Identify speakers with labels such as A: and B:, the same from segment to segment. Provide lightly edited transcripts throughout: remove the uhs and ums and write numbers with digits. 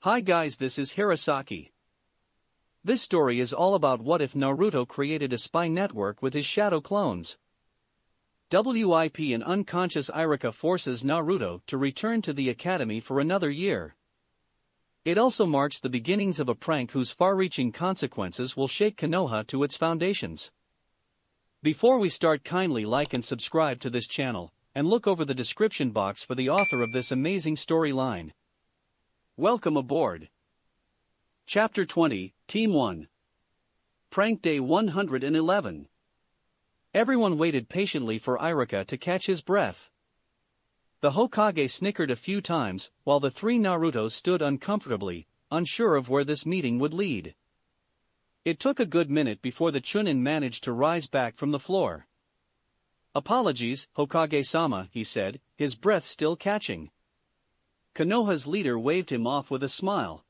A: Hi guys, this is Hirosaki. This story is all about what if Naruto created a spy network with his shadow clones. WIP and unconscious Iruka forces Naruto to return to the academy for another year. It also marks the beginnings of a prank whose far-reaching consequences will shake Konoha to its foundations. Before we start, kindly like and subscribe to this channel, and look over the description box for the author of this amazing storyline. Welcome aboard. Chapter 20, Team 1. Prank Day 111. Everyone waited patiently for Iruka to catch his breath. The Hokage snickered a few times, while the three Narutos stood uncomfortably, unsure of where this meeting would lead. It took a good minute before the Chunin managed to rise back from the floor. "Apologies, Hokage-sama," he said, his breath still catching. Konoha's leader waved him off with a smile.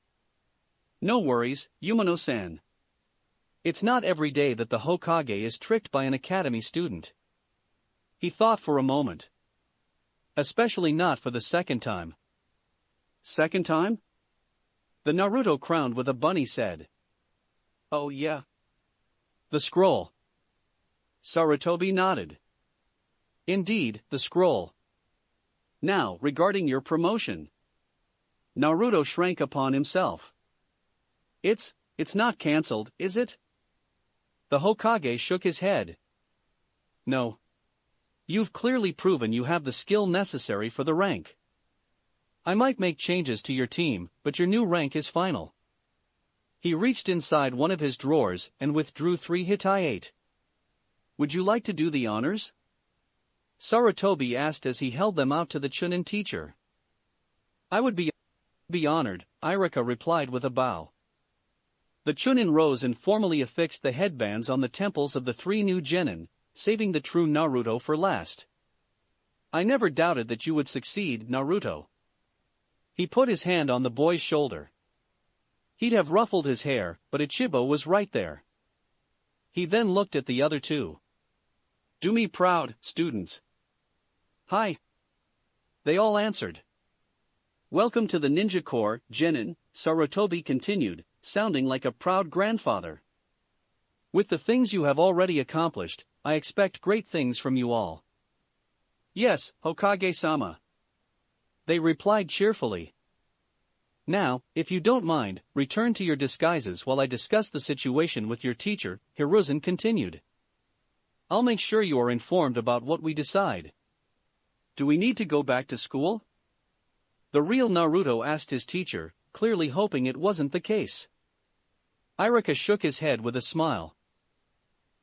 A: "No worries, Umano-san. It's not every day that the Hokage is tricked by an academy student." He thought for a moment. Especially not for the second time. "Second time?" The Naruto crowned with a bunny said. "Oh yeah. The scroll." Sarutobi nodded. "Indeed, the scroll. Now, regarding your promotion." Naruto shrank upon himself. It's not cancelled, is it?" The Hokage shook his head. "No. You've clearly proven you have the skill necessary for the rank. I might make changes to your team, but your new rank is final." He reached inside one of his drawers and withdrew 3 hitayate. "Would you like to do the honors?" Sarutobi asked as he held them out to the Chunin teacher. "I would be honored," Iruka replied with a bow. The Chunin rose and formally affixed the headbands on the temples of the 3 new genin, saving the true Naruto for last. "I never doubted that you would succeed, Naruto." He put his hand on the boy's shoulder. He'd have ruffled his hair, but Ichigo was right there. He then looked at the other two. "Do me proud, students." "Hi." They all answered. "Welcome to the Ninja Corps, genin," Sarutobi continued, sounding like a proud grandfather. "With the things you have already accomplished, I expect great things from you all." "Yes, Hokage-sama." They replied cheerfully. "Now, if you don't mind, return to your disguises while I discuss the situation with your teacher," Hiruzen continued. "I'll make sure you are informed about what we decide." "Do we need to go back to school?" The real Naruto asked his teacher, clearly hoping it wasn't the case. Iruka shook his head with a smile.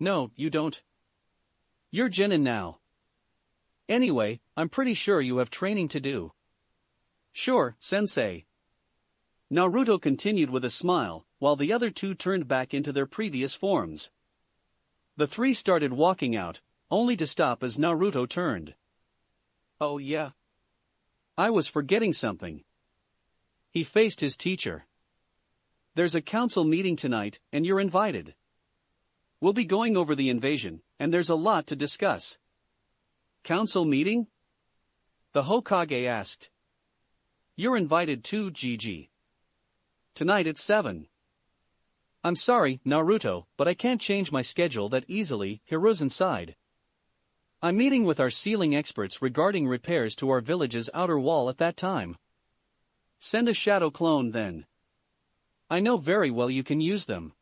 A: "No, you don't. You're genin now. Anyway, I'm pretty sure you have training to do." "Sure, sensei." Naruto continued with a smile, while the other two turned back into their previous forms. The 3 started walking out, only to stop as Naruto turned. "Oh yeah. I was forgetting something." He faced his teacher. "There's a council meeting tonight, and you're invited. We'll be going over the invasion, and there's a lot to discuss." "Council meeting?" the Hokage asked. "You're invited too, Gigi. Tonight at 7. "I'm sorry, Naruto, but I can't change my schedule that easily," Hiruzen sighed. "I'm meeting with our sealing experts regarding repairs to our village's outer wall at that time." "Send a shadow clone then. I know very well you can use them."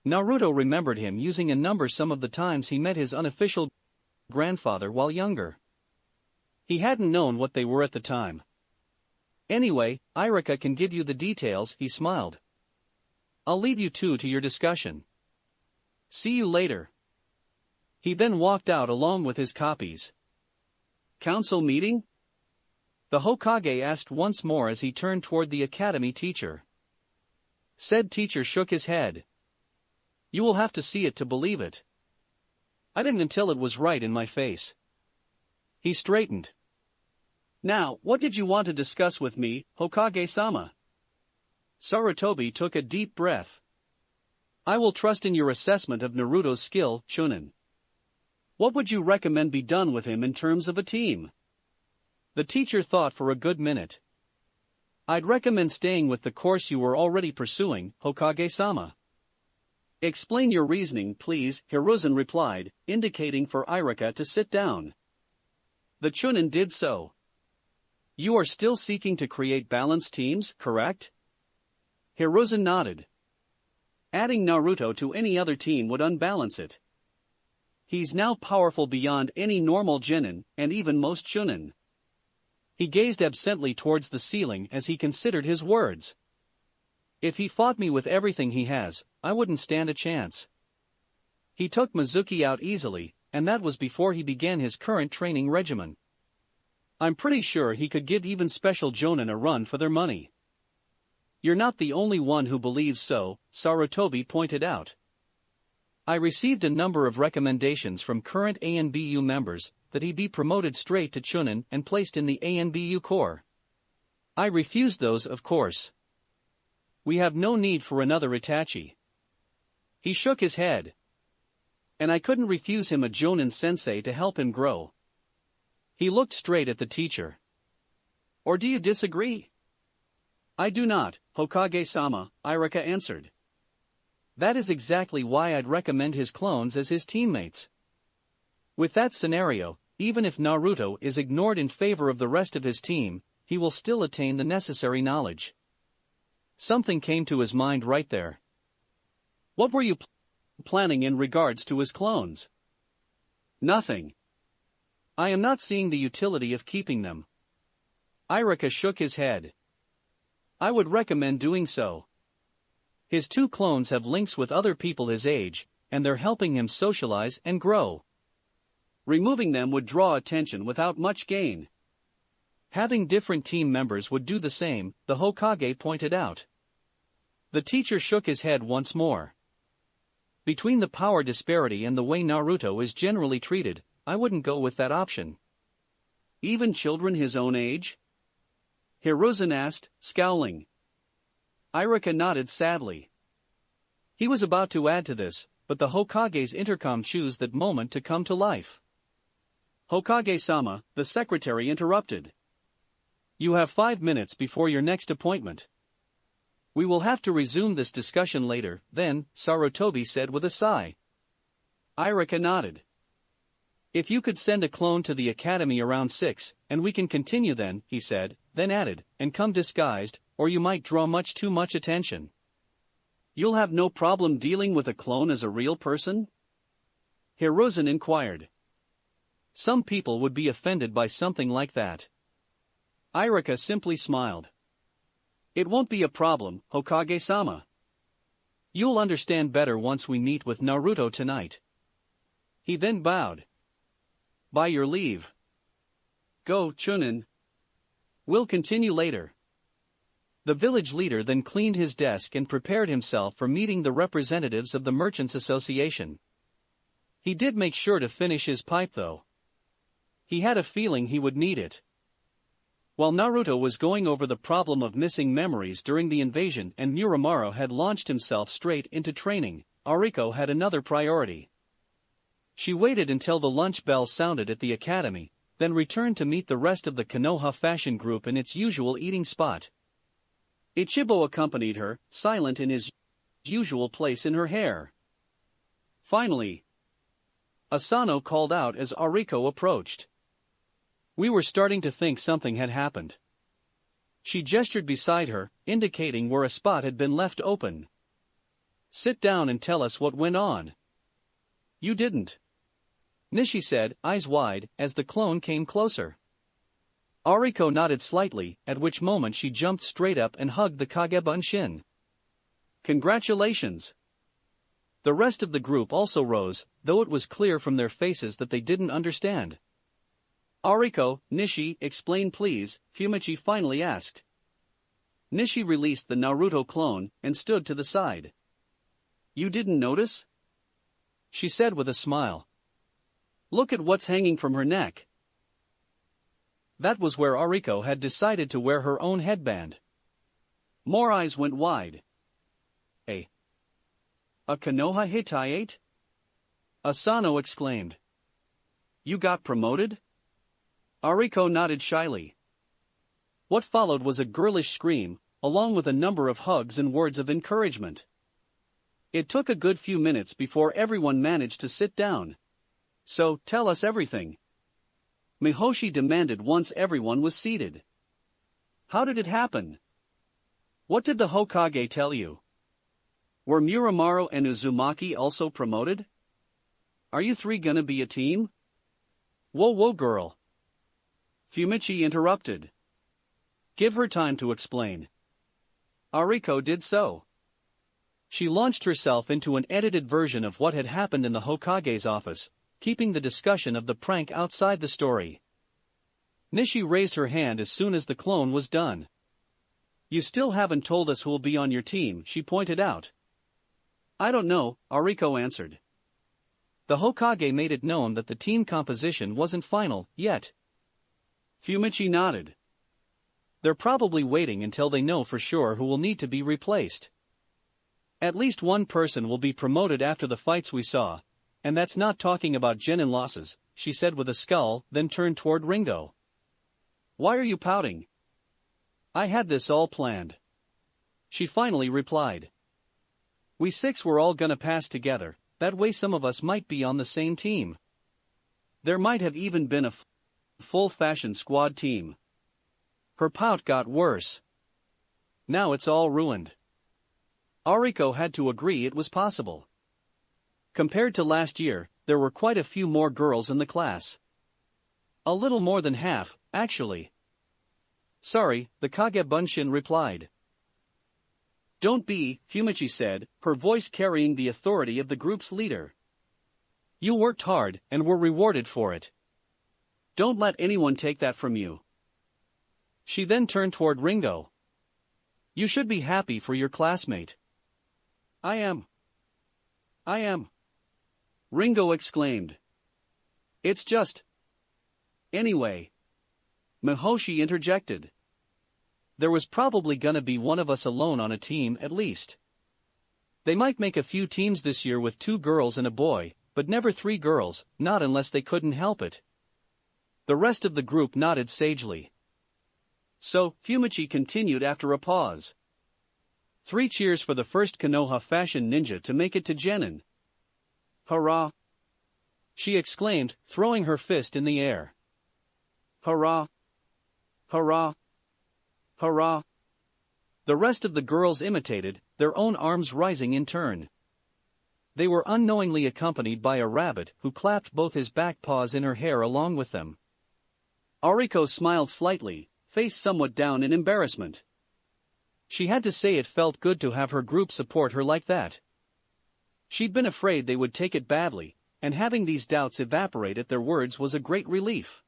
A: Naruto remembered him using a number some of the times he met his unofficial grandfather while younger. He hadn't known what they were at the time. "Anyway, Iruka can give you the details," he smiled. "I'll leave you two to your discussion. See you later." He then walked out along with his copies. "Council meeting?" the Hokage asked once more as he turned toward the academy teacher. Said teacher shook his head. "You will have to see it to believe it. I didn't until it was right in my face." He straightened. "Now, what did you want to discuss with me, Hokage-sama?" Sarutobi took a deep breath. "I will trust in your assessment of Naruto's skill, Chunin. What would you recommend be done with him in terms of a team?" The teacher thought for a good minute. I'd recommend staying with the course you were already pursuing, Hokage-sama. Explain your reasoning, please, Hiruzen replied, indicating for Iruka to sit down. The Chunin did so. You are still seeking to create balanced teams, correct? Hiruzen nodded. Adding Naruto to any other team would unbalance it. He's now powerful beyond any normal genin, and even most Chunin. He gazed absently towards the ceiling as he considered his words. If he fought me with everything he has, I wouldn't stand a chance. He took Mizuki out easily, and that was before he began his current training regimen. I'm pretty sure he could give even special jonin a run for their money. You're not the only one who believes so, Sarutobi pointed out. I received a number of recommendations from current ANBU members that he be promoted straight to Chunin and placed in the ANBU Corps. I refused those, of course. We have no need for another Itachi. He shook his head. And I couldn't refuse him a Jonin sensei to help him grow. He looked straight at the teacher. Or do you disagree? I do not, Hokage-sama, Iruka answered. That is exactly why I'd recommend his clones as his teammates. With that scenario, even if Naruto is ignored in favor of the rest of his team, he will still attain the necessary knowledge. Something came to his mind right there. What were you planning in regards to his clones? Nothing. I am not seeing the utility of keeping them. Iruka shook his head. I would recommend doing so. His two clones have links with other people his age, and they're helping him socialize and grow. Removing them would draw attention without much gain. Having different team members would do the same, the Hokage pointed out. The teacher shook his head once more. Between the power disparity and the way Naruto is generally treated, I wouldn't go with that option. Even children his own age? Hiruzen asked, scowling. Iruka nodded sadly. He was about to add to this, but the Hokage's intercom chose that moment to come to life. Hokage-sama, the secretary interrupted. You have 5 minutes before your next appointment. We will have to resume this discussion later, then, Sarutobi said with a sigh. Iruka nodded. If you could send a clone to the academy around 6, and we can continue then, he said, then added, and come disguised, or you might draw too much attention. You'll have no problem dealing with a clone as a real person? Hiruzen inquired. Some people would be offended by something like that. Iruka simply smiled. It won't be a problem, Hokage-sama. You'll understand better once we meet with Naruto tonight. He then bowed. By your leave. Go, Chunin. We'll continue later. The village leader then cleaned his desk and prepared himself for meeting the representatives of the Merchants Association. He did make sure to finish his pipe though. He had a feeling he would need it. While Naruto was going over the problem of missing memories during the invasion and Muramaro had launched himself straight into training, Ariko had another priority. She waited until the lunch bell sounded at the academy, then returned to meet the rest of the Konoha fashion group in its usual eating spot. Ichibo accompanied her, silent in his usual place in her hair. Finally, Asano called out as Ariko approached. We were starting to think something had happened. She gestured beside her, indicating where a spot had been left open. Sit down and tell us what went on. You didn't. Nishi said, eyes wide, as the clone came closer. Ariko nodded slightly, at which moment she jumped straight up and hugged the Kage Bunshin. Congratulations! The rest of the group also rose, though it was clear from their faces that they didn't understand. Ariko, Nishi, explain please, Fumichi finally asked. Nishi released the Naruto clone and stood to the side. You didn't notice? She said with a smile. Look at what's hanging from her neck. That was where Ariko had decided to wear her own headband. More eyes went wide. A Konoha Hitaiate? Asano exclaimed. You got promoted? Ariko nodded shyly. What followed was a girlish scream, along with a number of hugs and words of encouragement. It took a good few minutes before everyone managed to sit down. So, tell us everything. Mihoshi demanded once everyone was seated. How did it happen? What did the Hokage tell you? Were Muramaru and Uzumaki also promoted? Are you three gonna be a team? Whoa girl. Fumichi interrupted. Give her time to explain. Ariko did so. She launched herself into an edited version of what had happened in the Hokage's office, keeping the discussion of the prank outside the story. Nishi raised her hand as soon as the clone was done. You still haven't told us who'll be on your team, she pointed out. I don't know, Ariko answered. The Hokage made it known that the team composition wasn't final, yet. Fumichi nodded. They're probably waiting until they know for sure who will need to be replaced. At least one person will be promoted after the fights we saw, and that's not talking about genin losses, she said with a scowl, then turned toward Ringo. Why are you pouting? I had this all planned. She finally replied. We six were all gonna pass together, that way some of us might be on the same team. There might have even been a full-fashion squad team. Her pout got worse. Now it's all ruined. Ariko had to agree it was possible. Compared to last year, there were quite a few more girls in the class. A little more than half, actually. Sorry, the Kage Bunshin replied. Don't be, Fumichi said, her voice carrying the authority of the group's leader. You worked hard, and were rewarded for it. Don't let anyone take that from you. She then turned toward Ringo. You should be happy for your classmate. I am. Ringo exclaimed. It's just. Anyway. Mihoshi interjected. There was probably gonna be one of us alone on a team at least. They might make a few teams this year with 2 girls and a boy, but never 3 girls, not unless they couldn't help it. The rest of the group nodded sagely. So, Fumichi continued after a pause. 3 cheers for the first Konoha fashion ninja to make it to Genin. Hurrah! She exclaimed, throwing her fist in the air. Hurrah! Hurrah! Hurrah! The rest of the girls imitated, their own arms rising in turn. They were unknowingly accompanied by a rabbit who clapped both his back paws in her hair along with them. Ariko smiled slightly, face somewhat down in embarrassment. She had to say it felt good to have her group support her like that. She'd been afraid they would take it badly, and having these doubts evaporate at their words was a great relief.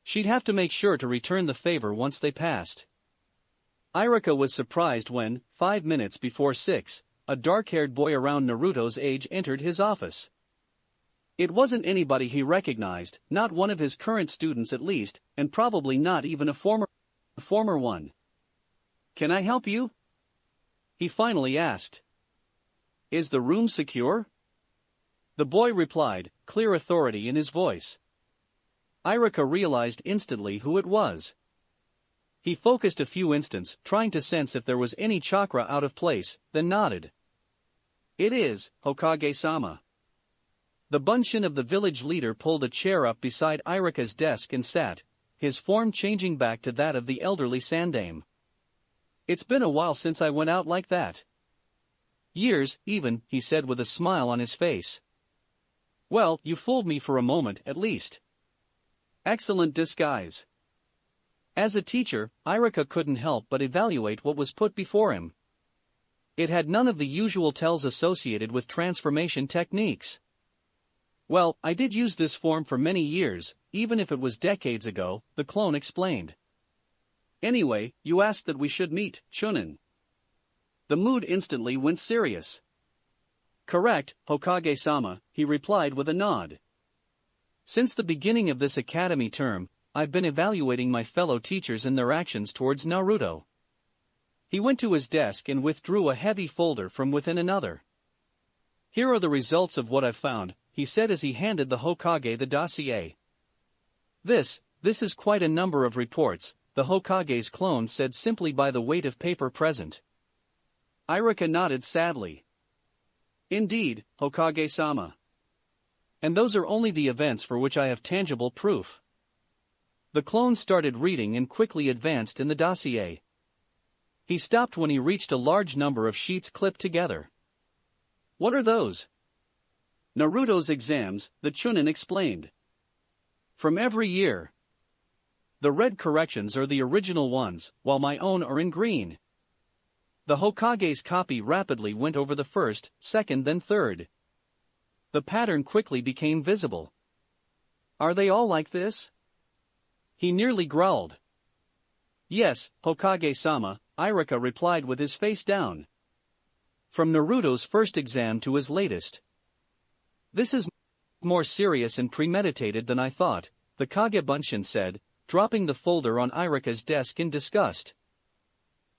A: She'd have to make sure to return the favor once they passed. Iruka was surprised when, 5 minutes before 6, a dark-haired boy around Naruto's age entered his office. It wasn't anybody he recognized, not one of his current students at least, and probably not even a former one. Can I help you? He finally asked. Is the room secure? The boy replied, clear authority in his voice. Iruka realized instantly who it was. He focused a few instants, trying to sense if there was any chakra out of place, then nodded. It is, Hokage-sama. The bunshin of the village leader pulled a chair up beside Iruka's desk and sat, his form changing back to that of the elderly Sandame. It's been a while since I went out like that. Years, even, he said with a smile on his face. Well, you fooled me for a moment, at least. Excellent disguise. As a teacher, Iruka couldn't help but evaluate what was put before him. It had none of the usual tells associated with transformation techniques. Well, I did use this form for many years, even if it was decades ago, the clone explained. Anyway, you asked that we should meet, Chunin. The mood instantly went serious. Correct, Hokage-sama, he replied with a nod. Since the beginning of this academy term, I've been evaluating my fellow teachers and their actions towards Naruto. He went to his desk and withdrew a heavy folder from within another. Here are the results of what I've found, he said as he handed the Hokage the dossier. This is quite a number of reports, the Hokage's clone said simply by the weight of paper present. Iruka nodded sadly. Indeed, Hokage-sama. And those are only the events for which I have tangible proof. The clone started reading and quickly advanced in the dossier. He stopped when he reached a large number of sheets clipped together. What are those? Naruto's exams, the Chunin explained. From every year. The red corrections are the original ones, while my own are in green. The Hokage's copy rapidly went over the first, second then third. The pattern quickly became visible. Are they all like this? He nearly growled. Yes, Hokage-sama, Iruka replied with his face down. From Naruto's first exam to his latest. This is more serious and premeditated than I thought, the Kage Bunshin said, dropping the folder on Iruka's desk in disgust.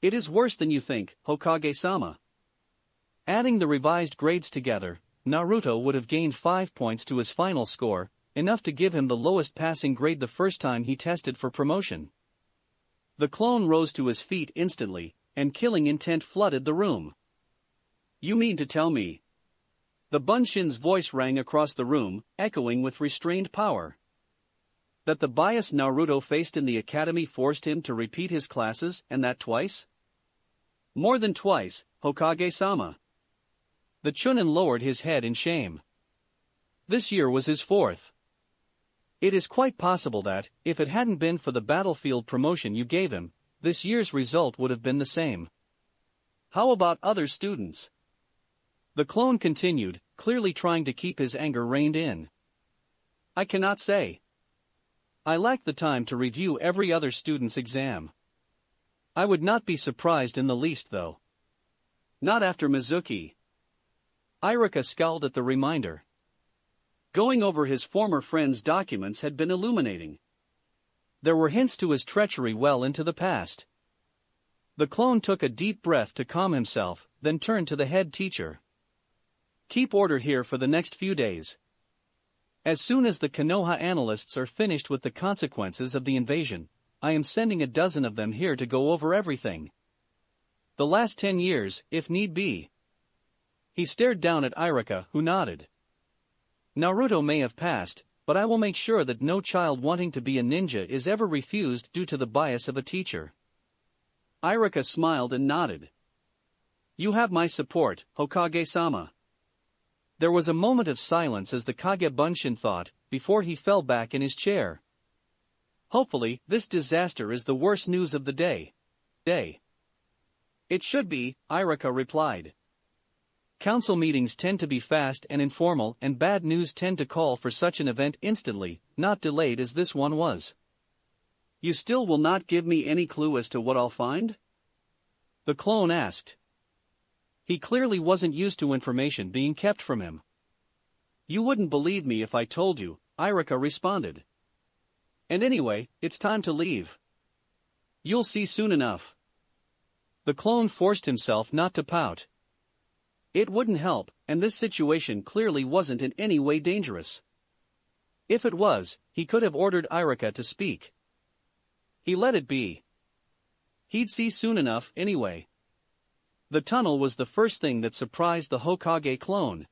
A: It is worse than you think, Hokage-sama. Adding the revised grades together, Naruto would have gained 5 points to his final score, enough to give him the lowest passing grade the first time he tested for promotion. The clone rose to his feet instantly, and killing intent flooded the room. You mean to tell me? The Bunshin's voice rang across the room, echoing with restrained power. That the bias Naruto faced in the academy forced him to repeat his classes, and that twice? More than twice, Hokage-sama. The Chunin lowered his head in shame. This year was his fourth. It is quite possible that, if it hadn't been for the battlefield promotion you gave him, this year's result would have been the same. How about other students? The clone continued, clearly trying to keep his anger reined in. I cannot say. I lack the time to review every other student's exam. I would not be surprised in the least though. Not after Mizuki. Iruka scowled at the reminder. Going over his former friend's documents had been illuminating. There were hints to his treachery well into the past. The clone took a deep breath to calm himself, then turned to the head teacher. Keep order here for the next few days. As soon as the Konoha analysts are finished with the consequences of the invasion, I am sending a dozen of them here to go over everything. The last 10 years, if need be. He stared down at Iruka, who nodded. Naruto may have passed, but I will make sure that no child wanting to be a ninja is ever refused due to the bias of a teacher. Iruka smiled and nodded. You have my support, Hokage-sama. There was a moment of silence as the Kage Bunshin thought, before he fell back in his chair. Hopefully, this disaster is the worst news of the day. It should be, Iruka replied. Council meetings tend to be fast and informal, and bad news tend to call for such an event instantly, not delayed as this one was. You still will not give me any clue as to what I'll find? The clone asked. He clearly wasn't used to information being kept from him. You wouldn't believe me if I told you, Iruka responded. And anyway, it's time to leave. You'll see soon enough. The clone forced himself not to pout. It wouldn't help, and this situation clearly wasn't in any way dangerous. If it was, he could have ordered Iruka to speak. He let it be. He'd see soon enough, anyway. The tunnel was the first thing that surprised the Hokage clone.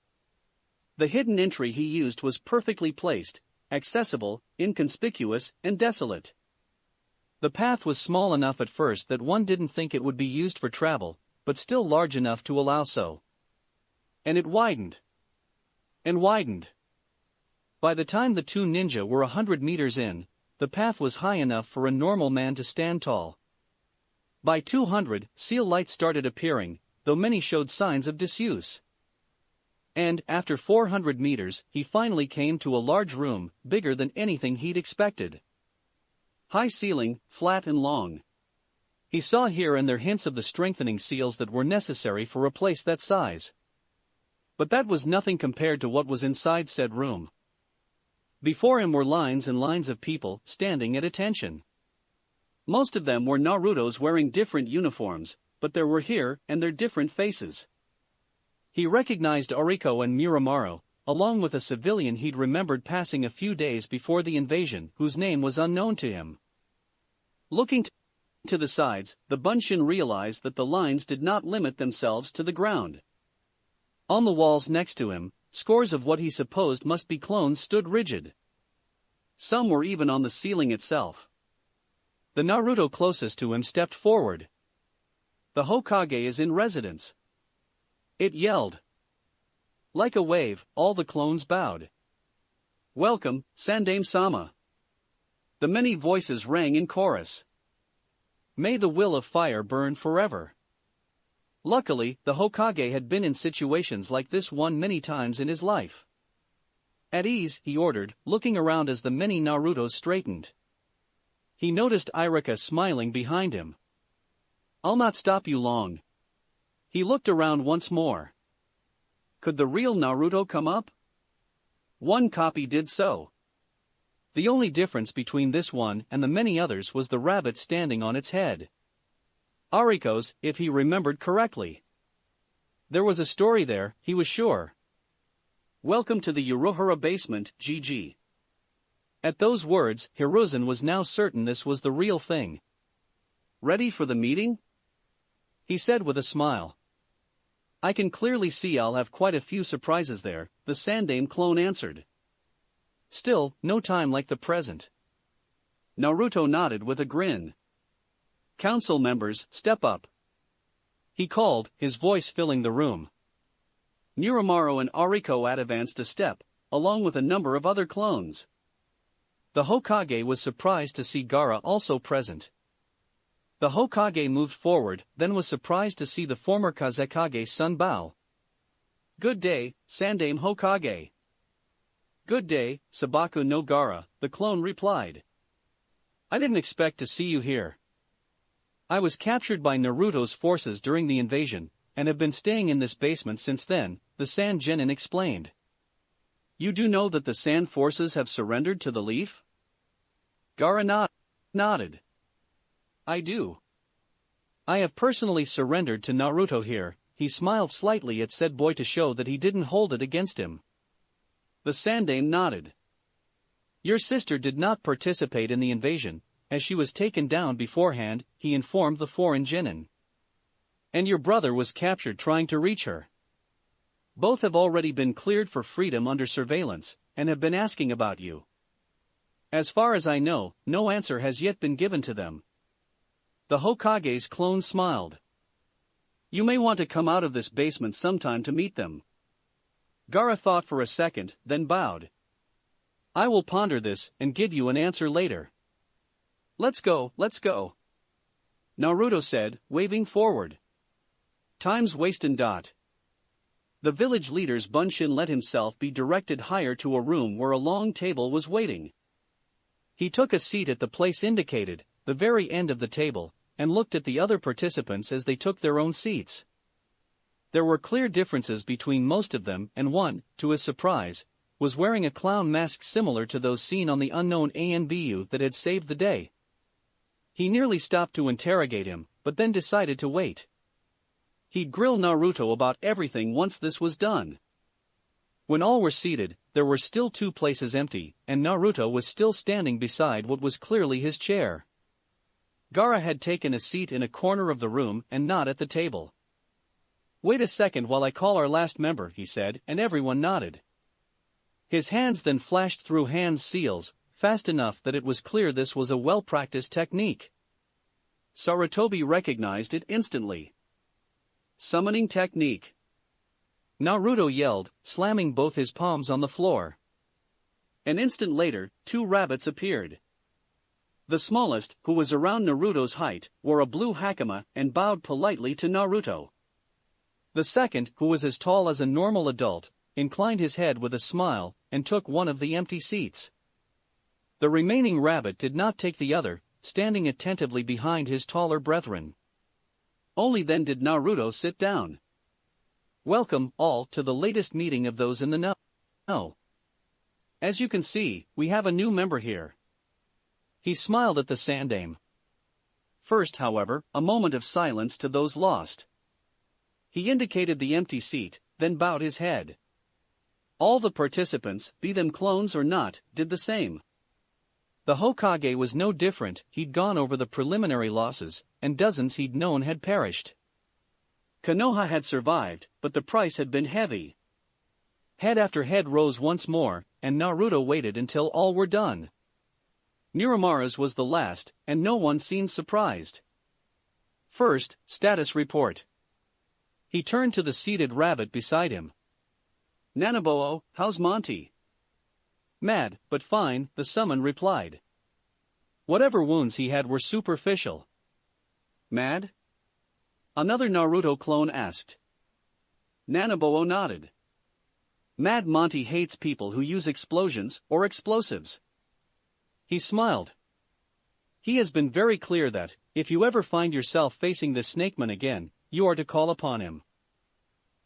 A: The hidden entry he used was perfectly placed, accessible, inconspicuous, and desolate. The path was small enough at first that one didn't think it would be used for travel, but still large enough to allow so. And it widened. And widened. By the time the two ninja were 100 meters in, the path was high enough for a normal man to stand tall. By 200, seal lights started appearing, though many showed signs of disuse. And, after 400 meters, he finally came to a large room, bigger than anything he'd expected. High ceiling, flat and long. He saw here and there hints of the strengthening seals that were necessary for a place that size. But that was nothing compared to what was inside said room. Before him were lines and lines of people, standing at attention. Most of them were Naruto's wearing different uniforms, but there were here and there different faces. He recognized Oriko and Muramaru, along with a civilian he'd remembered passing a few days before the invasion, whose name was unknown to him. Looking to the sides, the Bunshin realized that the lines did not limit themselves to the ground. On the walls next to him, scores of what he supposed must be clones stood rigid. Some were even on the ceiling itself. The Naruto closest to him stepped forward. "The Hokage is in residence," it yelled. Like a wave, all the clones bowed. "Welcome, Sandaime-sama." The many voices rang in chorus. "May the will of fire burn forever." Luckily, the Hokage had been in situations like this one many times in his life. "At ease," he ordered, looking around as the many Narutos straightened. He noticed Iruka smiling behind him. "I'll not stop you long." He looked around once more. Could the real Naruto come up? One copy did so. The only difference between this one and the many others was the rabbit standing on its head. Ariko's, if he remembered correctly. There was a story there, he was sure. "Welcome to the Uruhara basement, GG." At those words, Hiruzen was now certain this was the real thing. "Ready for the meeting?" he said with a smile. "I can clearly see I'll have quite a few surprises there," the Sandaime clone answered. "Still, no time like the present." Naruto nodded with a grin. "Council members, step up," he called, his voice filling the room. Niramaru and Ariko advanced a step, along with a number of other clones. The Hokage was surprised to see Gaara also present. The Hokage moved forward, then was surprised to see the former Kazekage's son bow. "Good day, Sandaime Hokage." "Good day, Sabaku no Gaara," the clone replied. "I didn't expect to see you here. I was captured by Naruto's forces during the invasion, and have been staying in this basement since then," the Sand Genin explained. "You do know that the Sand forces have surrendered to the Leaf?" Gaara nodded. "I do. I have personally surrendered to Naruto here." He smiled slightly at said boy to show that he didn't hold it against him. The Sandaime nodded. "Your sister did not participate in the invasion, as she was taken down beforehand," he informed the foreign Genin. "And your brother was captured trying to reach her. Both have already been cleared for freedom under surveillance, and have been asking about you. As far as I know, no answer has yet been given to them." The Hokage's clone smiled. "You may want to come out of this basement sometime to meet them." Gaara thought for a second, then bowed. "I will ponder this and give you an answer later." Let's go," Naruto said, waving forward. "Time's wastin'. The village leader's Bunshin let himself be directed higher to a room where a long table was waiting. He took a seat at the place indicated, the very end of the table, and looked at the other participants as they took their own seats. There were clear differences between most of them, and one, to his surprise, was wearing a clown mask similar to those seen on the unknown Anbu that had saved the day. He nearly stopped to interrogate him, but then decided to wait. He'd grill Naruto about everything once this was done. When all were seated, there were still 2 places empty, and Naruto was still standing beside what was clearly his chair. Gaara had taken a seat in a corner of the room and not at the table. "Wait a second while I call our last member," he said, and everyone nodded. His hands then flashed through hand seals, fast enough that it was clear this was a well-practiced technique. Sarutobi recognized it instantly. Summoning technique. Naruto yelled, slamming both his palms on the floor. An instant later, 2 rabbits appeared. The smallest, who was around Naruto's height, wore a blue hakama and bowed politely to Naruto. The second, who was as tall as a normal adult, inclined his head with a smile and took one of the empty seats. The remaining rabbit did not take the other, standing attentively behind his taller brethren. Only then did Naruto sit down. "Welcome, all, to the latest meeting of those in the know. As you can see, we have a new member here." He smiled at the Sandaime. First, however, a moment of silence to those lost. He indicated the empty seat, then bowed his head. All the participants, be them clones or not, did the same. The Hokage was no different. He'd gone over the preliminary losses, and dozens he'd known had perished. Konoha had survived, but the price had been heavy. Head after head rose once more, and Naruto waited until all were done. Miramara's was the last, and no one seemed surprised. First, status report. He turned to the seated rabbit beside him. Nanaboho, how's Monty? Mad, but fine, the summon replied. Whatever wounds he had were superficial. Mad? Another Naruto clone asked. Nanaboho nodded. Mad Monty hates people who use explosions or explosives. He smiled. He has been very clear that, if you ever find yourself facing this snakeman again, you are to call upon him.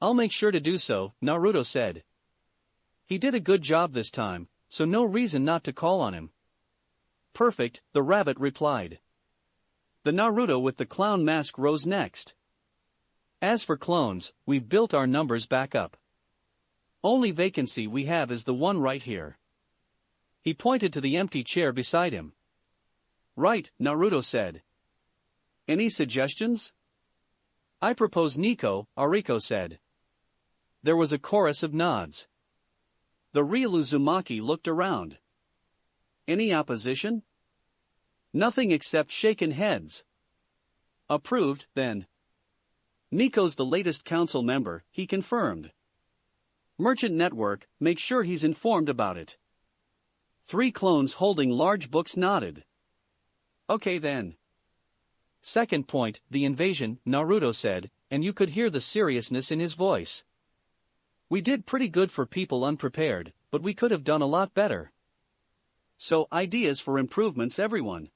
A: I'll make sure to do so, Naruto said. He did a good job this time, so no reason not to call on him. Perfect, the rabbit replied. The Naruto with the clown mask rose next. As for clones, we've built our numbers back up. Only vacancy we have is the one right here. He pointed to the empty chair beside him. Right, Naruto said. Any suggestions? I propose Nico, Ariko said. There was a chorus of nods. The real Uzumaki looked around. Any opposition? Nothing except shaken heads. Approved, then. Nico's the latest council member, he confirmed. Merchant Network, make sure he's informed about it. 3 clones holding large books nodded. Okay then. Second point, the invasion, Naruto said, and you could hear the seriousness in his voice. We did pretty good for people unprepared, but we could have done a lot better. So, ideas for improvements everyone.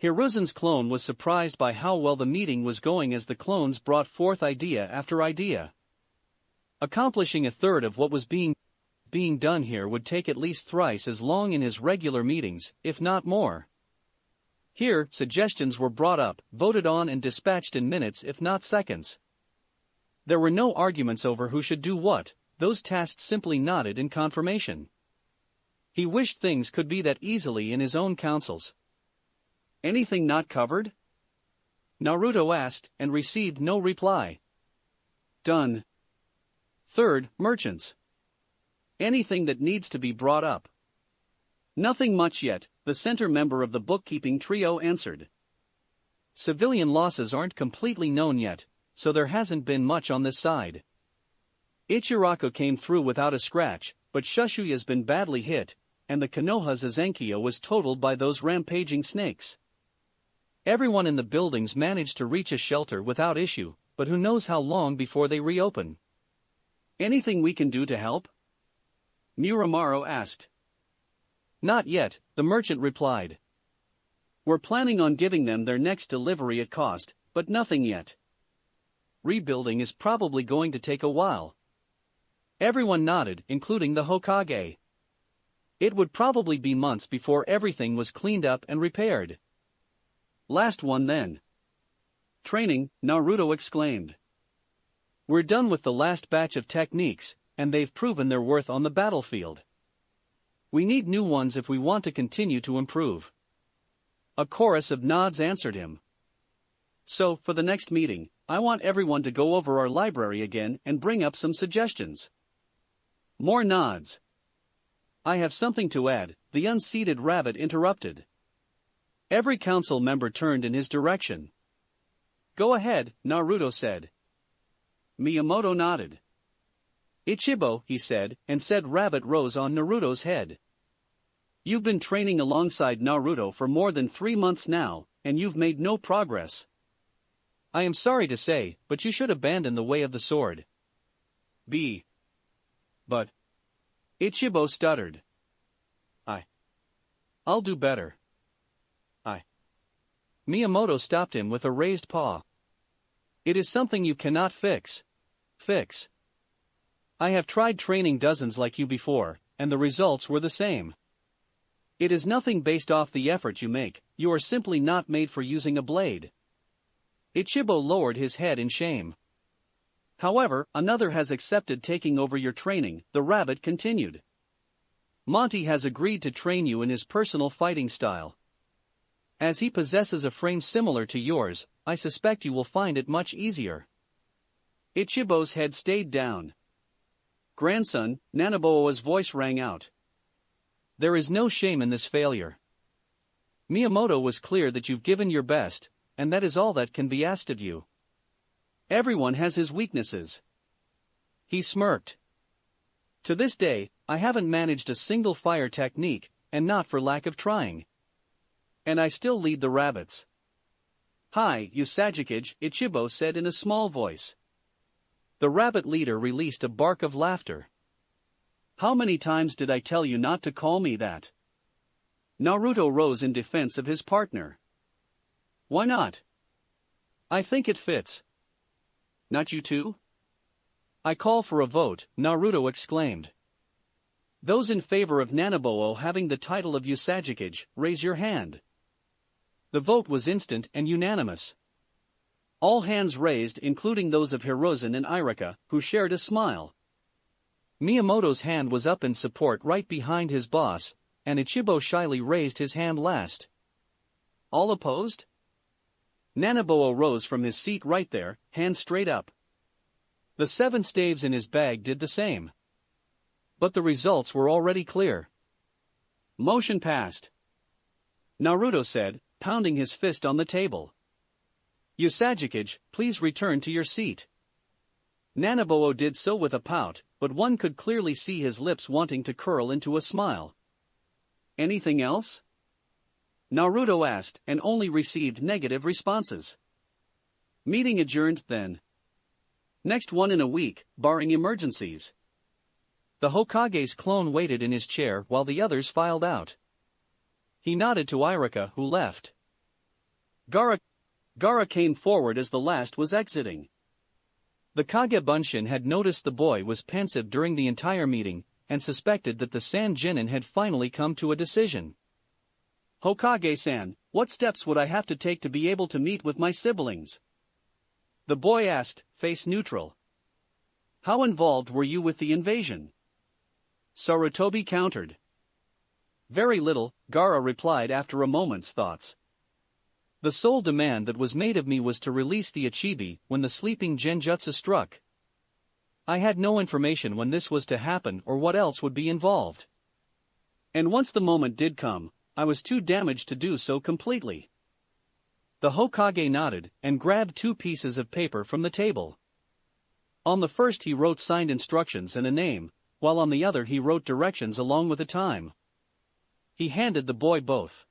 A: Hiruzen's clone was surprised by how well the meeting was going as the clones brought forth idea after idea. Accomplishing a third of what was being done here would take at least thrice as long in his regular meetings, if not more. Here, suggestions were brought up, voted on and dispatched in minutes if not seconds. There were no arguments over who should do what, those tasks simply nodded in confirmation. He wished things could be that easily in his own councils. Anything not covered? Naruto asked, and received no reply. Done. Third, merchants. Anything that needs to be brought up? Nothing much yet, the center member of the bookkeeping trio answered. Civilian losses aren't completely known yet, so there hasn't been much on this side. Ichiraku came through without a scratch, but Shushuya's been badly hit, and the Konoha Zazenkyo was totaled by those rampaging snakes. Everyone in the buildings managed to reach a shelter without issue, but who knows how long before they reopen. Anything we can do to help? Muramaru asked. Not yet, the merchant replied. We're planning on giving them their next delivery at cost, but nothing yet. Rebuilding is probably going to take a while. Everyone nodded, including the Hokage. It would probably be months before everything was cleaned up and repaired. Last one then. Training, Naruto exclaimed. We're done with the last batch of techniques, and they've proven their worth on the battlefield. We need new ones if we want to continue to improve. A chorus of nods answered him. So, for the next meeting, I want everyone to go over our library again and bring up some suggestions. More nods. I have something to add, the unseated rabbit interrupted. Every council member turned in his direction. Go ahead, Naruto said. Miyamoto nodded. Ichibo, he said, and said rabbit rose on Naruto's head. You've been training alongside Naruto for more than 3 months now, and you've made no progress. I am sorry to say, but you should abandon the way of the sword. But. Ichibo stuttered. I'll do better. Miyamoto stopped him with a raised paw. It is something you cannot fix. I have tried training dozens like you before, and the results were the same. It is nothing based off the effort you make, you are simply not made for using a blade. Ichibo lowered his head in shame. However, another has accepted taking over your training, the rabbit continued. Monty has agreed to train you in his personal fighting style. As he possesses a frame similar to yours, I suspect you will find it much easier. Ichibo's head stayed down. Grandson, Nanaboa's voice rang out. There is no shame in this failure. Miyamoto was clear that you've given your best, and that is all that can be asked of you. Everyone has his weaknesses. He smirked. To this day, I haven't managed a single fire technique, and not for lack of trying. And I still lead the rabbits. Hi, Usagi, Ichibo said in a small voice. The rabbit leader released a bark of laughter. How many times did I tell you not to call me that? Naruto rose in defense of his partner. Why not? I think it fits. Not you too? I call for a vote, Naruto exclaimed. Those in favor of Nanaboa having the title of Usagi, raise your hand. The vote was instant and unanimous. All hands raised, including those of Hirozen and Iruka, who shared a smile. Miyamoto's hand was up in support right behind his boss, and Ichibo shyly raised his hand last. All opposed? Nanaboa rose from his seat right there, hand straight up. The 7 staves in his bag did the same. But the results were already clear. Motion passed. Naruto said, pounding his fist on the table. Usagi, please return to your seat. Nanaboa did so with a pout, but one could clearly see his lips wanting to curl into a smile. Anything else? Naruto asked, and only received negative responses. Meeting adjourned then. Next one in a week, barring emergencies. The Hokage's clone waited in his chair while the others filed out. He nodded to Iruka, who left. Gaara came forward as the last was exiting. The Kage Bunshin had noticed the boy was pensive during the entire meeting, and suspected that the Sanjinin had finally come to a decision. Hokage-san, what steps would I have to take to be able to meet with my siblings? The boy asked, face neutral. How involved were you with the invasion? Sarutobi countered. Very little, Gaara replied after a moment's thoughts. The sole demand that was made of me was to release the Ichibi when the sleeping genjutsu struck. I had no information when this was to happen or what else would be involved. And once the moment did come, I was too damaged to do so completely. The Hokage nodded and grabbed 2 pieces of paper from the table. On the first he wrote signed instructions and a name, while on the other he wrote directions along with a time. He handed the boy both.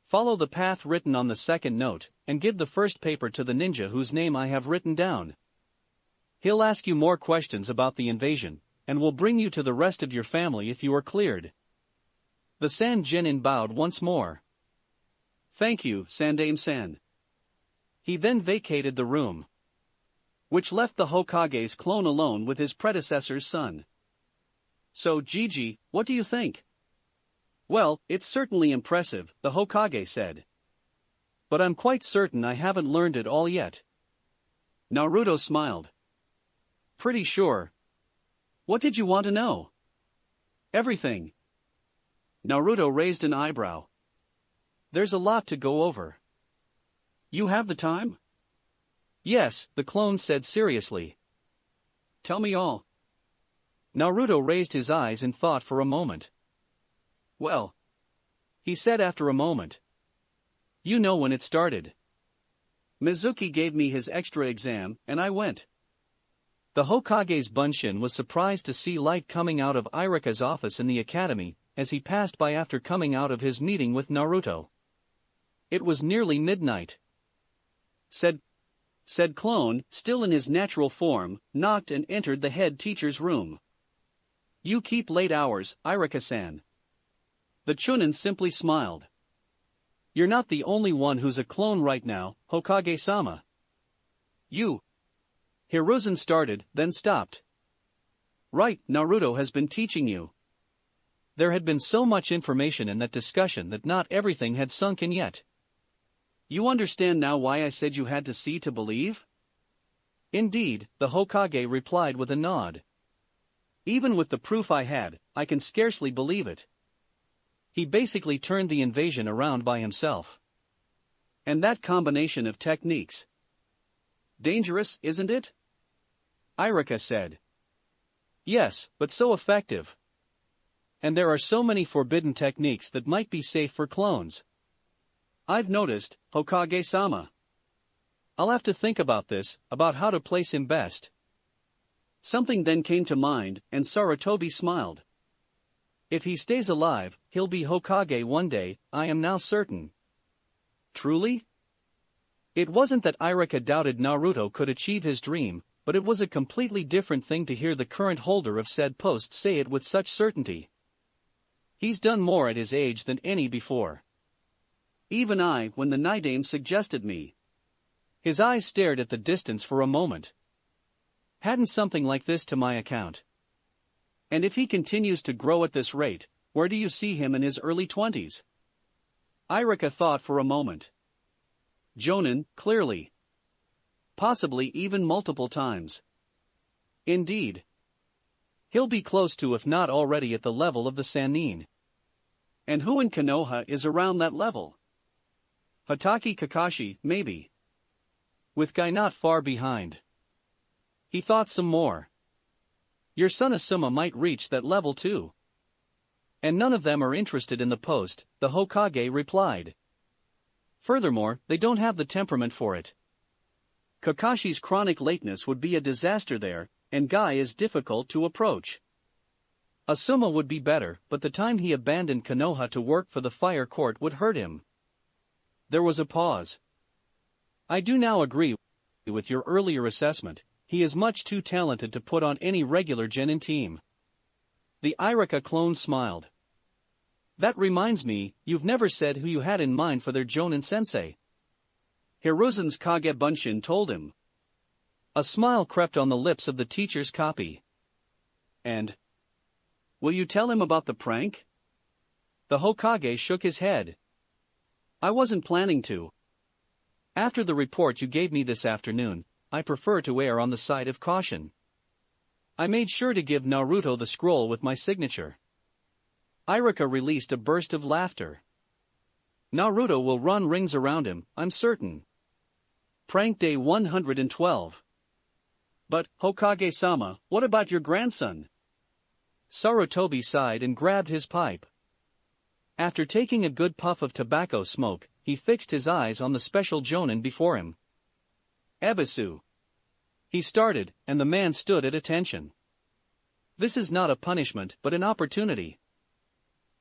A: Follow the path written on the second note, and give the first paper to the ninja whose name I have written down. He'll ask you more questions about the invasion, and will bring you to the rest of your family if you are cleared. The Sanjinin bowed once more. Thank you, Sandaime-san. He then vacated the room, which left the Hokage's clone alone with his predecessor's son. So, Gigi, what do you think? Well, it's certainly impressive, the Hokage said. But I'm quite certain I haven't learned it all yet. Naruto smiled. Pretty sure. What did you want to know? Everything. Naruto raised an eyebrow. There's a lot to go over. You have the time? Yes, the clone said seriously. Tell me all. Naruto raised his eyes in thought for a moment. Well, he said after a moment. You know when it started. Mizuki gave me his extra exam, and I went. The Hokage's Bunshin was surprised to see light coming out of Iruka's office in the academy, as he passed by after coming out of his meeting with Naruto. It was nearly midnight. Said clone, still in his natural form, knocked and entered the head teacher's room. You keep late hours, Iruka-san. The Chunin simply smiled. You're not the only one who's a clone right now, Hokage-sama. You. Hiruzen started, then stopped. Right, Naruto has been teaching you. There had been so much information in that discussion that not everything had sunk in yet. You understand now why I said you had to see to believe? Indeed, the Hokage replied with a nod. Even with the proof I had, I can scarcely believe it. He basically turned the invasion around by himself. And that combination of techniques. Dangerous, isn't it? Iruka said. Yes, but so effective. And there are so many forbidden techniques that might be safe for clones. I've noticed, Hokage-sama. I'll have to think about this, about how to place him best. Something then came to mind, and Sarutobi smiled. If he stays alive, he'll be Hokage one day, I am now certain. Truly? It wasn't that Iruka doubted Naruto could achieve his dream, but it was a completely different thing to hear the current holder of said post say it with such certainty. He's done more at his age than any before. Even I, when the Nidaime suggested me. His eyes stared at the distance for a moment. Hadn't something like this to my account. And if he continues to grow at this rate, where do you see him in his early 20s? Iruka thought for a moment. Jonin, clearly. Possibly even multiple times. Indeed. He'll be close to, if not already at the level of the Sannin. And who in Konoha is around that level? Hatake Kakashi, maybe. With Guy not far behind. He thought some more. Your son Asuma might reach that level too. And none of them are interested in the post, the Hokage replied. Furthermore, they don't have the temperament for it. Kakashi's chronic lateness would be a disaster there, and Guy is difficult to approach. Asuma would be better, but the time he abandoned Konoha to work for the fire court would hurt him. There was a pause. I do now agree with your earlier assessment. He is much too talented to put on any regular genin team. The Iruka clone smiled. That reminds me, you've never said who you had in mind for their Jonin sensei. Hiruzen's Kage Bunshin told him. A smile crept on the lips of the teacher's copy. And? Will you tell him about the prank? The Hokage shook his head. I wasn't planning to. After the report you gave me this afternoon, I prefer to err on the side of caution. I made sure to give Naruto the scroll with my signature. Iruka released a burst of laughter. Naruto will run rings around him, I'm certain. Prank day 112. But, Hokage-sama, what about your grandson? Sarutobi sighed and grabbed his pipe. After taking a good puff of tobacco smoke, he fixed his eyes on the special jonin before him. Ebisu. He started, and the man stood at attention. This is not a punishment but an opportunity.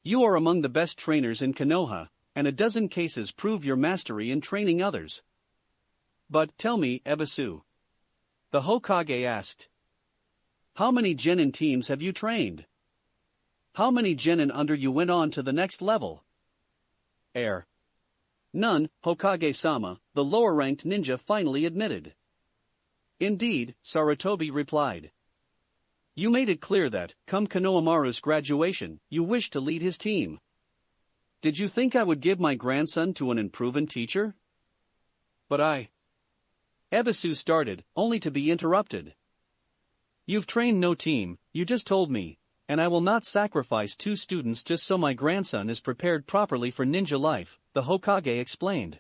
A: You are among the best trainers in Konoha, and a dozen cases prove your mastery in training others. But, tell me, Ebisu. The Hokage asked. How many genin teams have you trained? How many genin under you went on to the next level? None, Hokage-sama, the lower-ranked ninja finally admitted. Indeed, Sarutobi replied. You made it clear that, come Konohamaru's graduation, you wish to lead his team. Did you think I would give my grandson to an unproven teacher? But Ebisu started, only to be interrupted. You've trained no team, you just told me, and I will not sacrifice 2 students just so my grandson is prepared properly for ninja life, the Hokage explained.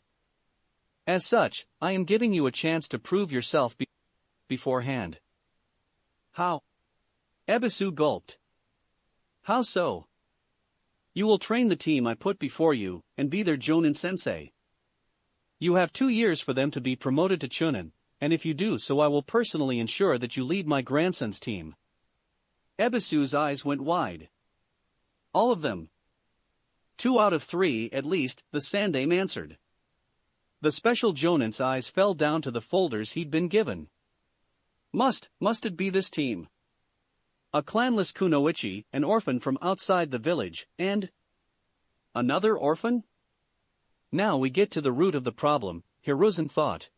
A: As such, I am giving you a chance to prove yourself beforehand. How? Ebisu gulped. How so? You will train the team I put before you, and be their Jonin sensei. You have 2 years for them to be promoted to Chunin, and if you do so I will personally ensure that you lead my grandson's team. Ebisu's eyes went wide. All of them. 2 out of 3, at least, the Sandaime answered. The special Jonin's eyes fell down to the folders he'd been given. Must it be this team? A clanless kunoichi, an orphan from outside the village, and another orphan? Now we get to the root of the problem, Hiruzen thought.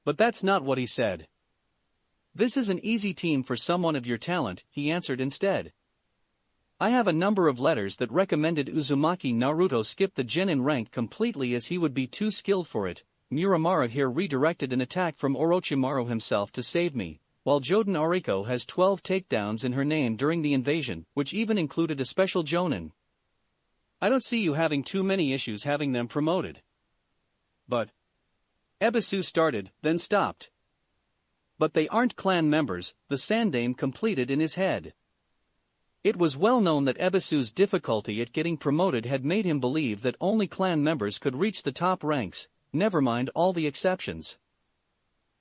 A: But that's not what he said. This is an easy team for someone of your talent, he answered instead. I have a number of letters that recommended Uzumaki Naruto skip the genin rank completely as he would be too skilled for it. Muramura here redirected an attack from Orochimaru himself to save me, while Joden Ariko has 12 takedowns in her name during the invasion, which even included a special Jonin. I don't see you having too many issues having them promoted. But Ebisu started, then stopped. But they aren't clan members, the Sandame completed in his head. It was well known that Ebisu's difficulty at getting promoted had made him believe that only clan members could reach the top ranks, never mind all the exceptions.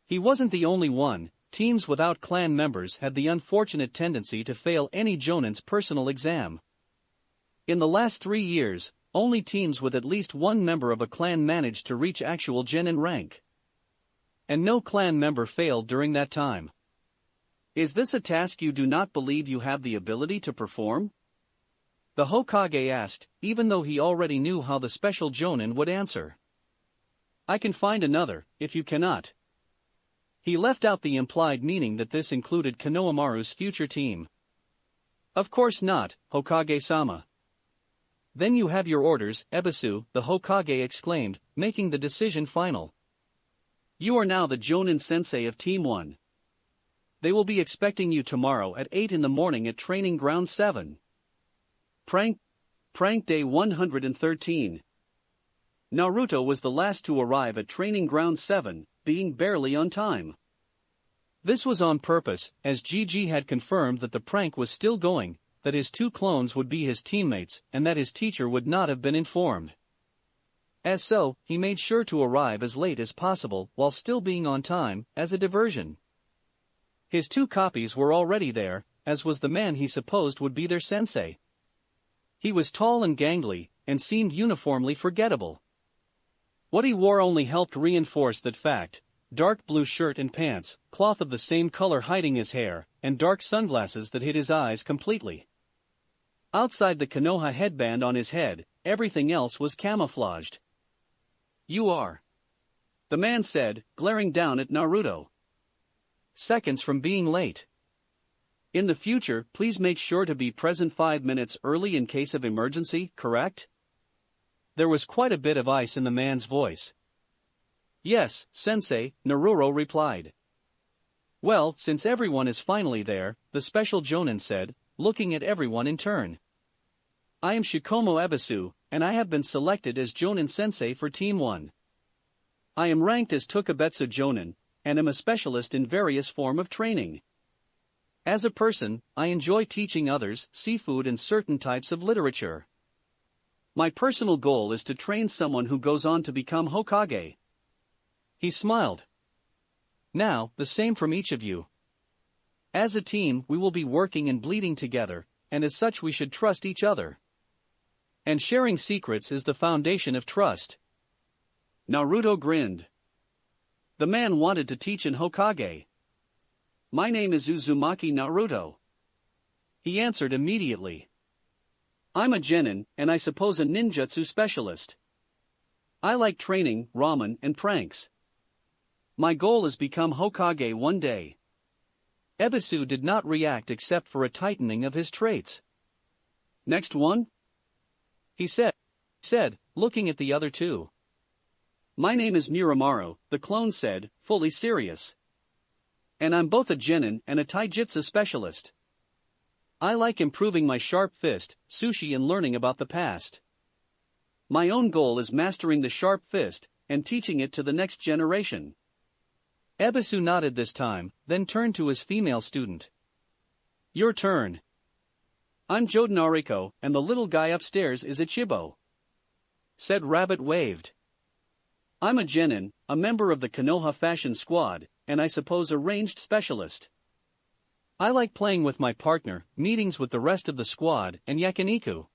A: He wasn't the only one. Teams without clan members had the unfortunate tendency to fail any Jonin's personal exam. In the last 3 years, only teams with at least one member of a clan managed to reach actual genin rank. And no clan member failed during that time. Is this a task you do not believe you have the ability to perform? The Hokage asked, even though he already knew how the special Jonin would answer. I can find another, if you cannot. He left out the implied meaning that this included Konohamaru's future team. Of course not, Hokage-sama. Then you have your orders, Ebisu, the Hokage exclaimed, making the decision final. You are now the Jonin sensei of Team 1. They will be expecting you tomorrow at 8 in the morning at Training Ground 7. Prank Day 113. Naruto was the last to arrive at Training Ground 7, being barely on time. This was on purpose, as Gigi had confirmed that the prank was still going, that his 2 clones would be his teammates, and that his teacher would not have been informed. As so, he made sure to arrive as late as possible while still being on time, as a diversion. His 2 copies were already there, as was the man he supposed would be their sensei. He was tall and gangly, and seemed uniformly forgettable. What he wore only helped reinforce that fact: dark blue shirt and pants, cloth of the same color hiding his hair, and dark sunglasses that hid his eyes completely. Outside the Konoha headband on his head, everything else was camouflaged. You are, the man said, glaring down at Naruto. Seconds from being late. In the future, please make sure to be present 5 minutes early in case of emergency, correct? There was quite a bit of ice in the man's voice. Yes, sensei, Naruto replied. Well, since everyone is finally there, the special Jonin said, looking at everyone in turn. I am Shikomo Ebisu, and I have been selected as Jonin sensei for Team 1. I am ranked as Tokubetsu Jonin, and am a specialist in various form of training. As a person, I enjoy teaching others seafood and certain types of literature. My personal goal is to train someone who goes on to become Hokage. He smiled. Now, the same from each of you. As a team, we will be working and bleeding together, and as such we should trust each other. And sharing secrets is the foundation of trust. Naruto grinned. The man wanted to teach an Hokage. My name is Uzumaki Naruto. He answered immediately. I'm a genin, and I suppose a ninjutsu specialist. I like training, ramen, and pranks. My goal is become Hokage one day. Ebisu did not react except for a tightening of his traits. Next one? He said, looking at the other 2. My name is Muramaru, the clone said, fully serious. And I'm both a genin and a taijutsu specialist. I like improving my sharp fist, sushi, and learning about the past. My own goal is mastering the sharp fist, and teaching it to the next generation. Ebisu nodded this time, then turned to his female student. Your turn. I'm Joden Ariko, and the little guy upstairs is Ichibo. Said Rabbit waved. I'm a genin, a member of the Konoha fashion squad, and I suppose a ranged specialist. I like playing with my partner, meetings with the rest of the squad, and yakiniku.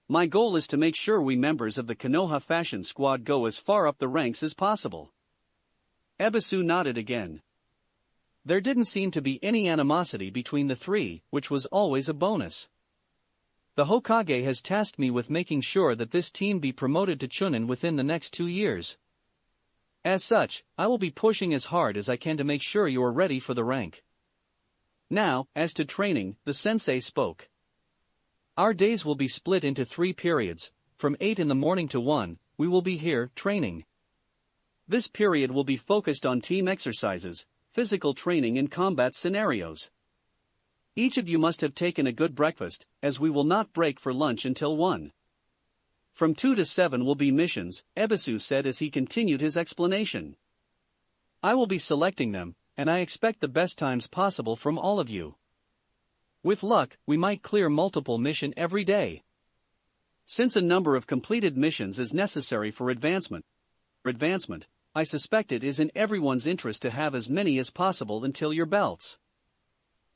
A: My goal is to make sure we members of the Konoha fashion squad go as far up the ranks as possible. Ebisu nodded again. There didn't seem to be any animosity between the 3, which was always a bonus. The Hokage has tasked me with making sure that this team be promoted to Chunin within the next 2 years. As such, I will be pushing as hard as I can to make sure you are ready for the rank. Now, as to training, the sensei spoke. Our days will be split into 3 periods, from 8 in the morning to 1, we will be here, training. This period will be focused on team exercises, physical training in combat scenarios. Each of you must have taken a good breakfast, as we will not break for lunch until 1. From 2 to 7 will be missions, Ebisu said as he continued his explanation. I will be selecting them, and I expect the best times possible from all of you. With luck, we might clear multiple missions every day. Since a number of completed missions is necessary for advancement, I suspect it is in everyone's interest to have as many as possible until your belts.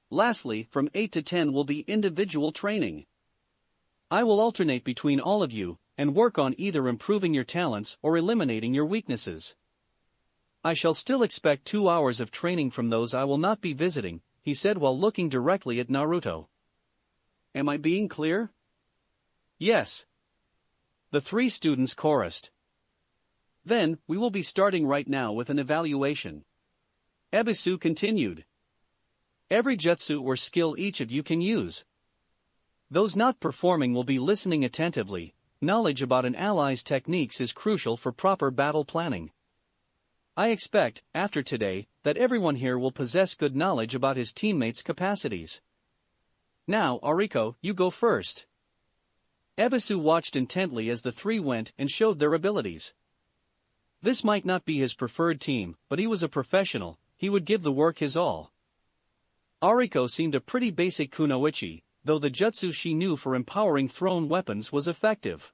A: Lastly, from 8 to 10 will be individual training. I will alternate between all of you, and work on either improving your talents or eliminating your weaknesses. I shall still expect 2 hours of training from those I will not be visiting, he said while looking directly at Naruto. Am I being clear? Yes. The 3 students chorused. Then, we will be starting right now with an evaluation. Ebisu continued. Every jutsu or skill each of you can use. Those not performing will be listening attentively. Knowledge about an ally's techniques is crucial for proper battle planning. I expect, after today, that everyone here will possess good knowledge about his teammates' capacities. Now, Ariko, you go first. Ebisu watched intently as the 3 went and showed their abilities. This might not be his preferred team, but he was a professional, he would give the work his all. Ariko seemed a pretty basic kunoichi, though the jutsu she knew for empowering thrown weapons was effective.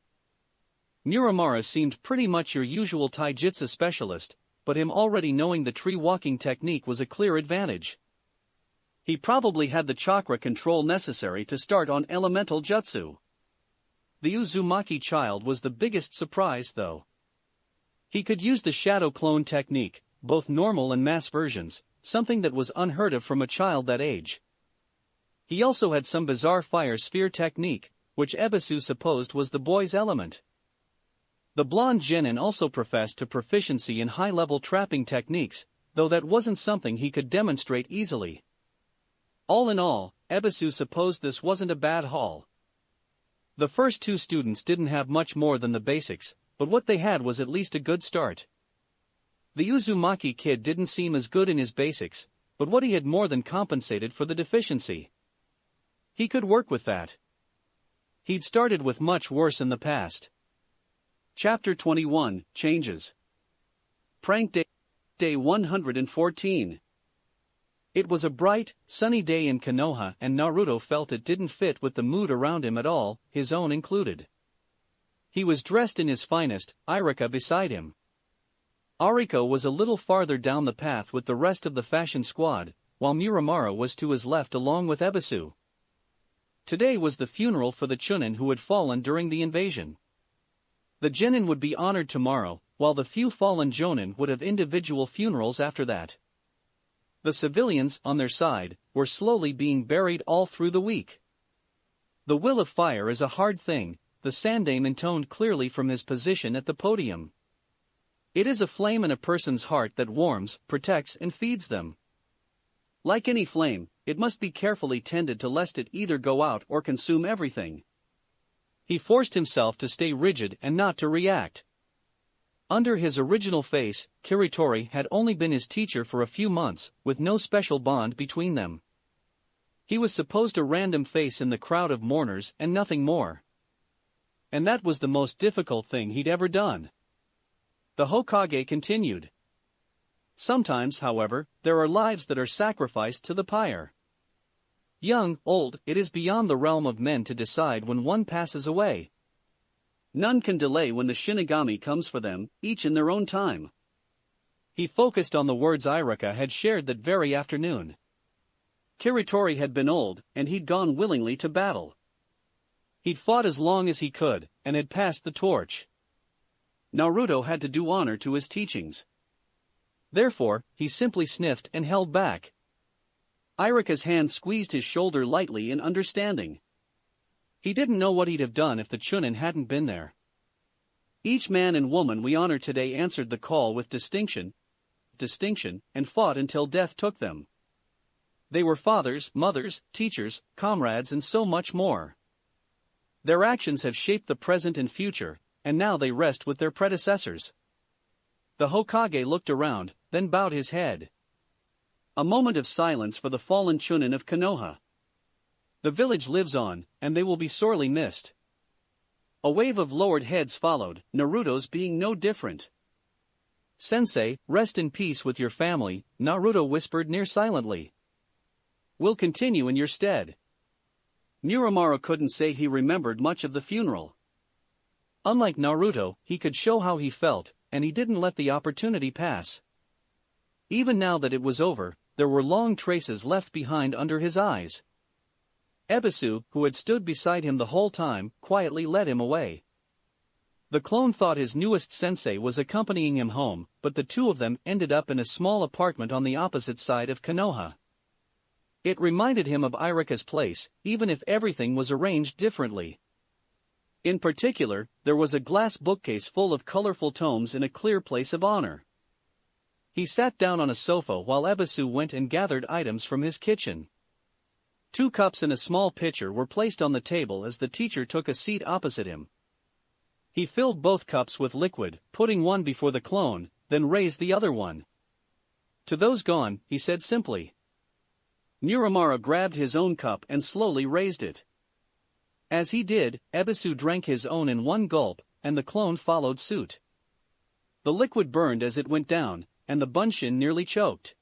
A: Muramura seemed pretty much your usual taijutsu specialist, but him already knowing the tree-walking technique was a clear advantage. He probably had the chakra control necessary to start on elemental jutsu. The Uzumaki child was the biggest surprise though. He could use the shadow clone technique, both normal and mass versions, something that was unheard of from a child that age. He also had some bizarre fire sphere technique, which Ebisu supposed was the boy's element. The blonde genin also professed to proficiency in high-level trapping techniques, though that wasn't something he could demonstrate easily. All in all, Ebisu supposed this wasn't a bad haul. The first 2 students didn't have much more than the basics, but what they had was at least a good start. The Uzumaki kid didn't seem as good in his basics, but what he had more than compensated for the deficiency. He could work with that. He'd started with much worse in the past. Chapter 21, Changes. Prank Day, Day 114. It was a bright, sunny day in Konoha and Naruto felt it didn't fit with the mood around him at all, his own included. He was dressed in his finest, Iruka beside him. Ariko was a little farther down the path with the rest of the fashion squad, while Muramura was to his left along with Ebisu. Today was the funeral for the Chunin who had fallen during the invasion. The genin would be honored tomorrow, while the few fallen jonin would have individual funerals after that. The civilians, on their side, were slowly being buried all through the week. The will of fire is a hard thing, the Sandaime intoned clearly from his position at the podium. It is a flame in a person's heart that warms, protects and feeds them. Like any flame, it must be carefully tended to lest it either go out or consume everything. He forced himself to stay rigid and not to react. Under his original face, Kiritori had only been his teacher for a few months, with no special bond between them. He was supposed a random face in the crowd of mourners and nothing more. And that was the most difficult thing he'd ever done. The Hokage continued. Sometimes, however, there are lives that are sacrificed to the pyre. Young, old, it is beyond the realm of men to decide when one passes away. None can delay when the Shinigami comes for them, each in their own time. He focused on the words Iruka had shared that very afternoon. Kiritori had been old, and he'd gone willingly to battle. He'd fought as long as he could, and had passed the torch. Naruto had to do honor to his teachings. Therefore, he simply sniffed and held back. Iruka's hand squeezed his shoulder lightly in understanding. He didn't know what he'd have done if the Chunin hadn't been there. Each man and woman we honor today answered the call with distinction, and fought until death took them. They were fathers, mothers, teachers, comrades and so much more. Their actions have shaped the present and future, and now they rest with their predecessors. The Hokage looked around, then bowed his head. A moment of silence for the fallen Chunin of Konoha. The village lives on, and they will be sorely missed. A wave of lowered heads followed, Naruto's being no different. Sensei, rest in peace with your family, Naruto whispered near silently. We'll continue in your stead. Muramaru couldn't say he remembered much of the funeral. Unlike Naruto, he could show how he felt, and he didn't let the opportunity pass. Even now that it was over, there were long traces left behind under his eyes. Ebisu, who had stood beside him the whole time, quietly led him away. The clone thought his newest sensei was accompanying him home, but the two of them ended up in a small apartment on the opposite side of Konoha. It reminded him of Iruka's place, even if everything was arranged differently. In particular, there was a glass bookcase full of colorful tomes in a clear place of honor. He sat down on a sofa while Ebisu went and gathered items from his kitchen. 2 cups and a small pitcher were placed on the table as the teacher took a seat opposite him. He filled both cups with liquid, putting one before the clone, then raised the other one. To those gone, he said simply. Muramaru grabbed his own cup and slowly raised it. As he did, Ebisu drank his own in one gulp, and the clone followed suit. The liquid burned as it went down, and the bunshin nearly choked.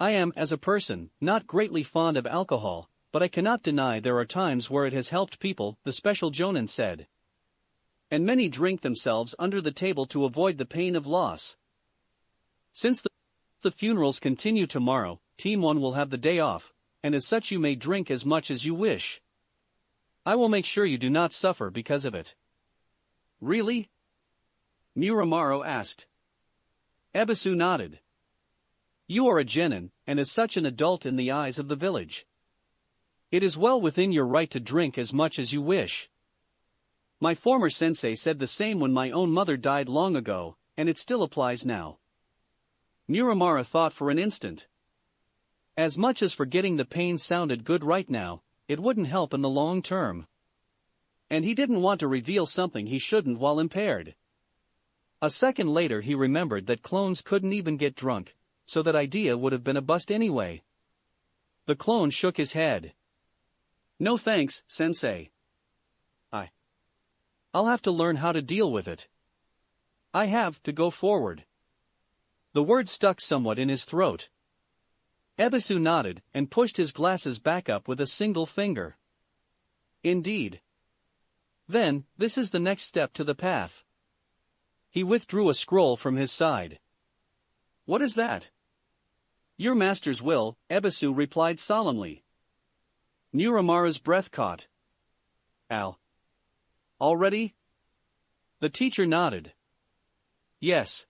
A: I am, as a person, not greatly fond of alcohol, but I cannot deny there are times where it has helped people, the special Jonin said. And many drink themselves under the table to avoid the pain of loss. Since the funerals continue tomorrow, Team 1 will have the day off, and as such you may drink as much as you wish. I will make sure you do not suffer because of it. Really? Muramaru asked. Ebisu nodded. You are a genin, and as such an adult in the eyes of the village. It is well within your right to drink as much as you wish. My former sensei said the same when my own mother died long ago, and it still applies now. Muramaru thought for an instant. As much as forgetting the pain sounded good right now, it wouldn't help in the long term. And he didn't want to reveal something he shouldn't while impaired. A second later he remembered that clones couldn't even get drunk, so that idea would have been a bust anyway. The clone shook his head. No thanks, sensei. I'll have to learn how to deal with it. I have to go forward. The word stuck somewhat in his throat. Ebisu nodded and pushed his glasses back up with a single finger. Indeed. Then, this is the next step to the path. He withdrew a scroll from his side. What is that? Your master's will, Ebisu replied solemnly. Muramaru's breath caught. Already? The teacher nodded. Yes.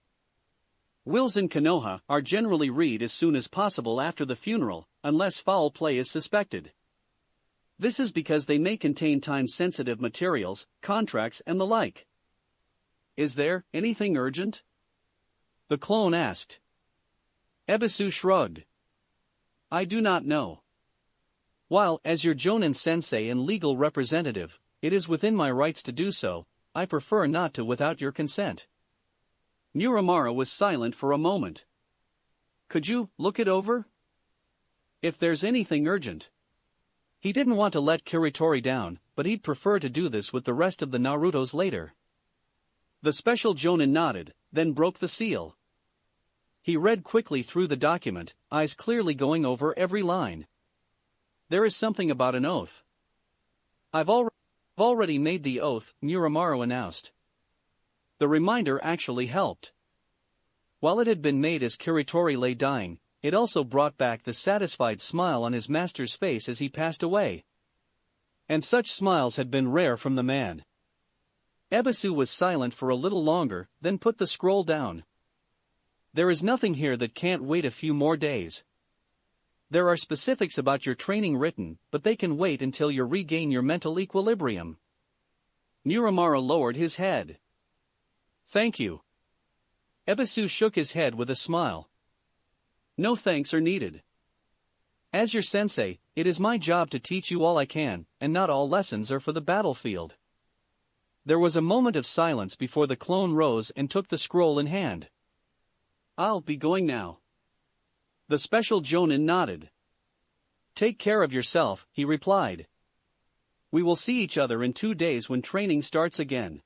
A: Wills in Konoha are generally read as soon as possible after the funeral, unless foul play is suspected. This is because they may contain time-sensitive materials, contracts and the like. Is there anything urgent? The clone asked. Ebisu shrugged. I do not know. While, as your Jonin sensei and legal representative, it is within my rights to do so, I prefer not to without your consent. Muramaru was silent for a moment. Could you look it over? If there's anything urgent. He didn't want to let Kiritori down, but he'd prefer to do this with the rest of the Narutos later. The special Jonin nodded, then broke the seal. He read quickly through the document, eyes clearly going over every line. There is something about an oath. I've already made the oath, Muramaru announced. The reminder actually helped. While it had been made as Kiritori lay dying, it also brought back the satisfied smile on his master's face as he passed away. And such smiles had been rare from the man. Ebisu was silent for a little longer, then put the scroll down. There is nothing here that can't wait a few more days. There are specifics about your training written, but they can wait until you regain your mental equilibrium. Muramaru lowered his head. Thank you. Ebisu shook his head with a smile. No thanks are needed. As your sensei, it is my job to teach you all I can, and not all lessons are for the battlefield. There was a moment of silence before the clone rose and took the scroll in hand. I'll be going now. The special Jonin nodded. Take care of yourself, he replied. We will see each other in 2 days when training starts again.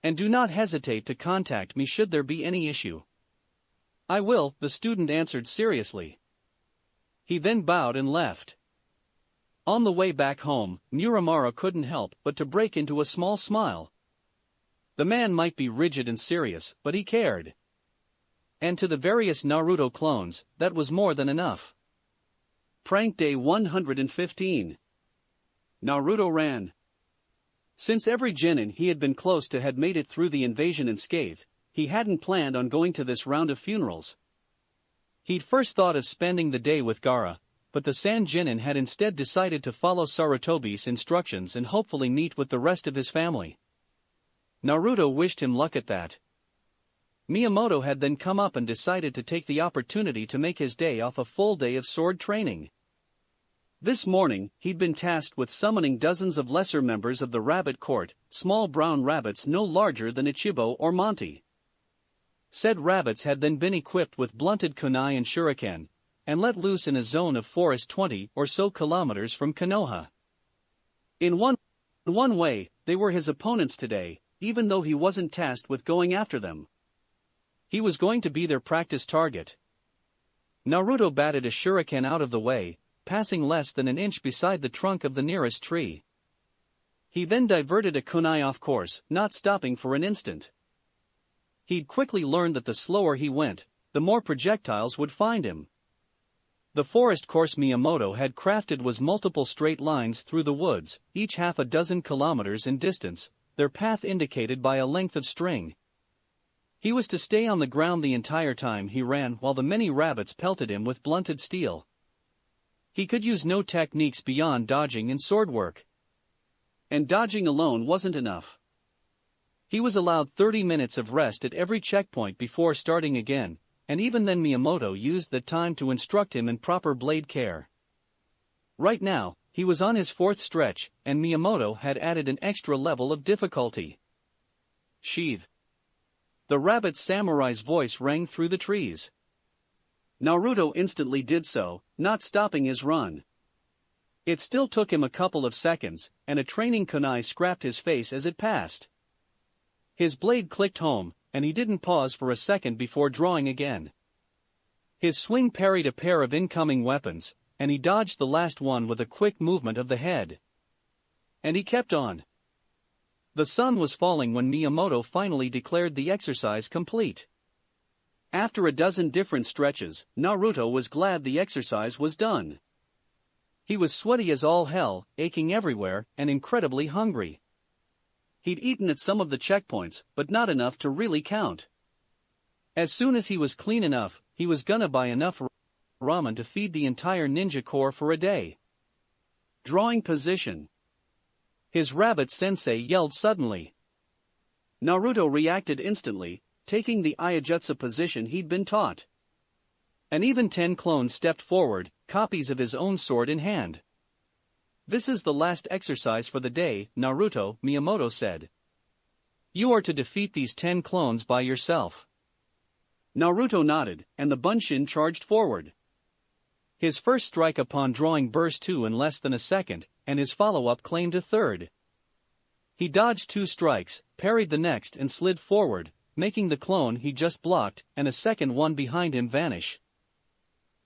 A: And do not hesitate to contact me should there be any issue. I will, the student answered seriously. He then bowed and left. On the way back home, Muramura couldn't help but to break into a small smile. The man might be rigid and serious, but he cared. And to the various Naruto clones, that was more than enough. Prank Day 115. Naruto ran. Since every genin he had been close to had made it through the invasion unscathed, he hadn't planned on going to this round of funerals. He'd first thought of spending the day with Gaara, but the Sand Genin had instead decided to follow Sarutobi's instructions and hopefully meet with the rest of his family. Naruto wished him luck at that. Miyamoto had then come up and decided to take the opportunity to make his day off a full day of sword training. This morning, he'd been tasked with summoning dozens of lesser members of the rabbit court, small brown rabbits no larger than Ichibo or Monty. Said rabbits had then been equipped with blunted kunai and shuriken, and let loose in a zone of forest 20 or so kilometers from Konoha. In one way, they were his opponents today, even though he wasn't tasked with going after them. He was going to be their practice target. Naruto batted a shuriken out of the way, passing less than an inch beside the trunk of the nearest tree. He then diverted a kunai off course, not stopping for an instant. He'd quickly learned that the slower he went, the more projectiles would find him. The forest course Miyamoto had crafted was multiple straight lines through the woods, each half a dozen kilometers in distance, their path indicated by a length of string. He was to stay on the ground the entire time he ran while the many rabbits pelted him with blunted steel. He could use no techniques beyond dodging and sword work. And dodging alone wasn't enough. He was allowed 30 minutes of rest at every checkpoint before starting again, and even then Miyamoto used the time to instruct him in proper blade care. Right now, he was on his 4th stretch, and Miyamoto had added an extra level of difficulty. Sheath. The rabbit samurai's voice rang through the trees. Naruto instantly did so, not stopping his run. It still took him a couple of seconds, and a training kunai scrapped his face as it passed. His blade clicked home, and he didn't pause for a second before drawing again. His swing parried a pair of incoming weapons, and he dodged the last one with a quick movement of the head. And he kept on. The sun was falling when Miyamoto finally declared the exercise complete. After a dozen different stretches, Naruto was glad the exercise was done. He was sweaty as all hell, aching everywhere, and incredibly hungry. He'd eaten at some of the checkpoints, but not enough to really count. As soon as he was clean enough, he was gonna buy enough ramen to feed the entire ninja corps for a day. Drawing position. His rabbit sensei yelled suddenly. Naruto reacted instantly, taking the Iajutsu position he'd been taught. And even 10 clones stepped forward, copies of his own sword in hand. This is the last exercise for the day, Naruto, Miyamoto said. You are to defeat these 10 clones by yourself. Naruto nodded, and the Bunshin charged forward. His first strike upon drawing burst 2 in less than a second, and his follow-up claimed a third. He dodged 2 strikes, parried the next and slid forward, making the clone he just blocked and a second one behind him vanish.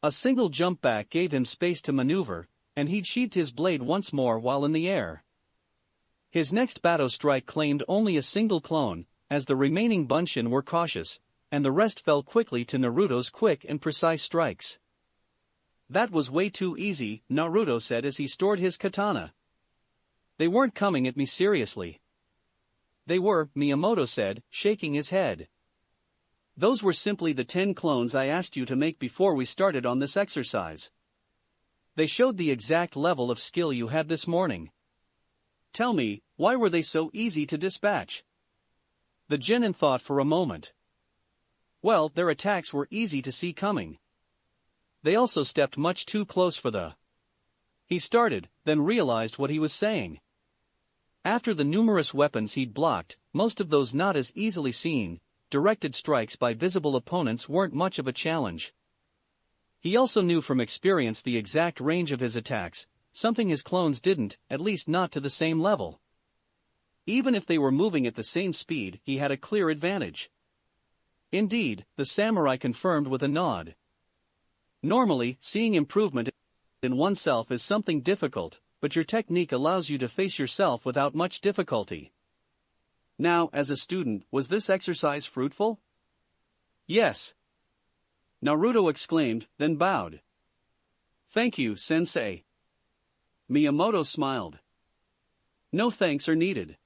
A: A single jump back gave him space to maneuver, and he'd sheathed his blade once more while in the air. His next Batto strike claimed only a single clone, as the remaining Bunshin were cautious, and the rest fell quickly to Naruto's quick and precise strikes. That was way too easy, Naruto said as he stored his katana. They weren't coming at me seriously. They were, Miyamoto said, shaking his head. Those were simply the 10 clones I asked you to make before we started on this exercise. They showed the exact level of skill you had this morning. Tell me, why were they so easy to dispatch? The genin thought for a moment. Well, their attacks were easy to see coming. They also stepped much too close for the... He started, then realized what he was saying. After the numerous weapons he'd blocked, most of those not as easily seen, directed strikes by visible opponents weren't much of a challenge. He also knew from experience the exact range of his attacks, something his clones didn't, at least not to the same level. Even if they were moving at the same speed, he had a clear advantage. Indeed, the samurai confirmed with a nod. Normally, seeing improvement in oneself is something difficult, but your technique allows you to face yourself without much difficulty. Now, as a student, was this exercise fruitful? Yes. Naruto exclaimed, then bowed. Thank you, sensei. Miyamoto smiled. No thanks are needed.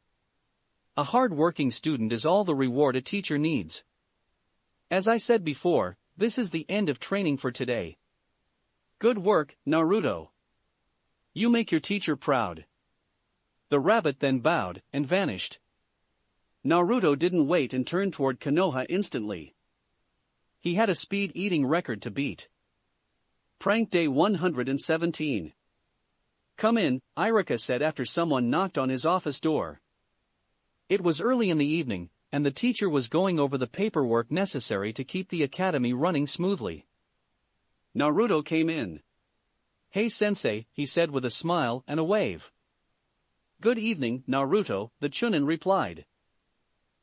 A: A hard-working student is all the reward a teacher needs. As I said before, this is the end of training for today. Good work, Naruto. You make your teacher proud. The rabbit then bowed and vanished. Naruto didn't wait and turned toward Konoha instantly. He had a speed-eating record to beat. Prank Day 117. Come in, Iruka said after someone knocked on his office door. It was early in the evening, and the teacher was going over the paperwork necessary to keep the academy running smoothly. Naruto came in. Hey sensei, he said with a smile and a wave. Good evening, Naruto, the Chunin replied.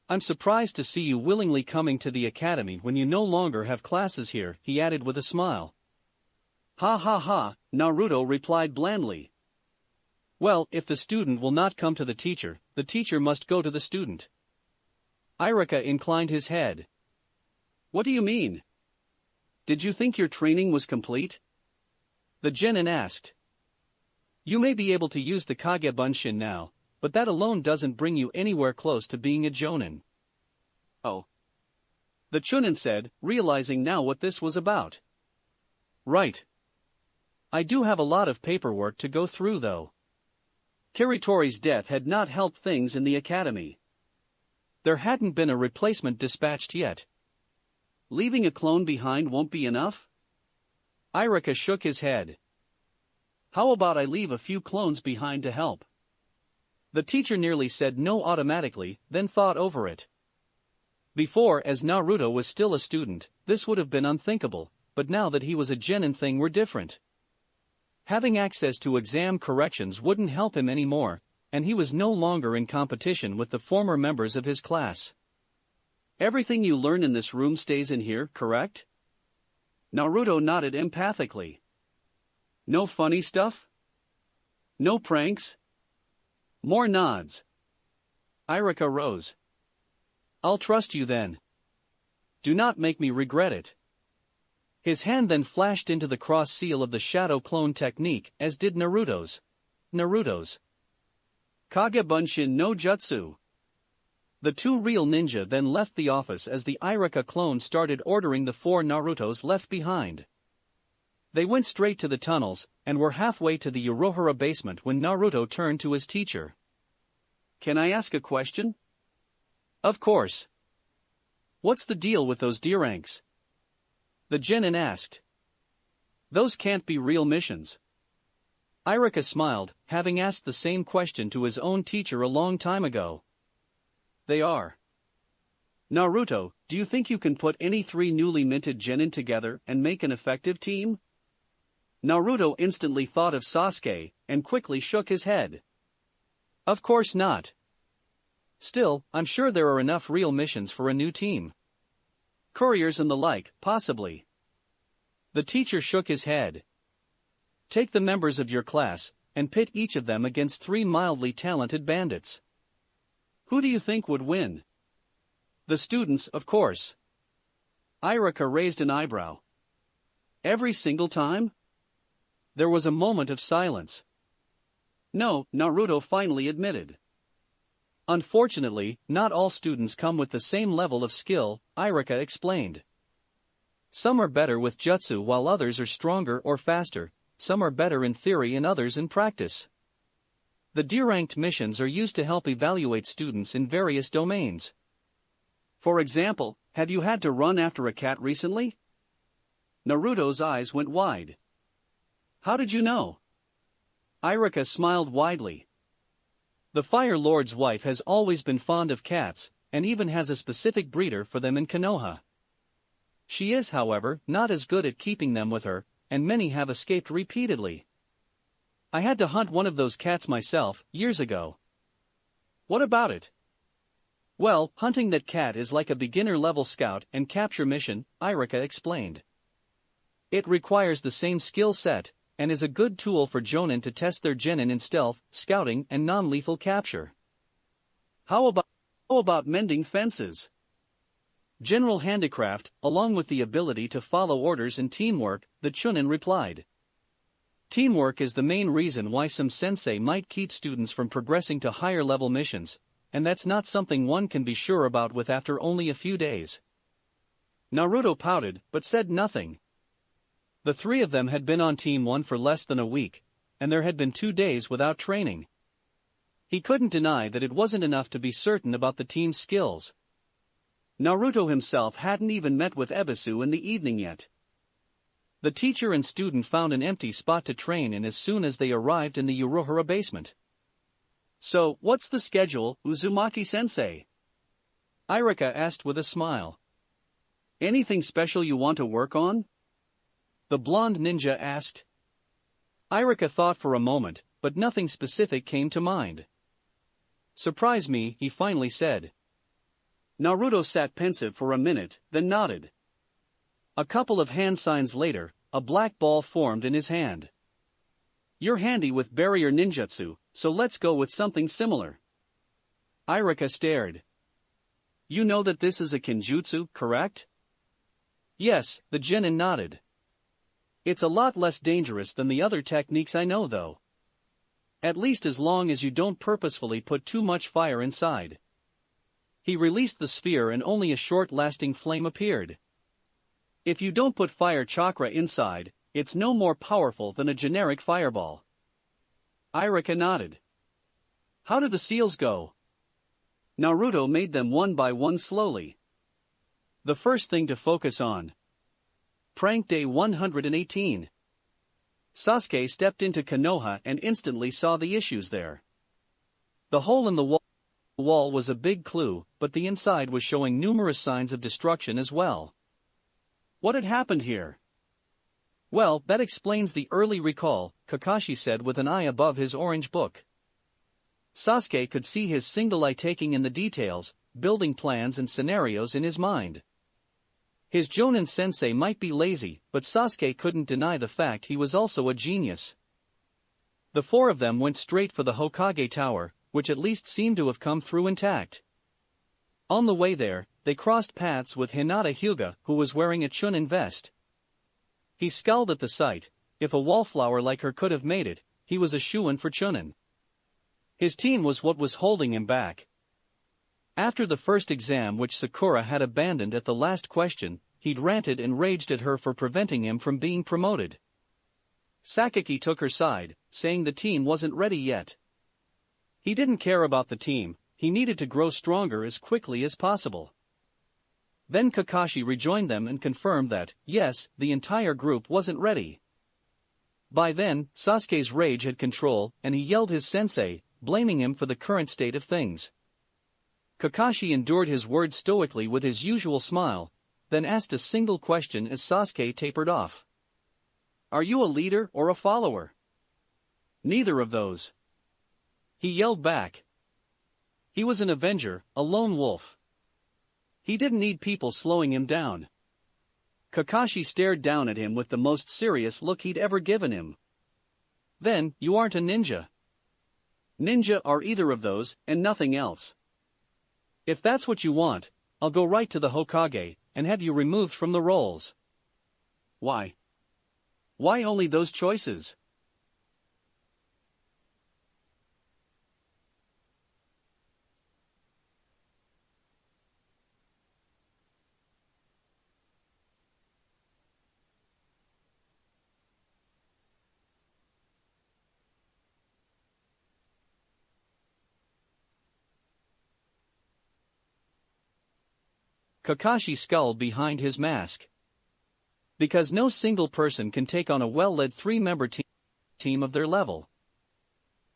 A: I'm surprised to see you willingly coming to the academy when you no longer have classes here, he added with a smile. Ha ha ha, Naruto replied blandly. Well, if the student will not come to the teacher must go to the student. Iruka inclined his head. What do you mean? Did you think your training was complete? The genin asked. You may be able to use the Kagebunshin now, but that alone doesn't bring you anywhere close to being a jonin. Oh. The Chunin said, realizing now what this was about. Right. I do have a lot of paperwork to go through though. Kiritori's death had not helped things in the academy. There hadn't been a replacement dispatched yet. Leaving a clone behind won't be enough? Iruka shook his head. How about I leave a few clones behind to help? The teacher nearly said no automatically, then thought over it. Before, as Naruto was still a student, this would have been unthinkable, but now that he was a genin things were different. Having access to exam corrections wouldn't help him anymore, and he was no longer in competition with the former members of his class. Everything you learn in this room stays in here, correct? Naruto nodded empathically. No funny stuff? No pranks? More nods. Iruka rose. I'll trust you then. Do not make me regret it. His hand then flashed into the cross seal of the shadow clone technique, as did Naruto's. Kagebunshin no Jutsu. The two real ninja then left the office as the Iruka clone started ordering the four Narutos left behind. They went straight to the tunnels, and were halfway to the Urohara basement when Naruto turned to his teacher. Can I ask a question? Of course. What's the deal with those D-ranks? The genin asked. Those can't be real missions. Iruka smiled, having asked the same question to his own teacher a long time ago. They are. Naruto, do you think you can put any three newly minted genin together and make an effective team? Naruto instantly thought of Sasuke, and quickly shook his head. Of course not. Still, I'm sure there are enough real missions for a new team. Couriers and the like, possibly. The teacher shook his head. Take the members of your class, and pit each of them against three mildly talented bandits. Who do you think would win? The students, of course. Iruka raised an eyebrow. Every single time? There was a moment of silence. No, Naruto finally admitted. Unfortunately, not all students come with the same level of skill, Iruka explained. Some are better with jutsu while others are stronger or faster, some are better in theory and others in practice. The D-ranked missions are used to help evaluate students in various domains. For example, have you had to run after a cat recently? Naruto's eyes went wide. How did you know? Iruka smiled widely. The Fire Lord's wife has always been fond of cats, and even has a specific breeder for them in Konoha. She is, however, not as good at keeping them with her, and many have escaped repeatedly. I had to hunt one of those cats myself, years ago. What about it? Well, hunting that cat is like a beginner-level scout and capture mission, Iruka explained. It requires the same skill set, and is a good tool for jonin to test their genin in stealth, scouting and non-lethal capture. How about mending fences? General handicraft, along with the ability to follow orders and teamwork, the Chunin replied. Teamwork is the main reason why some sensei might keep students from progressing to higher-level missions, and that's not something one can be sure about with after only a few days. Naruto pouted, but said nothing. The three of them had been on Team 1 for less than a week, and there had been 2 days without training. He couldn't deny that it wasn't enough to be certain about the team's skills. Naruto himself hadn't even met with Ebisu in the evening yet. The teacher and student found an empty spot to train in as soon as they arrived in the Uruhara basement. So, what's the schedule, Uzumaki-sensei? Iruka asked with a smile. Anything special you want to work on? The blonde ninja asked. Iruka thought for a moment, but nothing specific came to mind. Surprise me, he finally said. Naruto sat pensive for a minute, then nodded. A couple of hand signs later, a black ball formed in his hand. You're handy with barrier ninjutsu, so let's go with something similar. Iruka stared. You know that this is a kenjutsu, correct? Yes, the genin nodded. It's a lot less dangerous than the other techniques I know though. At least as long as you don't purposefully put too much fire inside. He released the sphere and only a short-lasting flame appeared. If you don't put fire chakra inside, it's no more powerful than a generic fireball. Iruka nodded. How do the seals go? Naruto made them one by one slowly. The first thing to focus on. Prank Day 118. Sasuke stepped into Konoha and instantly saw the issues there. The hole in the wall was a big clue, but the inside was showing numerous signs of destruction as well. What had happened here? Well, that explains the early recall, Kakashi said with an eye above his orange book. Sasuke could see his single eye taking in the details, building plans and scenarios in his mind. His Jonin sensei might be lazy, but Sasuke couldn't deny the fact he was also a genius. The four of them went straight for the Hokage Tower, which at least seemed to have come through intact. On the way there, they crossed paths with Hinata Hyuga, who was wearing a Chunin vest. He scowled at the sight. If a wallflower like her could have made it, he was a shoo-in for Chunin. His team was what was holding him back. After the first exam which Sakura had abandoned at the last question, he'd ranted and raged at her for preventing him from being promoted. Sakaki took her side, saying the team wasn't ready yet. He didn't care about the team, he needed to grow stronger as quickly as possible. Then Kakashi rejoined them and confirmed that, yes, the entire group wasn't ready. By then, Sasuke's rage had control, and he yelled his sensei, blaming him for the current state of things. Kakashi endured his words stoically with his usual smile, then asked a single question as Sasuke tapered off. Are you a leader or a follower? Neither of those. He yelled back. He was an avenger, a lone wolf. He didn't need people slowing him down. Kakashi stared down at him with the most serious look he'd ever given him. Then, you aren't a ninja. Ninja are either of those, and nothing else. If that's what you want, I'll go right to the Hokage, and have you removed from the rolls. Why? Why only those choices? Kakashi scowled behind his mask. Because no single person can take on a well-led three-member team of their level.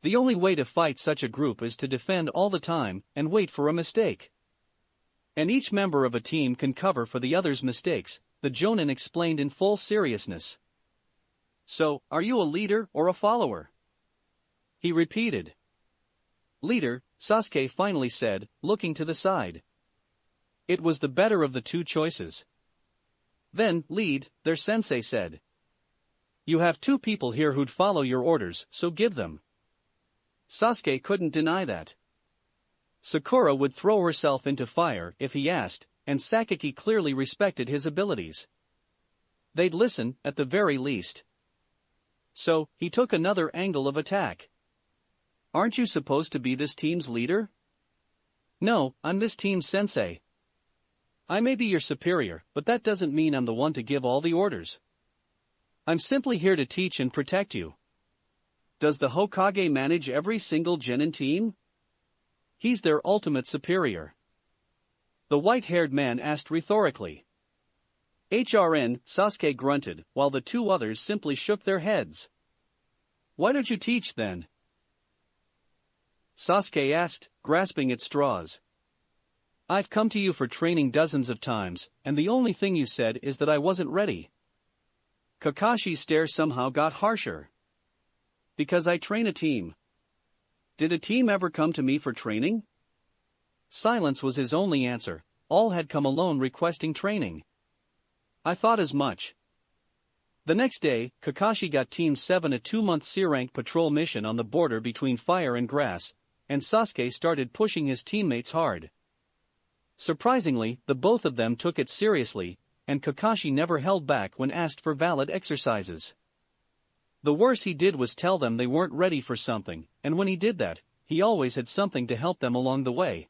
A: The only way to fight such a group is to defend all the time and wait for a mistake. And each member of a team can cover for the other's mistakes. the Jonin explained in full seriousness. So, are you a leader or a follower? He repeated. Leader, Sasuke finally said, looking to the side. It was the better of the two choices. Then, lead, their sensei said. You have two people here who'd follow your orders, so give them. Sasuke couldn't deny that. Sakura would throw herself into fire if he asked, and Sakaki clearly respected his abilities. They'd listen, at the very least. So, he took another angle of attack. Aren't you supposed to be this team's leader? No, I'm this team's sensei. I may be your superior, but that doesn't mean I'm the one to give all the orders. I'm simply here to teach and protect you. Does the Hokage manage every single genin team? He's their ultimate superior. The white-haired man asked rhetorically. HRN, Sasuke grunted, while the two others simply shook their heads. Why don't you teach then? Sasuke asked, grasping at straws. I've come to you for training dozens of times, and the only thing you said is that I wasn't ready. Kakashi's stare somehow got harsher. Because I train a team. Did a team ever come to me for training? Silence was his only answer. All had come alone requesting training. I thought as much. The next day, Kakashi got Team 7 a 2-month C-rank patrol mission on the border between fire and grass, and Sasuke started pushing his teammates hard. Surprisingly, the both of them took it seriously, and Kakashi never held back when asked for valid exercises. The worst he did was tell them they weren't ready for something, and when he did that, he always had something to help them along the way.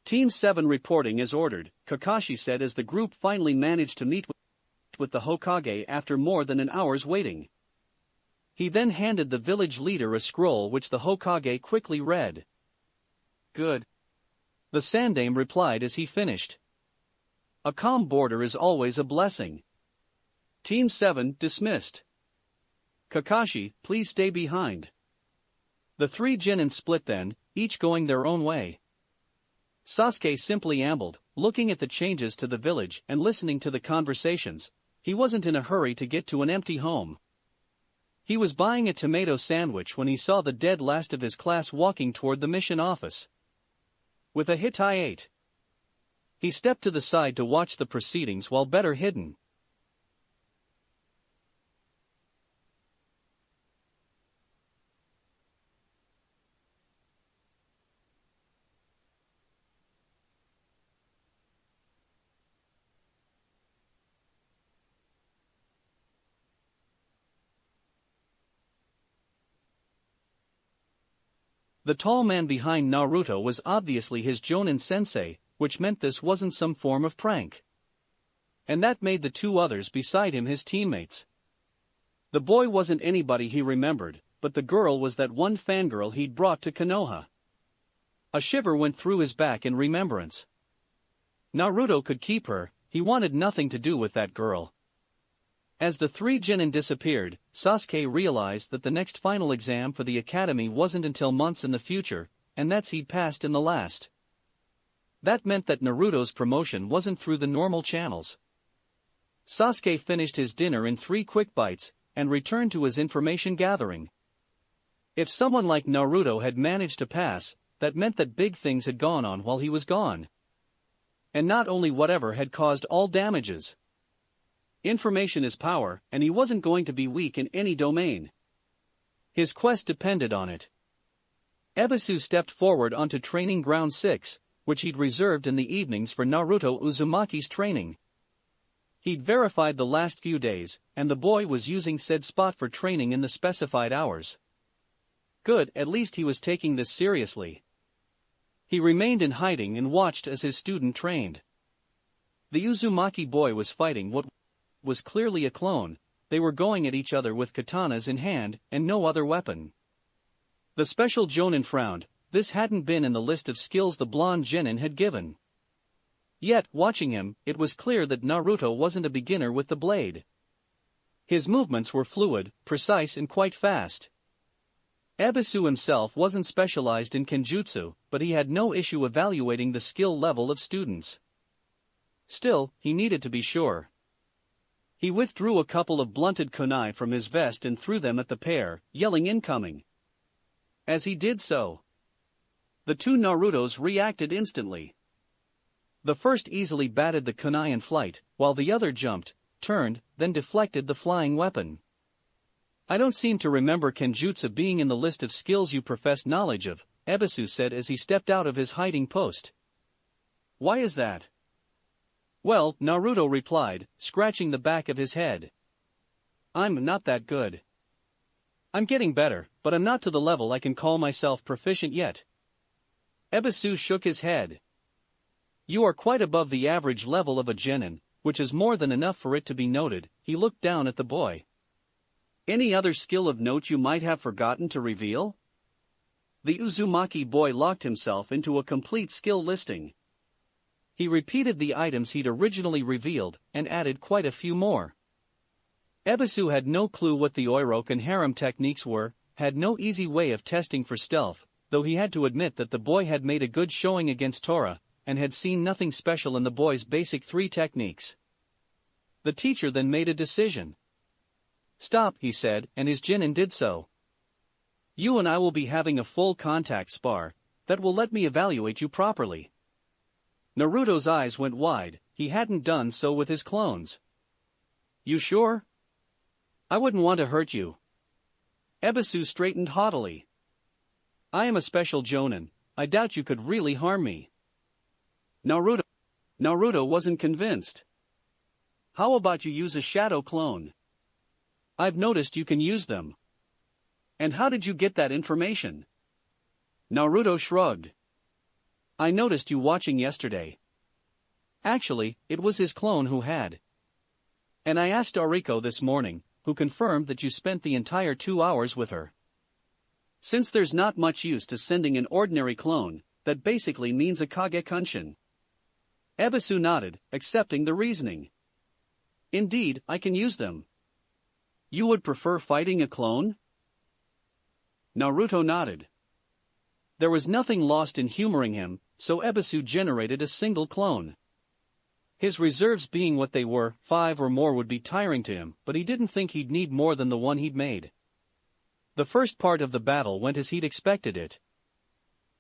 A: Team 7 reporting as ordered, Kakashi said as the group finally managed to meet with the Hokage after more than an hour's waiting. He then handed the village leader a scroll which the Hokage quickly read. Good. The Sandame replied as he finished. A calm border is always a blessing. Team 7 dismissed. Kakashi, please stay behind. The three genin split then, each going their own way. Sasuke simply ambled, looking at the changes to the village and listening to the conversations. He wasn't in a hurry to get to an empty home. He was buying a tomato sandwich when he saw the dead last of his class walking toward the mission office. With a Hittite. He stepped to the side to watch the proceedings while better hidden. The tall man behind Naruto was obviously his Jonin sensei, which meant this wasn't some form of prank. And that made the two others beside him his teammates. The boy wasn't anybody he remembered, but the girl was that one fangirl he'd brought to Konoha. A shiver went through his back in remembrance. Naruto could keep her, he wanted nothing to do with that girl. As the three genin disappeared, Sasuke realized that the next final exam for the academy wasn't until months in the future, and that's he'd passed in the last. That meant that Naruto's promotion wasn't through the normal channels. Sasuke finished his dinner in 3 quick bites, and returned to his information gathering. If someone like Naruto had managed to pass, that meant that big things had gone on while he was gone. And not only whatever had caused all damages. Information is power, and he wasn't going to be weak in any domain. His quest depended on it. Ebisu stepped forward onto Training Ground 6, which he'd reserved in the evenings for Naruto Uzumaki's training. He'd verified the last few days, and the boy was using said spot for training in the specified hours. Good, at least he was taking this seriously. He remained in hiding and watched as his student trained. The Uzumaki boy was fighting what was clearly a clone. They were going at each other with katanas in hand, and no other weapon. The special Jonin frowned. This hadn't been in the list of skills the blonde genin had given. Yet, watching him, it was clear that Naruto wasn't a beginner with the blade. His movements were fluid, precise and quite fast. Ebisu himself wasn't specialized in kenjutsu, but he had no issue evaluating the skill level of students. Still, he needed to be sure. He withdrew a couple of blunted kunai from his vest and threw them at the pair, yelling incoming. As he did so, the two Narutos reacted instantly. The first easily batted the kunai in flight, while the other jumped, turned, then deflected the flying weapon. I don't seem to remember Kenjutsu being in the list of skills you profess knowledge of, Ebisu said as he stepped out of his hiding post. Why is that? Well, Naruto replied, scratching the back of his head. I'm not that good. I'm getting better, but I'm not to the level I can call myself proficient yet. Ebisu shook his head. You are quite above the average level of a genin, which is more than enough for it to be noted. He looked down at the boy. Any other skill of note you might have forgotten to reveal? The Uzumaki boy locked himself into a complete skill listing. He repeated the items he'd originally revealed, and added quite a few more. Ebisu had no clue what the Oiroke and harem techniques were, had no easy way of testing for stealth, though he had to admit that the boy had made a good showing against Tora, and had seen nothing special in the boy's basic 3 techniques. The teacher then made a decision. Stop, he said, and his genin did so. You and I will be having a full contact spar, that will let me evaluate you properly. Naruto's eyes went wide, he hadn't done so with his clones. You sure? I wouldn't want to hurt you. Ebisu straightened haughtily. I am a special jonin, I doubt you could really harm me. Naruto wasn't convinced. How about you use a shadow clone? I've noticed you can use them. And how did you get that information? Naruto shrugged. I noticed you watching yesterday. Actually, it was his clone who had. And I asked Ariko this morning, who confirmed that you spent the entire 2 hours with her. Since there's not much use to sending an ordinary clone, that basically means a Kage Kunshin. Ebisu nodded, accepting the reasoning. Indeed, I can use them. You would prefer fighting a clone? Naruto nodded. There was nothing lost in humoring him, so Ebisu generated a single clone. His reserves being what they were, 5 or more would be tiring to him, but he didn't think he'd need more than the one he'd made. The first part of the battle went as he'd expected it.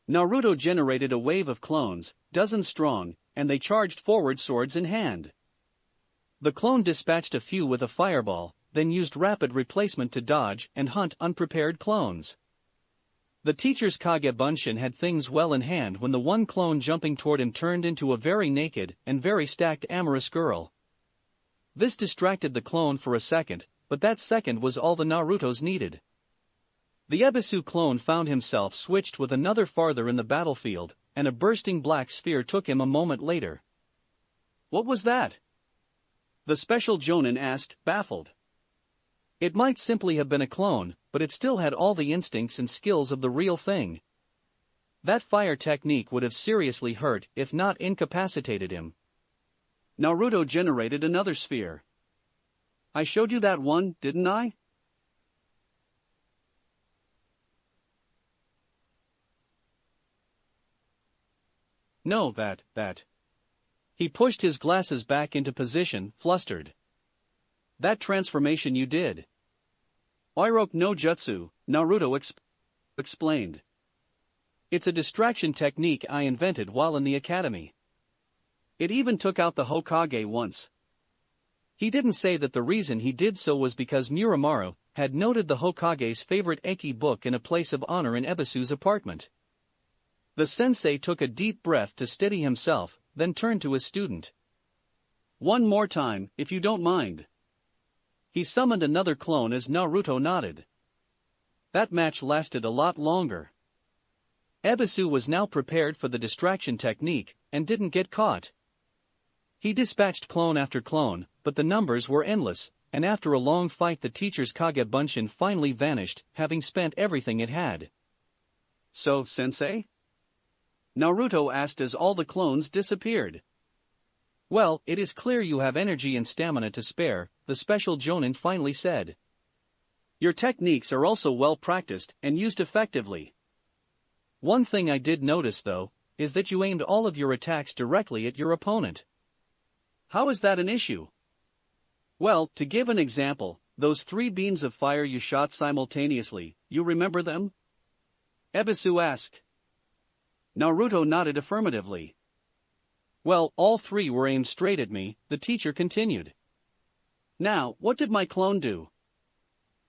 A: Naruto generated a wave of clones, dozens strong, and they charged forward swords in hand. The clone dispatched a few with a fireball, then used rapid replacement to dodge and hunt unprepared clones. The teacher's Kage Bunshin had things well in hand when the one clone jumping toward him turned into a very naked and very stacked amorous girl. This distracted the clone for a second, but that second was all the Narutos needed. The Ebisu clone found himself switched with another farther in the battlefield, and a bursting black sphere took him a moment later. What was that? The special jonin asked, baffled. It might simply have been a clone, but it still had all the instincts and skills of the real thing. That fire technique would have seriously hurt, if not incapacitated him. Naruto generated another sphere. I showed you that one, didn't I? No, that. He pushed his glasses back into position, flustered. That transformation you did. Oiroke no Jutsu, Naruto explained. It's a distraction technique I invented while in the academy. It even took out the Hokage once. He didn't say that the reason he did so was because Muramaru had noted the Hokage's favorite Eki book in a place of honor in Ebisu's apartment. The sensei took a deep breath to steady himself, then turned to his student. One more time, if you don't mind. He summoned another clone as Naruto nodded. That match lasted a lot longer. Ebisu was now prepared for the distraction technique, and didn't get caught. He dispatched clone after clone, but the numbers were endless, and after a long fight the teacher's Kage Bunshin finally vanished, having spent everything it had. So, sensei? Naruto asked as all the clones disappeared. Well, it is clear you have energy and stamina to spare, the special jonin finally said. Your techniques are also well practiced and used effectively. One thing I did notice though, is that you aimed all of your attacks directly at your opponent. How is that an issue? Well, to give an example, those 3 beams of fire you shot simultaneously, you remember them? Ebisu asked. Naruto nodded affirmatively. Well, all 3 were aimed straight at me, the teacher continued. Now, what did my clone do?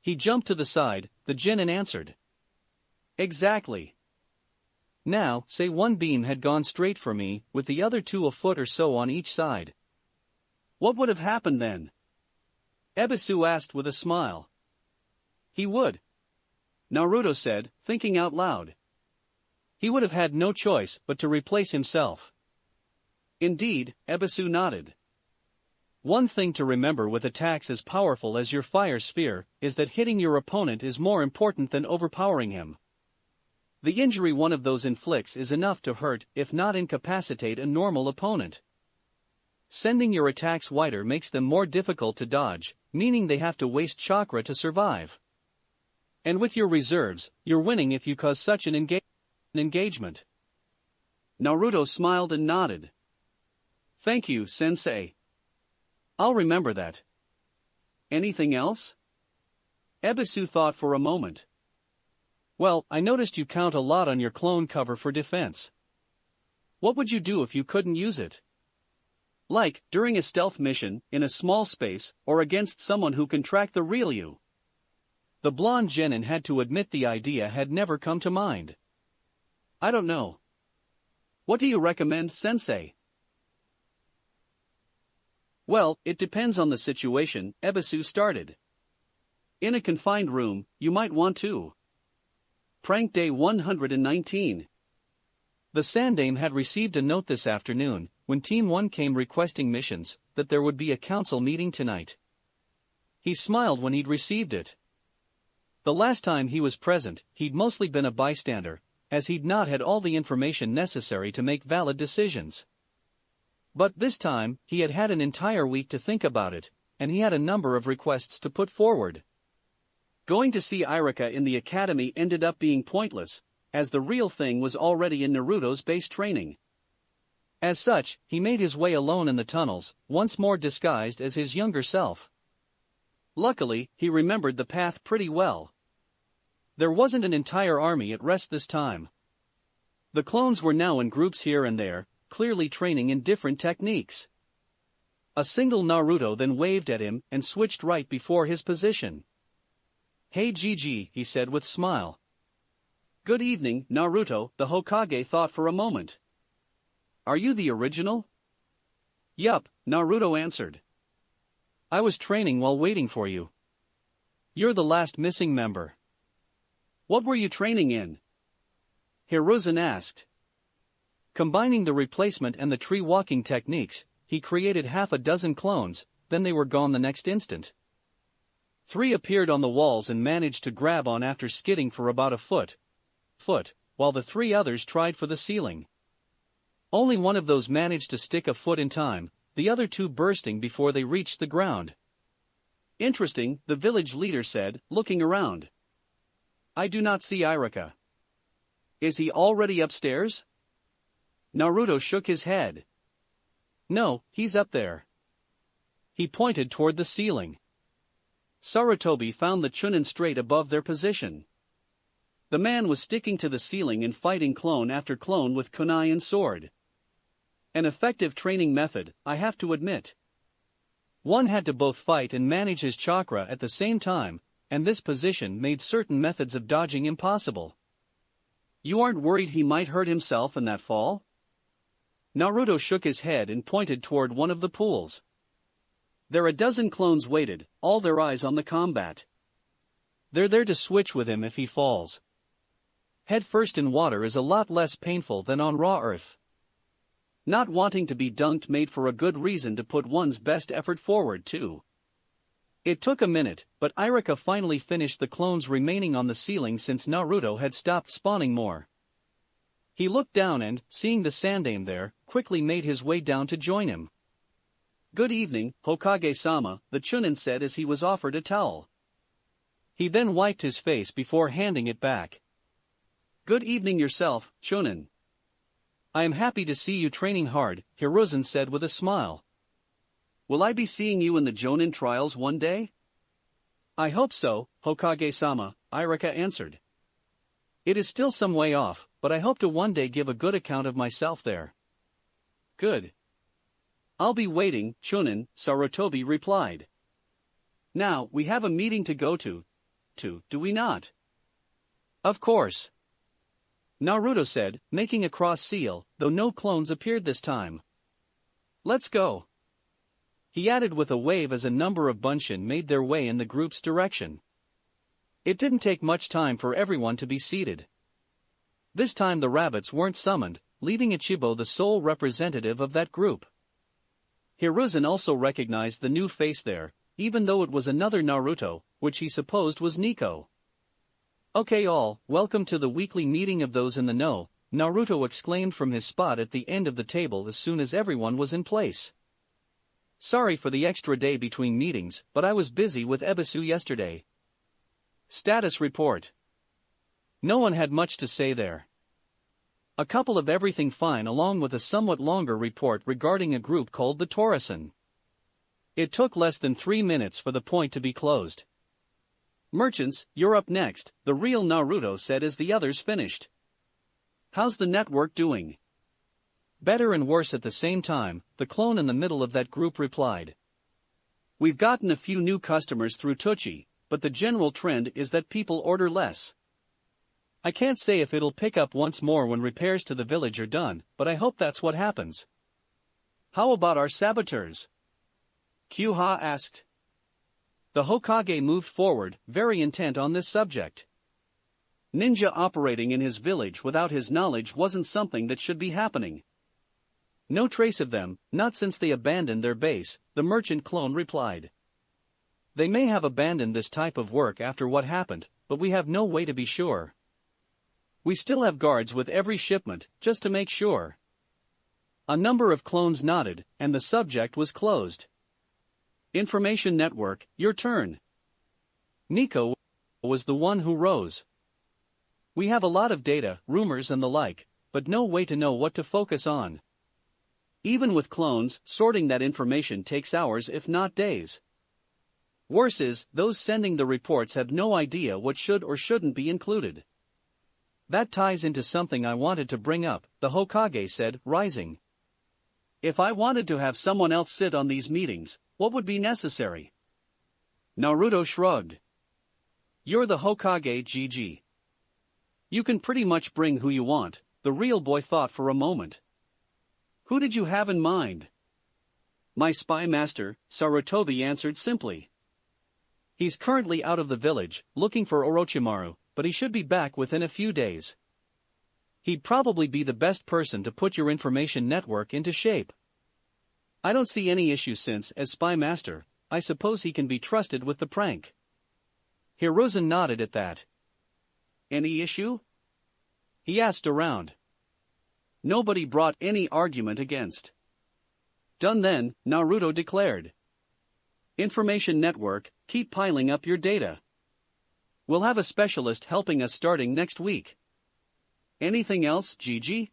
A: He jumped to the side, the Genin answered. Exactly. Now, say 1 beam had gone straight for me, with the other 2 a foot or so on each side. What would have happened then? Ebisu asked with a smile. He would. Naruto said, thinking out loud. He would have had no choice but to replace himself. Indeed, Ebisu nodded. One thing to remember with attacks as powerful as your fire sphere is that hitting your opponent is more important than overpowering him. The injury one of those inflicts is enough to hurt, if not incapacitate, a normal opponent. Sending your attacks wider makes them more difficult to dodge, meaning they have to waste chakra to survive. And with your reserves, you're winning if you cause such an engagement. Naruto smiled and nodded. Thank you, sensei. I'll remember that. Anything else? Ebisu thought for a moment. Well, I noticed you count a lot on your clone cover for defense. What would you do if you couldn't use it? Like, during a stealth mission, in a small space, or against someone who can track the real you. The blonde genin had to admit the idea had never come to mind. I don't know. What do you recommend, sensei? Well, it depends on the situation, Ebisu started. In a confined room, you might want to. Prank Day 119. The Sandame had received a note this afternoon, when Team 1 came requesting missions, that there would be a council meeting tonight. He smiled when he'd received it. The last time he was present, he'd mostly been a bystander, as he'd not had all the information necessary to make valid decisions. But this time, he had had an entire week to think about it, and he had a number of requests to put forward. Going to see Iruka in the academy ended up being pointless, as the real thing was already in Naruto's base training. As such, he made his way alone in the tunnels, once more disguised as his younger self. Luckily, he remembered the path pretty well. There wasn't an entire army at rest this time. The clones were now in groups here and there, clearly training in different techniques. A single Naruto then waved at him and switched right before his position. Hey Gigi, he said with smile. Good evening, Naruto, the Hokage thought for a moment. Are you the original? Yup, Naruto answered. I was training while waiting for you. You're the last missing member. What were you training in? Hiruzen asked. Combining the replacement and the tree walking techniques, he created half a dozen clones, then they were gone the next instant. 3 appeared on the walls and managed to grab on after skidding for about a foot, while the 3 others tried for the ceiling. Only one of those managed to stick a foot in time, the other 2 bursting before they reached the ground. Interesting, the village leader said, looking around. I do not see Iruka. Is he already upstairs? Naruto shook his head. No, he's up there. He pointed toward the ceiling. Sarutobi found the Chunin straight above their position. The man was sticking to the ceiling and fighting clone after clone with kunai and sword. An effective training method, I have to admit. One had to both fight and manage his chakra at the same time, and this position made certain methods of dodging impossible. You aren't worried he might hurt himself in that fall? Naruto shook his head and pointed toward one of the pools. There a dozen clones waited, all their eyes on the combat. They're there to switch with him if he falls. Head first in water is a lot less painful than on raw earth. Not wanting to be dunked made for a good reason to put one's best effort forward too. It took a minute, but Iruka finally finished the clones remaining on the ceiling since Naruto had stopped spawning more. He looked down and, seeing the Sandame there, quickly made his way down to join him. Good evening, Hokage-sama, the Chunin said as he was offered a towel. He then wiped his face before handing it back. Good evening yourself, Chunin. I am happy to see you training hard, Hiruzen said with a smile. Will I be seeing you in the Jonin trials one day? I hope so, Hokage-sama, Iruka answered. It is still some way off, but I hope to one day give a good account of myself there. Good. I'll be waiting, Chunin, Sarutobi replied. Now, we have a meeting to go to, do we not? Of course. Naruto said, making a cross seal, though no clones appeared this time. Let's go. He added with a wave as a number of Bunshin made their way in the group's direction. It didn't take much time for everyone to be seated. This time the rabbits weren't summoned, leaving Ichibo the sole representative of that group. Hiruzen also recognized the new face there, even though it was another Naruto, which he supposed was Nico. Okay all, welcome to the weekly meeting of those in the know, Naruto exclaimed from his spot at the end of the table as soon as everyone was in place. Sorry for the extra day between meetings, but I was busy with Ebisu yesterday. Status report. No one had much to say there. A couple of everything fine along with a somewhat longer report regarding a group called the Torisan. It took less than 3 minutes for the point to be closed. Merchants, you're up next, the real Naruto said as the others finished. How's the network doing? Better and worse at the same time, the clone in the middle of that group replied. We've gotten a few new customers through Tuchi, but the general trend is that people order less. I can't say if it'll pick up once more when repairs to the village are done, but I hope that's what happens. How about our saboteurs? Kyuha asked. The Hokage moved forward, very intent on this subject. Ninja operating in his village without his knowledge wasn't something that should be happening. No trace of them, not since they abandoned their base, the merchant clone replied. They may have abandoned this type of work after what happened, but we have no way to be sure. We still have guards with every shipment, just to make sure. A number of clones nodded, and the subject was closed. Information Network, your turn. Nico was the one who rose. We have a lot of data, rumors and the like, but no way to know what to focus on. Even with clones, sorting that information takes hours if not days. Worse is, those sending the reports have no idea what should or shouldn't be included. That ties into something I wanted to bring up, the Hokage said, rising. If I wanted to have someone else sit on these meetings, what would be necessary? Naruto shrugged. You're the Hokage, GG. You can pretty much bring who you want, the real boy thought for a moment. Who did you have in mind? My spy master, Sarutobi answered simply. He's currently out of the village, looking for Orochimaru, but he should be back within a few days. He'd probably be the best person to put your information network into shape. I don't see any issue since, as spy master, I suppose he can be trusted with the prank. Hiruzen nodded at that. Any issue? He asked around. Nobody brought any argument against. Done then, Naruto declared. Information network, keep piling up your data. We'll have a specialist helping us starting next week. Anything else, Gigi?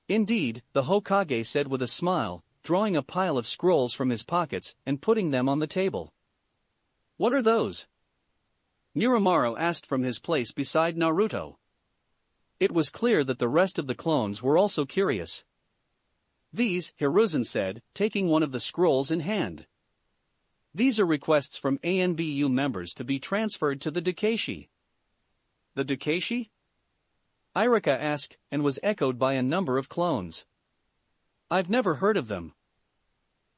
A: Indeed, the Hokage said with a smile, drawing a pile of scrolls from his pockets and putting them on the table. What are those? Niramaru asked from his place beside Naruto. It was clear that the rest of the clones were also curious. These, Hiruzen said, taking one of the scrolls in hand. These are requests from ANBU members to be transferred to the Dakashi. The Dakashi? Iruka asked, and was echoed by a number of clones. I've never heard of them.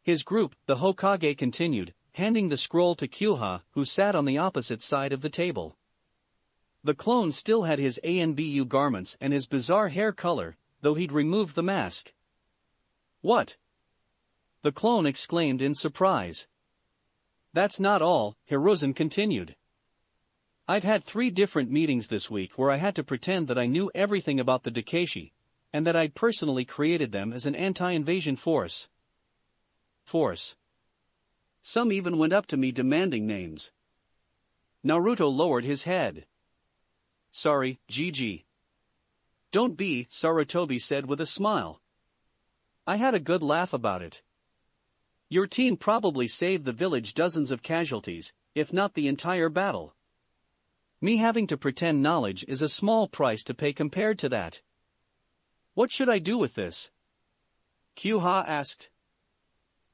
A: His group, the Hokage continued, handing the scroll to Kyuha, who sat on the opposite side of the table. The clone still had his ANBU garments and his bizarre hair color, though he'd removed the mask. What? The clone exclaimed in surprise. That's not all, Hiruzen continued. I've had 3 different meetings this week where I had to pretend that I knew everything about the Dakashi, and that I'd personally created them as an anti-invasion force. Some even went up to me demanding names. Naruto lowered his head. Sorry, GG. Don't be, Sarutobi said with a smile. I had a good laugh about it. Your team probably saved the village dozens of casualties, if not the entire battle. Me having to pretend knowledge is a small price to pay compared to that. What should I do with this? Konoha asked.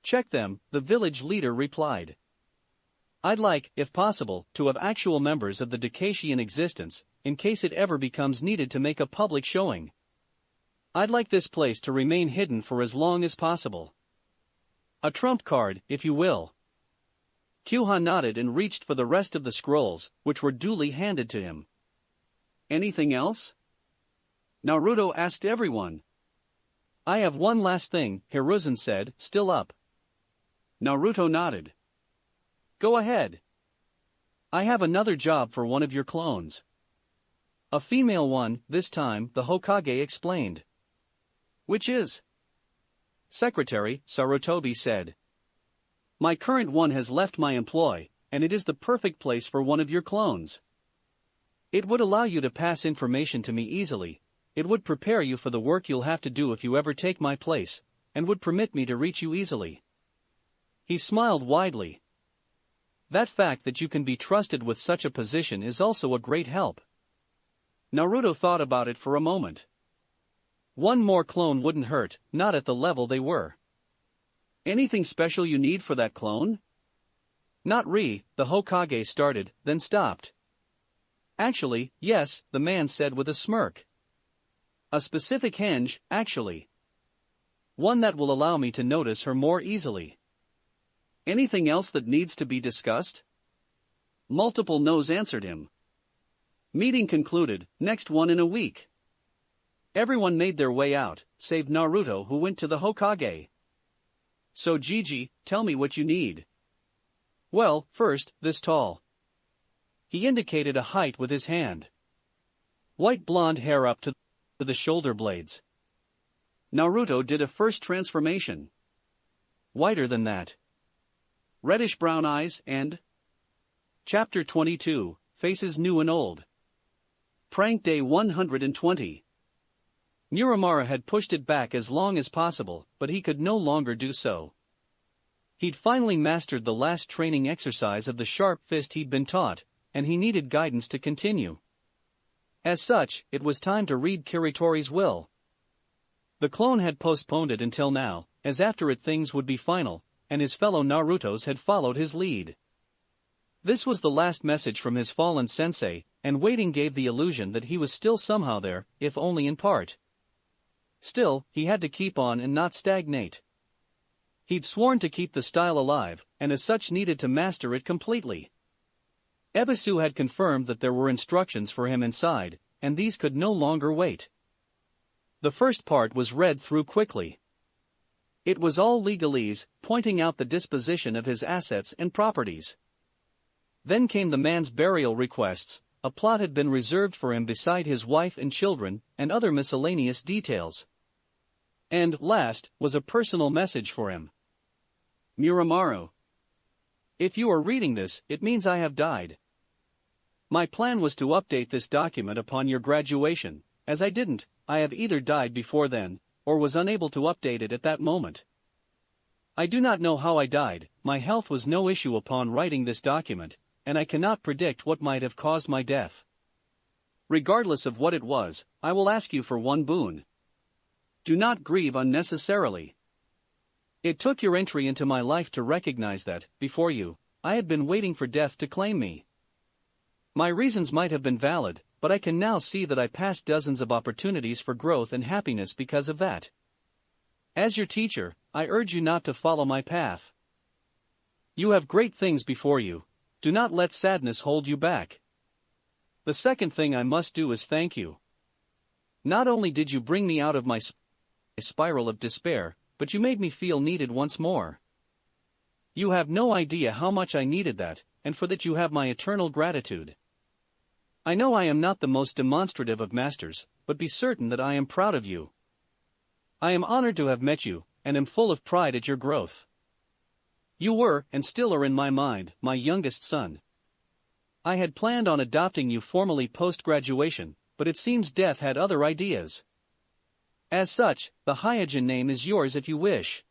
A: Check them, the village leader replied. I'd like, if possible, to have actual members of the Dakashi in existence, in case it ever becomes needed to make a public showing. I'd like this place to remain hidden for as long as possible. A trump card, if you will. Konoha nodded and reached for the rest of the scrolls, which were duly handed to him. Anything else? Naruto asked everyone. I have one last thing, Hiruzen said, still up. Naruto nodded. Go ahead. I have another job for one of your clones. A female one, this time, the Hokage explained. Which is? Secretary, Sarutobi said. My current one has left my employ, and it is the perfect place for one of your clones. It would allow you to pass information to me easily, it would prepare you for the work you'll have to do if you ever take my place, and would permit me to reach you easily. He smiled widely. That fact that you can be trusted with such a position is also a great help. Naruto thought about it for a moment. One more clone wouldn't hurt, not at the level they were. Anything special you need for that clone? Not the Hokage started, then stopped. Actually, yes, the man said with a smirk. A specific henge, actually. One that will allow me to notice her more easily. Anything else that needs to be discussed? Multiple no's answered him. Meeting concluded, next one in a week. Everyone made their way out, save Naruto who went to the Hokage. So Gigi, tell me what you need. Well, first, this tall. He indicated a height with his hand. White blonde hair up to the shoulder blades. Naruto did a first transformation. Whiter than that. Reddish brown eyes and... Chapter 22, Faces New and Old. Prank Day 120. Muramura had pushed it back as long as possible, but he could no longer do so. He'd finally mastered the last training exercise of the sharp fist he'd been taught, and he needed guidance to continue. As such, it was time to read Kiritori's will. The clone had postponed it until now, as after it things would be final, and his fellow Narutos had followed his lead. This was the last message from his fallen sensei, and waiting gave the illusion that he was still somehow there, if only in part. Still, he had to keep on and not stagnate. He'd sworn to keep the style alive, and as such needed to master it completely. Ebisu had confirmed that there were instructions for him inside, and these could no longer wait. The first part was read through quickly. It was all legalese, pointing out the disposition of his assets and properties. Then came the man's burial requests, a plot had been reserved for him beside his wife and children, and other miscellaneous details. And, last, was a personal message for him. Muramaru. If you are reading this, it means I have died. My plan was to update this document upon your graduation. As I didn't, I have either died before then, or was unable to update it at that moment. I do not know how I died, my health was no issue upon writing this document, and I cannot predict what might have caused my death. Regardless of what it was, I will ask you for one boon. Do not grieve unnecessarily. It took your entry into my life to recognize that, before you, I had been waiting for death to claim me. My reasons might have been valid, but I can now see that I passed dozens of opportunities for growth and happiness because of that. As your teacher, I urge you not to follow my path. You have great things before you. Do not let sadness hold you back. The second thing I must do is thank you. Not only did you bring me out of my spiral of despair, but you made me feel needed once more. You have no idea how much I needed that, and for that you have my eternal gratitude. I know I am not the most demonstrative of masters, but be certain that I am proud of you. I am honored to have met you, and am full of pride at your growth. You were, and still are in my mind, my youngest son. I had planned on adopting you formally post-graduation, but it seems death had other ideas. As such, the Hyojin name is yours if you wish.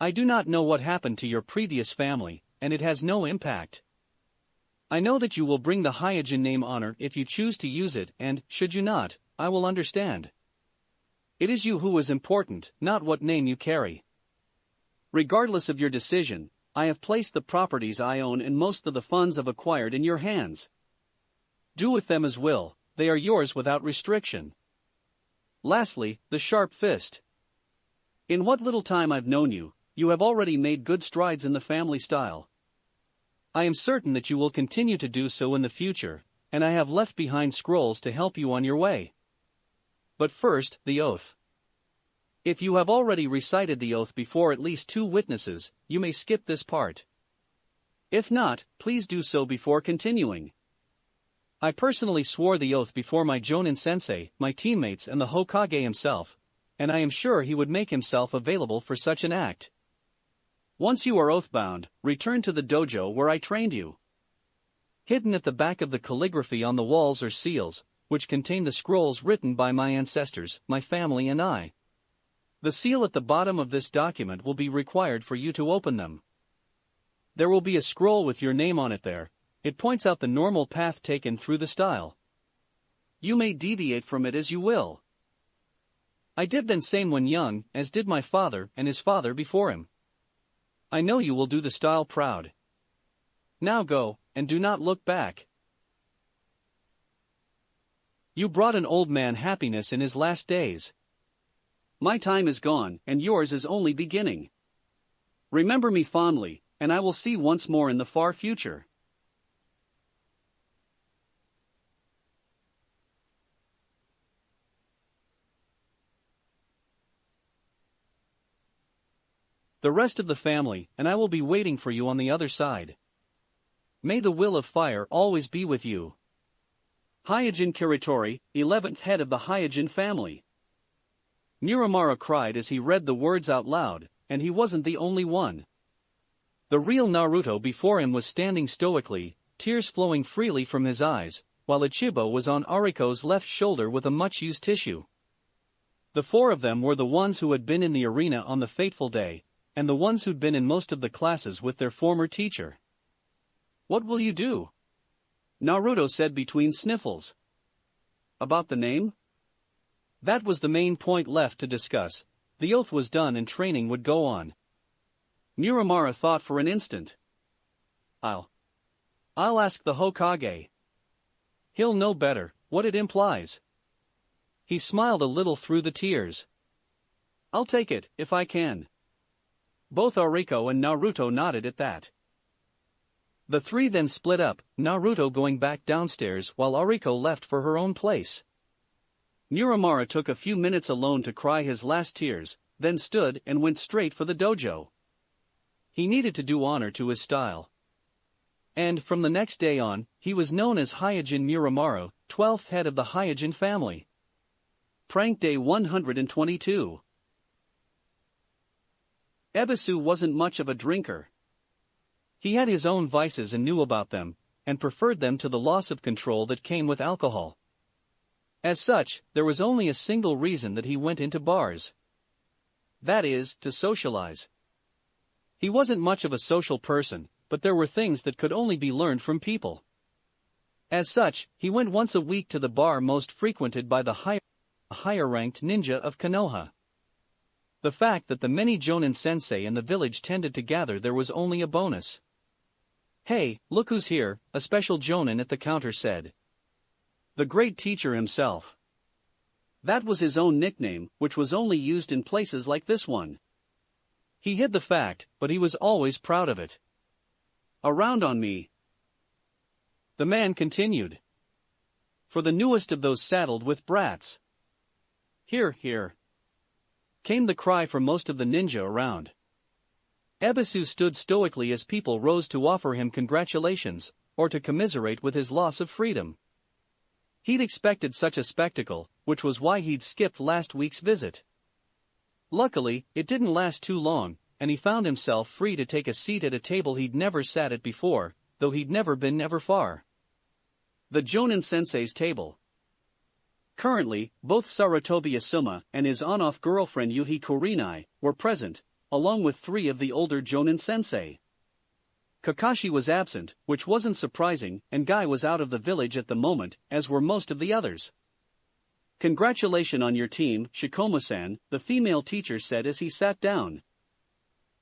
A: I do not know what happened to your previous family, and it has no impact. I know that you will bring the Hyojin name honor if you choose to use it, and, should you not, I will understand. It is you who is important, not what name you carry. Regardless of your decision, I have placed the properties I own and most of the funds I've acquired in your hands. Do with them as will, they are yours without restriction. Lastly, the sharp fist. In what little time I've known you, you have already made good strides in the family style. I am certain that you will continue to do so in the future, and I have left behind scrolls to help you on your way. But first, the oath. If you have already recited the oath before at least 2 witnesses, you may skip this part. If not, please do so before continuing. I personally swore the oath before my Jonin-sensei, my teammates and the Hokage himself, and I am sure he would make himself available for such an act. Once you are oath-bound, return to the dojo where I trained you. Hidden at the back of the calligraphy on the walls are seals, which contain the scrolls written by my ancestors, my family and I. The seal at the bottom of this document will be required for you to open them. There will be a scroll with your name on it there. It points out the normal path taken through the style. You may deviate from it as you will. I did the same when young, as did my father and his father before him. I know you will do the style proud. Now go, and do not look back. You brought an old man happiness in his last days. My time is gone, and yours is only beginning. Remember me fondly, and I will see once more in the far future. The rest of the family and I will be waiting for you on the other side. May the will of fire always be with you. Hyojin Kiritori, 11th head of the Hyojin family. Miramaro cried as he read the words out loud, and he wasn't the only one. The real Naruto before him was standing stoically, tears flowing freely from his eyes, while Ichigo was on Ariko's left shoulder with a much-used tissue. The 4 of them were the ones who had been in the arena on the fateful day, and the ones who'd been in most of the classes with their former teacher. What will you do? Naruto said between sniffles. About the name? That was the main point left to discuss. The oath was done and training would go on. Miramaro thought for an instant. I'll ask the Hokage. He'll know better what it implies. He smiled a little through the tears. I'll take it, if I can. Both Ariko and Naruto nodded at that. The 3 then split up, Naruto going back downstairs while Ariko left for her own place. Miramaro took a few minutes alone to cry his last tears, then stood and went straight for the dojo. He needed to do honor to his style. And from the next day on, he was known as Hyojin Miramaro, 12th head of the Hyojin family. Prank Day 122. Ebisu wasn't much of a drinker. He had his own vices and knew about them, and preferred them to the loss of control that came with alcohol. As such, there was only a single reason that he went into bars. That is, to socialize. He wasn't much of a social person, but there were things that could only be learned from people. As such, he went once a week to the bar most frequented by the higher-ranked ninja of Konoha. The fact that the many Jonin-sensei in the village tended to gather there was only a bonus. Hey, look who's here, a special Jonin at the counter said. The great teacher himself. That was his own nickname, which was only used in places like this one. He hid the fact, but he was always proud of it. Around on me. The man continued. For the newest of those saddled with brats. Here, here. Came the cry from most of the ninja around. Ebisu stood stoically as people rose to offer him congratulations, or to commiserate with his loss of freedom. He'd expected such a spectacle, which was why he'd skipped last week's visit. Luckily, it didn't last too long, and he found himself free to take a seat at a table he'd never sat at before, though he'd never been never far. The Jonin-sensei's table. Currently, both Sarutobi Asuma and his on-off girlfriend Yuhi Kurinai were present, along with 3 of the older Jonin sensei. Kakashi was absent, which wasn't surprising, and Guy was out of the village at the moment, as were most of the others. "Congratulations on your team, Shikomu-san," the female teacher said as he sat down.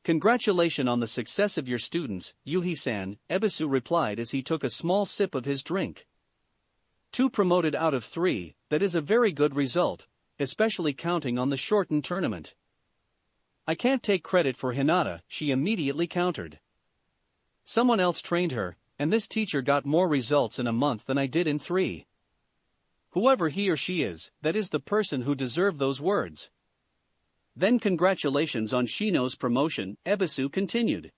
A: "Congratulations on the success of your students, Yuhi-san," Ebisu replied as he took a small sip of his drink. 2 promoted out of 3, that is a very good result, especially counting on the shortened tournament. "I can't take credit for Hinata," she immediately countered. "Someone else trained her, and this teacher got more results in a month than I did in 3. Whoever he or she is, that is the person who deserved those words." "Then congratulations on Shino's promotion," Ebisu continued.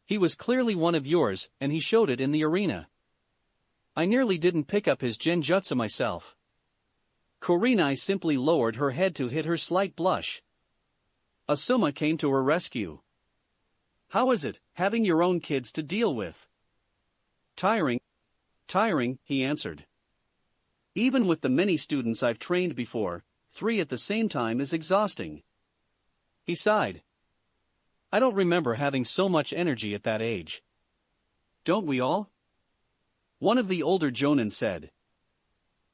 A: "He was clearly one of yours, and he showed it in the arena. I nearly didn't pick up his genjutsu myself." Kurenai simply lowered her head to hide her slight blush. Asuma came to her rescue. "How is it, having your own kids to deal with?" Tiring, he answered. "Even with the many students I've trained before, 3 at the same time is exhausting." He sighed. "I don't remember having so much energy at that age." "Don't we all?" one of the older Jonin said.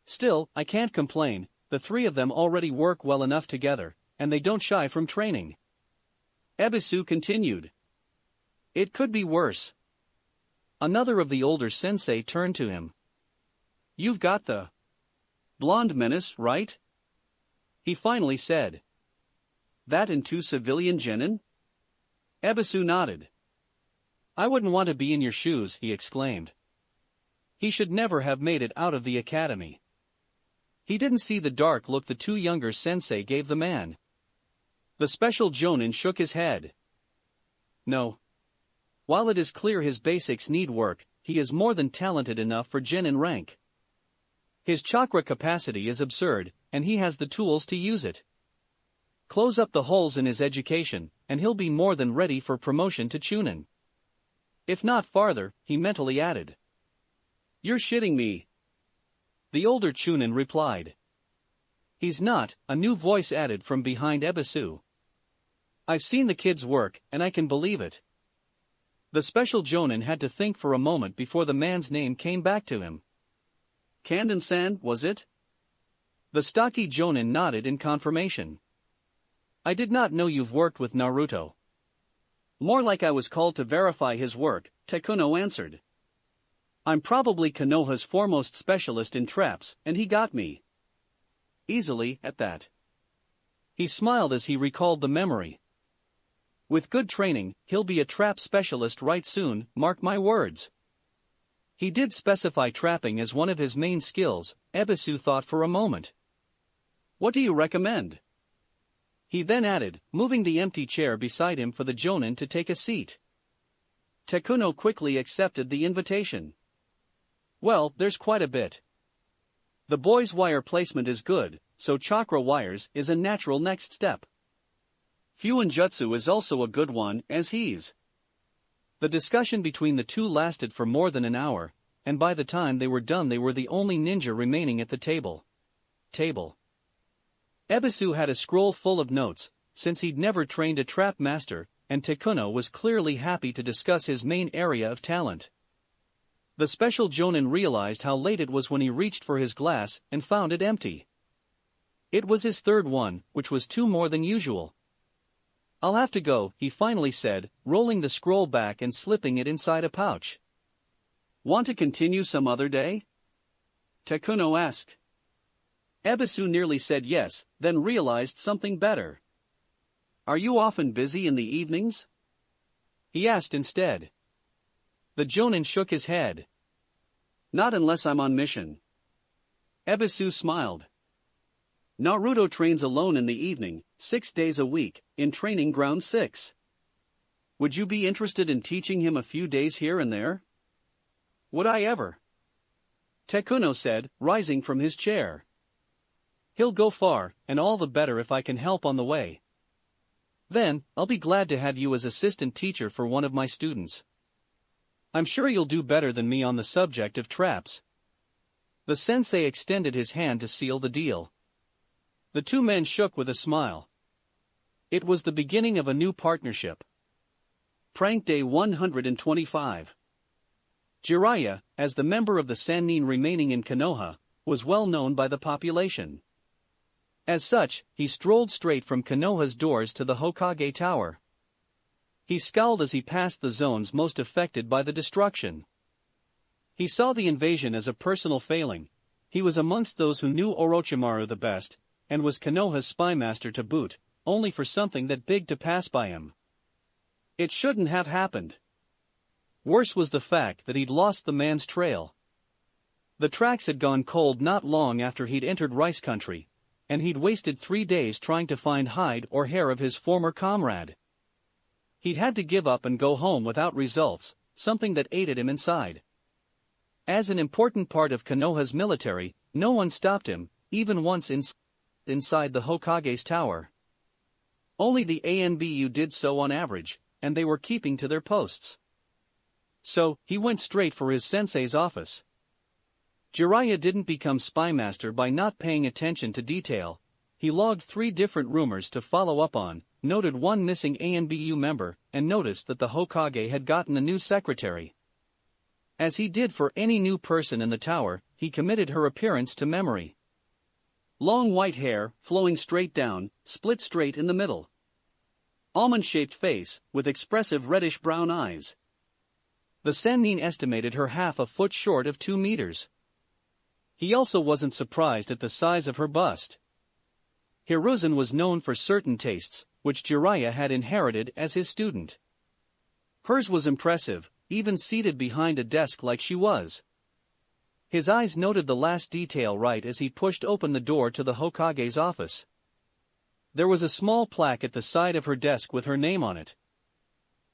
A: "Still, I can't complain, the 3 of them already work well enough together, and they don't shy from training." Ebisu continued. "It could be worse." Another of the older sensei turned to him. "You've got the blonde menace, right?" he finally said. "That and 2 civilian genin?" Ebisu nodded. "I wouldn't want to be in your shoes," he exclaimed. He should never have made it out of the academy. He didn't see the dark look the 2 younger sensei gave the man. The special Jonin shook his head. "No. While it is clear his basics need work, he is more than talented enough for genin rank. His chakra capacity is absurd, and he has the tools to use it. Close up the holes in his education, and he'll be more than ready for promotion to Chunin. If not farther," he mentally added. "You're shitting me." The older Chunin replied. "He's not," a new voice added from behind Ebisu. "I've seen the kids work, and I can believe it." The special Jonin had to think for a moment before the man's name came back to him. "Kanden-san, was it?" The stocky Jonin nodded in confirmation. "I did not know you've worked with Naruto." "More like I was called to verify his work," Takuno answered. "I'm probably Konoha's foremost specialist in traps, and he got me easily, at that." He smiled as he recalled the memory. "With good training, he'll be a trap specialist right soon, mark my words." He did specify trapping as one of his main skills. Ebisu thought for a moment. "What do you recommend?" He then added, moving the empty chair beside him for the Jonin to take a seat. Takuno quickly accepted the invitation. "Well, there's quite a bit. The boy's wire placement is good, so chakra wires is a natural next step. Fuinjutsu is also a good one, as he's." The discussion between the 2 lasted for more than an hour, and by the time they were done they were the only ninja remaining at the table. Ebisu had a scroll full of notes, since he'd never trained a trap master, and Takuno was clearly happy to discuss his main area of talent. The special Jonin realized how late it was when he reached for his glass and found it empty. It was his 3rd one, which was 2 more than usual. "I'll have to go," he finally said, rolling the scroll back and slipping it inside a pouch. "Want to continue some other day?" Takuno asked. Ebisu nearly said yes, then realized something better. "Are you often busy in the evenings?" he asked instead. The Jonin shook his head. "Not unless I'm on mission." Ebisu smiled. "Naruto trains alone in the evening, 6 days a week, in Training Ground 6. Would you be interested in teaching him a few days here and there?" "Would I ever?" Takuno said, rising from his chair. "He'll go far, and all the better if I can help on the way. Then, I'll be glad to have you as assistant teacher for one of my students. I'm sure you'll do better than me on the subject of traps." The sensei extended his hand to seal the deal. The 2 men shook with a smile. It was the beginning of a new partnership. Prank Day 125. Jiraya, as the member of the Sannin remaining in Konoha, was well known by the population. As such, he strolled straight from Konoha's doors to the Hokage Tower. He scowled as he passed the zones most affected by the destruction. He saw the invasion as a personal failing. He was amongst those who knew Orochimaru the best, and was Konoha's spymaster to boot, only for something that big to pass by him. It shouldn't have happened. Worse was the fact that he'd lost the man's trail. The tracks had gone cold not long after he'd entered Rice Country, and he'd wasted 3 days trying to find hide or hair of his former comrade. He'd had to give up and go home without results, something that ate at him inside. As an important part of Konoha's military, no one stopped him, even once inside the Hokage's tower. Only the Anbu did so on average, and they were keeping to their posts. So, he went straight for his sensei's office. Jiraiya didn't become spymaster by not paying attention to detail. He logged 3 different rumors to follow up on, noted one missing Anbu member, and noticed that the Hokage had gotten a new secretary. As he did for any new person in the tower, he committed her appearance to memory. Long white hair, flowing straight down, split straight in the middle. Almond-shaped face, with expressive reddish-brown eyes. The Sannin estimated her half a foot short of 2 meters. He also wasn't surprised at the size of her bust. Hiruzen was known for certain tastes, which Jiraiya had inherited as his student. Hers was impressive, even seated behind a desk like she was. His eyes noted the last detail right as he pushed open the door to the Hokage's office. There was a small plaque at the side of her desk with her name on it.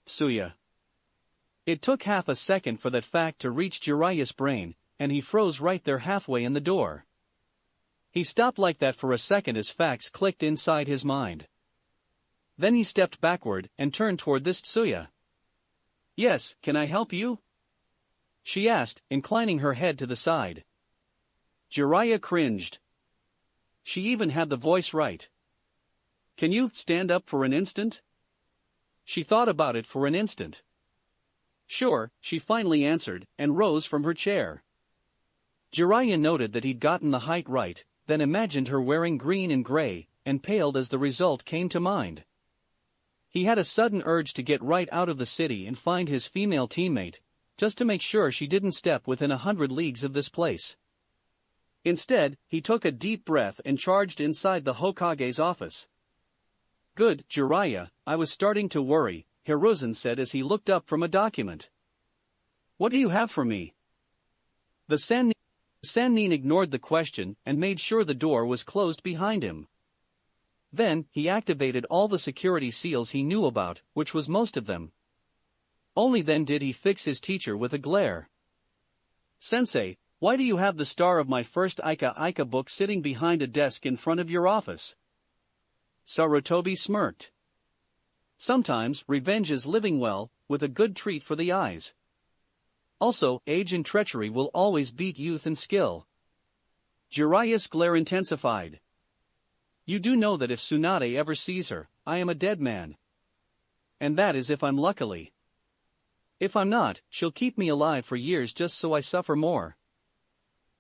A: Suya. It took half a second for that fact to reach Jiraiya's brain, and he froze right there halfway in the door. He stopped like that for a second as facts clicked inside his mind. Then he stepped backward and turned toward this Tsuya. "Yes, can I help you?" she asked, inclining her head to the side. Jiraiya cringed. She even had the voice right. "Can you stand up for an instant?" She thought about it for an instant. "Sure," she finally answered, and rose from her chair. Jiraiya noted that he'd gotten the height right, then imagined her wearing green and gray, and paled as the result came to mind. He had a sudden urge to get right out of the city and find his female teammate, just to make sure she didn't step within 100 leagues of this place. Instead, he took a deep breath and charged inside the Hokage's office. "Good, Jiraiya, I was starting to worry," Hiruzen said as he looked up from a document. "What do you have for me?" The Sannin ignored the question and made sure the door was closed behind him. Then, he activated all the security seals he knew about, which was most of them. Only then did he fix his teacher with a glare. "Sensei, why do you have the star of my first Ika book sitting behind a desk in front of your office?" Sarutobi smirked. "Sometimes, revenge is living well, with a good treat for the eyes. Also, age and treachery will always beat youth and skill." Jiraiya's glare intensified. "You do know that if Tsunade ever sees her, I am a dead man. And that is if I'm luckily. If I'm not, she'll keep me alive for years just so I suffer more."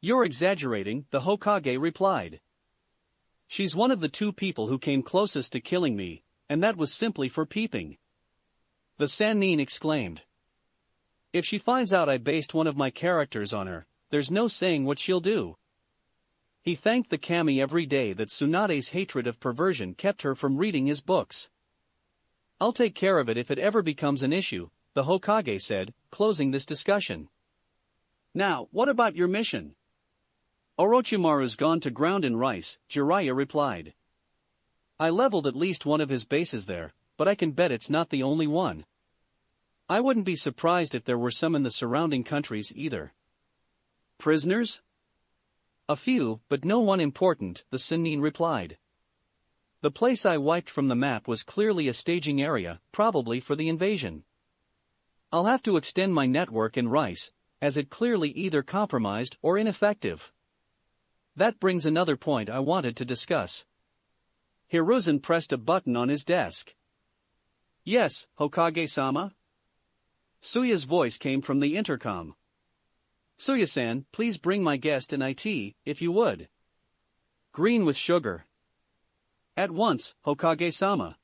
A: "You're exaggerating," the Hokage replied. "She's one of the 2 people who came closest to killing me, and that was simply for peeping." The Sannin exclaimed. "If she finds out I based one of my characters on her, there's no saying what she'll do." He thanked the kami every day that Tsunade's hatred of perversion kept her from reading his books. "I'll take care of it if it ever becomes an issue," the Hokage said, closing this discussion. "Now, what about your mission?" "Orochimaru's gone to ground in Rice," Jiraiya replied. "I leveled at least one of his bases there, but I can bet it's not the only one. I wouldn't be surprised if there were some in the surrounding countries either." "Prisoners?" "A few, but no one important," the Sannin replied. "The place I wiped from the map was clearly a staging area, probably for the invasion. I'll have to extend my network in Rice, as it clearly either compromised or ineffective. That brings another point I wanted to discuss." Hiruzen pressed a button on his desk. Yes, Hokage-sama? Suya's voice came from the intercom. Suya-san, please bring my guest an IT, if you would. Green with sugar. At once, Hokage-sama.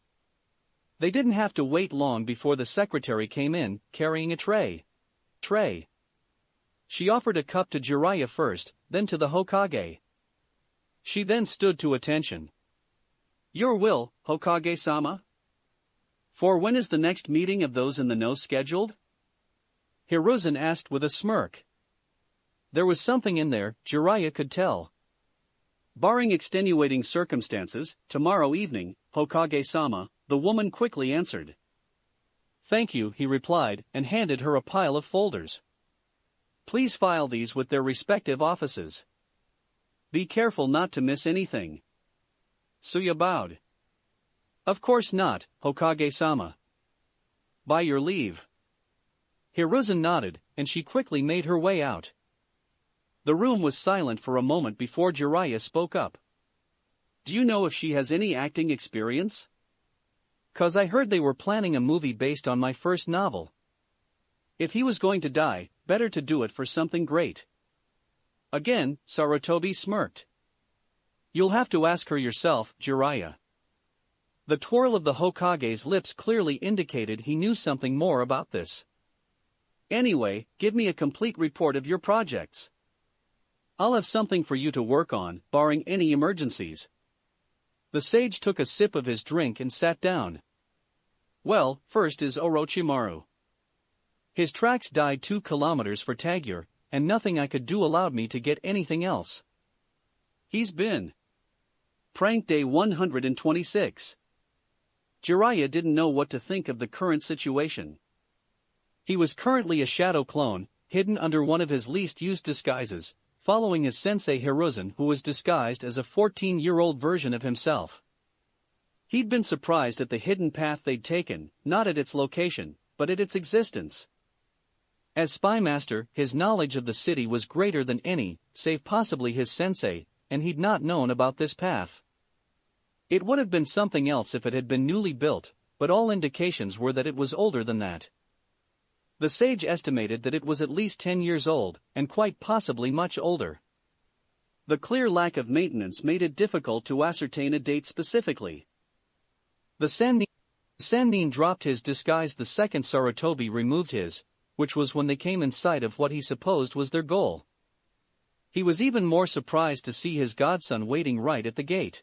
A: They didn't have to wait long before the secretary came in, carrying a tray. She offered a cup to Jiraya first, then to the Hokage. She then stood to attention. Your will, Hokage-sama? For when is the next meeting of those in the know scheduled? Hiruzen asked with a smirk. There was something in there, Jiraya could tell. Barring extenuating circumstances, tomorrow evening, Hokage-sama, the woman quickly answered. Thank you, he replied, and handed her a pile of folders. Please file these with their respective offices. Be careful not to miss anything. Suya bowed. Of course not, Hokage-sama. By your leave. Hiruzen nodded, and she quickly made her way out. The room was silent for a moment before Jiraya spoke up. Do you know if she has any acting experience? 'Cause I heard they were planning a movie based on my first novel. If he was going to die, better to do it for something great. Again, Sarutobi smirked. You'll have to ask her yourself, Jiraya. The twirl of the Hokage's lips clearly indicated he knew something more about this. Anyway, give me a complete report of your projects. I'll have something for you to work on, barring any emergencies. The sage took a sip of his drink and sat down. Well, first is Orochimaru. His tracks died 2 kilometers for Tagure, and nothing I could do allowed me to get anything else. He's been pranked day 126. Jiraiya didn't know what to think of the current situation. He was currently a shadow clone, hidden under one of his least used disguises, following his sensei Hiruzen, who was disguised as a 14-year-old version of himself. He'd been surprised at the hidden path they'd taken, not at its location, but at its existence. As spymaster, his knowledge of the city was greater than any, save possibly his sensei, and he'd not known about this path. It would have been something else if it had been newly built, but all indications were that it was older than that. The sage estimated that it was at least 10 years old, and quite possibly much older. The clear lack of maintenance made it difficult to ascertain a date specifically. The Sannin dropped his disguise the second Sarutobi removed his, which was when they came in sight of what he supposed was their goal. He was even more surprised to see his godson waiting right at the gate.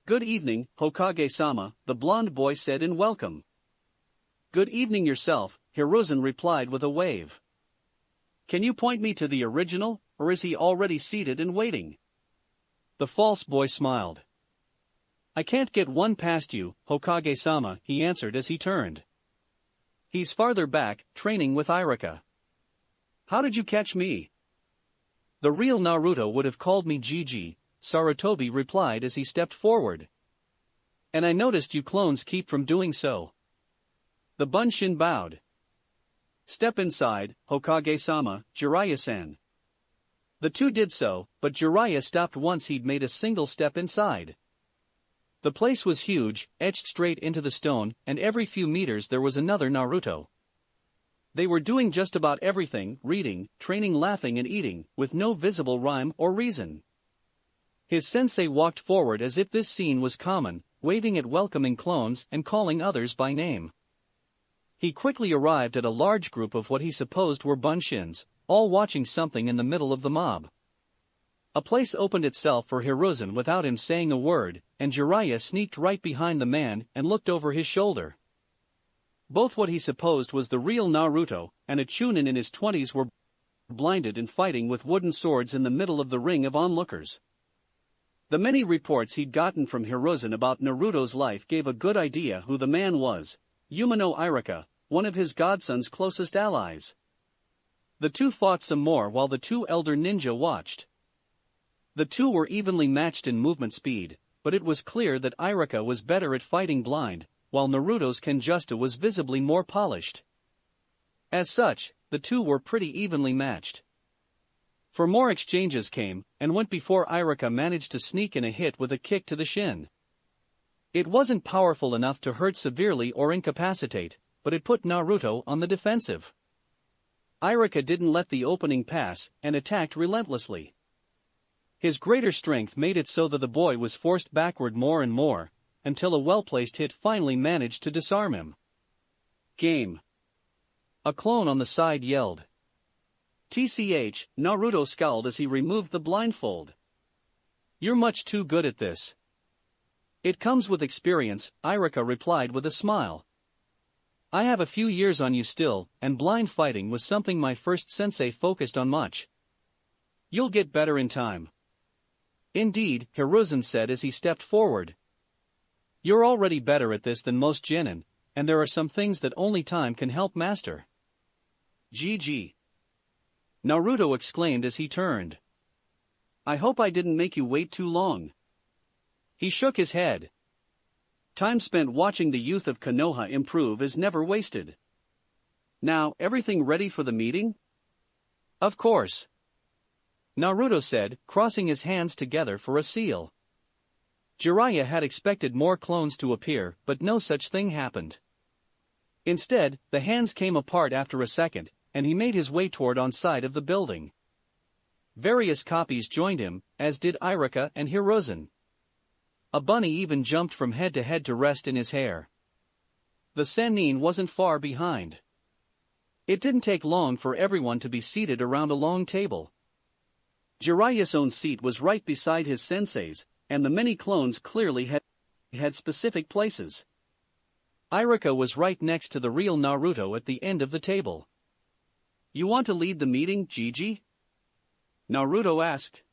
A: Good evening, Hokage-sama, the blonde boy said in welcome. Good evening yourself, Hiruzen replied with a wave. Can you point me to the original, or is he already seated and waiting? The false boy smiled. I can't get one past you, Hokage-sama, he answered as he turned. He's farther back, training with Iruka. How did you catch me? The real Naruto would have called me Gigi, Sarutobi replied as he stepped forward. And I noticed you clones keep from doing so. The Bunshin bowed. Step inside, Hokage-sama, Jiraiya-san. The two did so, but Jiraiya stopped once he'd made a single step inside. The place was huge, etched straight into the stone, and every few meters there was another Naruto. They were doing just about everything, reading, training, laughing and eating, with no visible rhyme or reason. His sensei walked forward as if this scene was common, waving at welcoming clones and calling others by name. He quickly arrived at a large group of what he supposed were bunshins, all watching something in the middle of the mob. A place opened itself for Hiruzen without him saying a word, and Jiraiya sneaked right behind the man and looked over his shoulder. Both what he supposed was the real Naruto and a chunin in his 20s were blinded and fighting with wooden swords in the middle of the ring of onlookers. The many reports he'd gotten from Hiruzen about Naruto's life gave a good idea who the man was, Umino Iruka, one of his godson's closest allies. The two fought some more while the two elder ninja watched. The two were evenly matched in movement speed, but it was clear that Iruka was better at fighting blind, while Naruto's Kenjusta was visibly more polished. As such, the two were pretty evenly matched. For more exchanges came and went before Iruka managed to sneak in a hit with a kick to the shin. It wasn't powerful enough to hurt severely or incapacitate, but it put Naruto on the defensive. Iruka didn't let the opening pass and attacked relentlessly. His greater strength made it so that the boy was forced backward more and more, until a well-placed hit finally managed to disarm him. Game. A clone on the side yelled. TCH, Naruto scowled as he removed the blindfold. You're much too good at this. It comes with experience, Iruka replied with a smile. I have a few years on you still, and blind fighting was something my first sensei focused on much. You'll get better in time. Indeed, Hiruzen said as he stepped forward. You're already better at this than most genin, and there are some things that only time can help master. GG. Naruto exclaimed as he turned. I hope I didn't make you wait too long. He shook his head. Time spent watching the youth of Konoha improve is never wasted. Now, everything ready for the meeting? Of course. Naruto said, crossing his hands together for a seal. Jiraya had expected more clones to appear, but no such thing happened. Instead, the hands came apart after a second, and he made his way toward on side of the building. Various copies joined him, as did Iruka and Hiruzen. A bunny even jumped from head to rest in his hair. The Sannin wasn't far behind. It didn't take long for everyone to be seated around a long table. Jiraya's own seat was right beside his sensei's, and the many clones clearly had specific places. Iruka was right next to the real Naruto at the end of the table. You want to lead the meeting, Gigi? Naruto asked.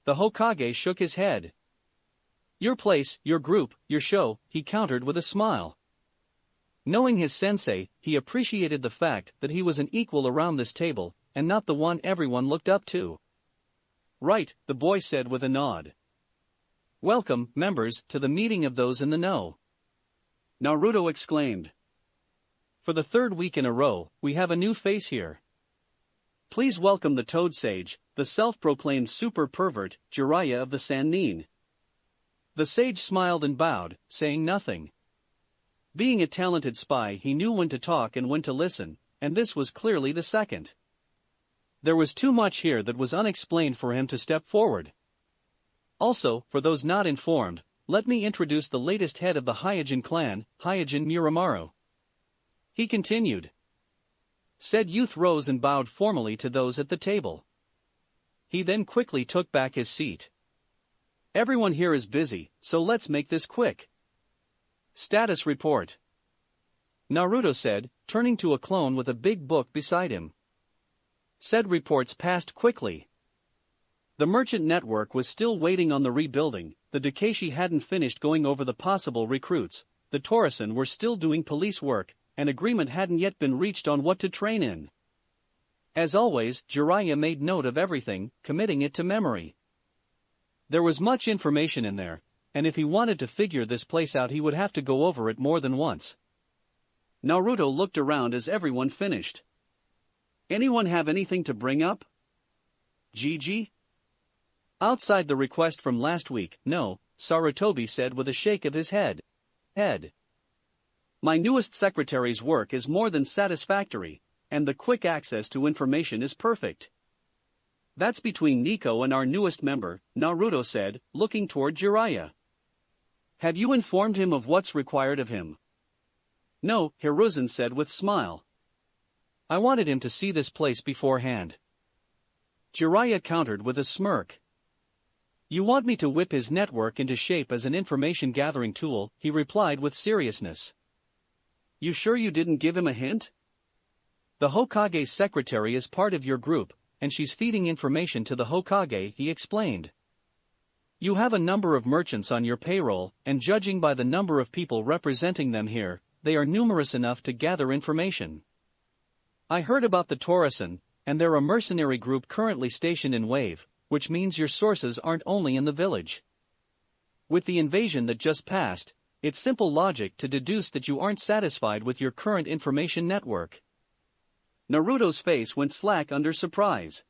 A: The Hokage shook his head. Your place, your group, your show, he countered with a smile. Knowing his sensei, he appreciated the fact that he was an equal around this table, and not the one everyone looked up to. Right, the boy said with a nod. Welcome, members, to the meeting of those in the know. Naruto exclaimed. For the third week in a row, we have a new face here. Please welcome the Toad Sage, the self-proclaimed super pervert, Jiraya of the Sannin. The sage smiled and bowed, saying nothing. Being a talented spy, he knew when to talk and when to listen, and this was clearly the second. There was too much here that was unexplained for him to step forward. Also, for those not informed, let me introduce the latest head of the Hyojin clan, Hyojin Muramaru. He continued. Said youth rose and bowed formally to those at the table. He then quickly took back his seat. Everyone here is busy, so let's make this quick. Status report. Naruto said, turning to a clone with a big book beside him. Said reports passed quickly. The merchant network was still waiting on the rebuilding, the Dakashi hadn't finished going over the possible recruits, the Torison were still doing police work, and agreement hadn't yet been reached on what to train in. As always, Jiraiya made note of everything, committing it to memory. There was much information in there, and if he wanted to figure this place out he would have to go over it more than once. Naruto looked around as everyone finished. Anyone have anything to bring up? Gigi? Outside the request from last week, no, Sarutobi said with a shake of his head. My newest secretary's work is more than satisfactory, and the quick access to information is perfect. That's between Nico and our newest member, Naruto said, looking toward Jiraiya. Have you informed him of what's required of him? No, Hiruzen said with smile. I wanted him to see this place beforehand. Jiraiya countered with a smirk. You want me to whip his network into shape as an information-gathering tool, he replied with seriousness. You sure you didn't give him a hint? The Hokage's secretary is part of your group, and she's feeding information to the Hokage, he explained. You have a number of merchants on your payroll, and judging by the number of people representing them here, they are numerous enough to gather information. I heard about the Torison, and they're a mercenary group currently stationed in Wave, which means your sources aren't only in the village. With the invasion that just passed, it's simple logic to deduce that you aren't satisfied with your current information network. Naruto's face went slack under surprise.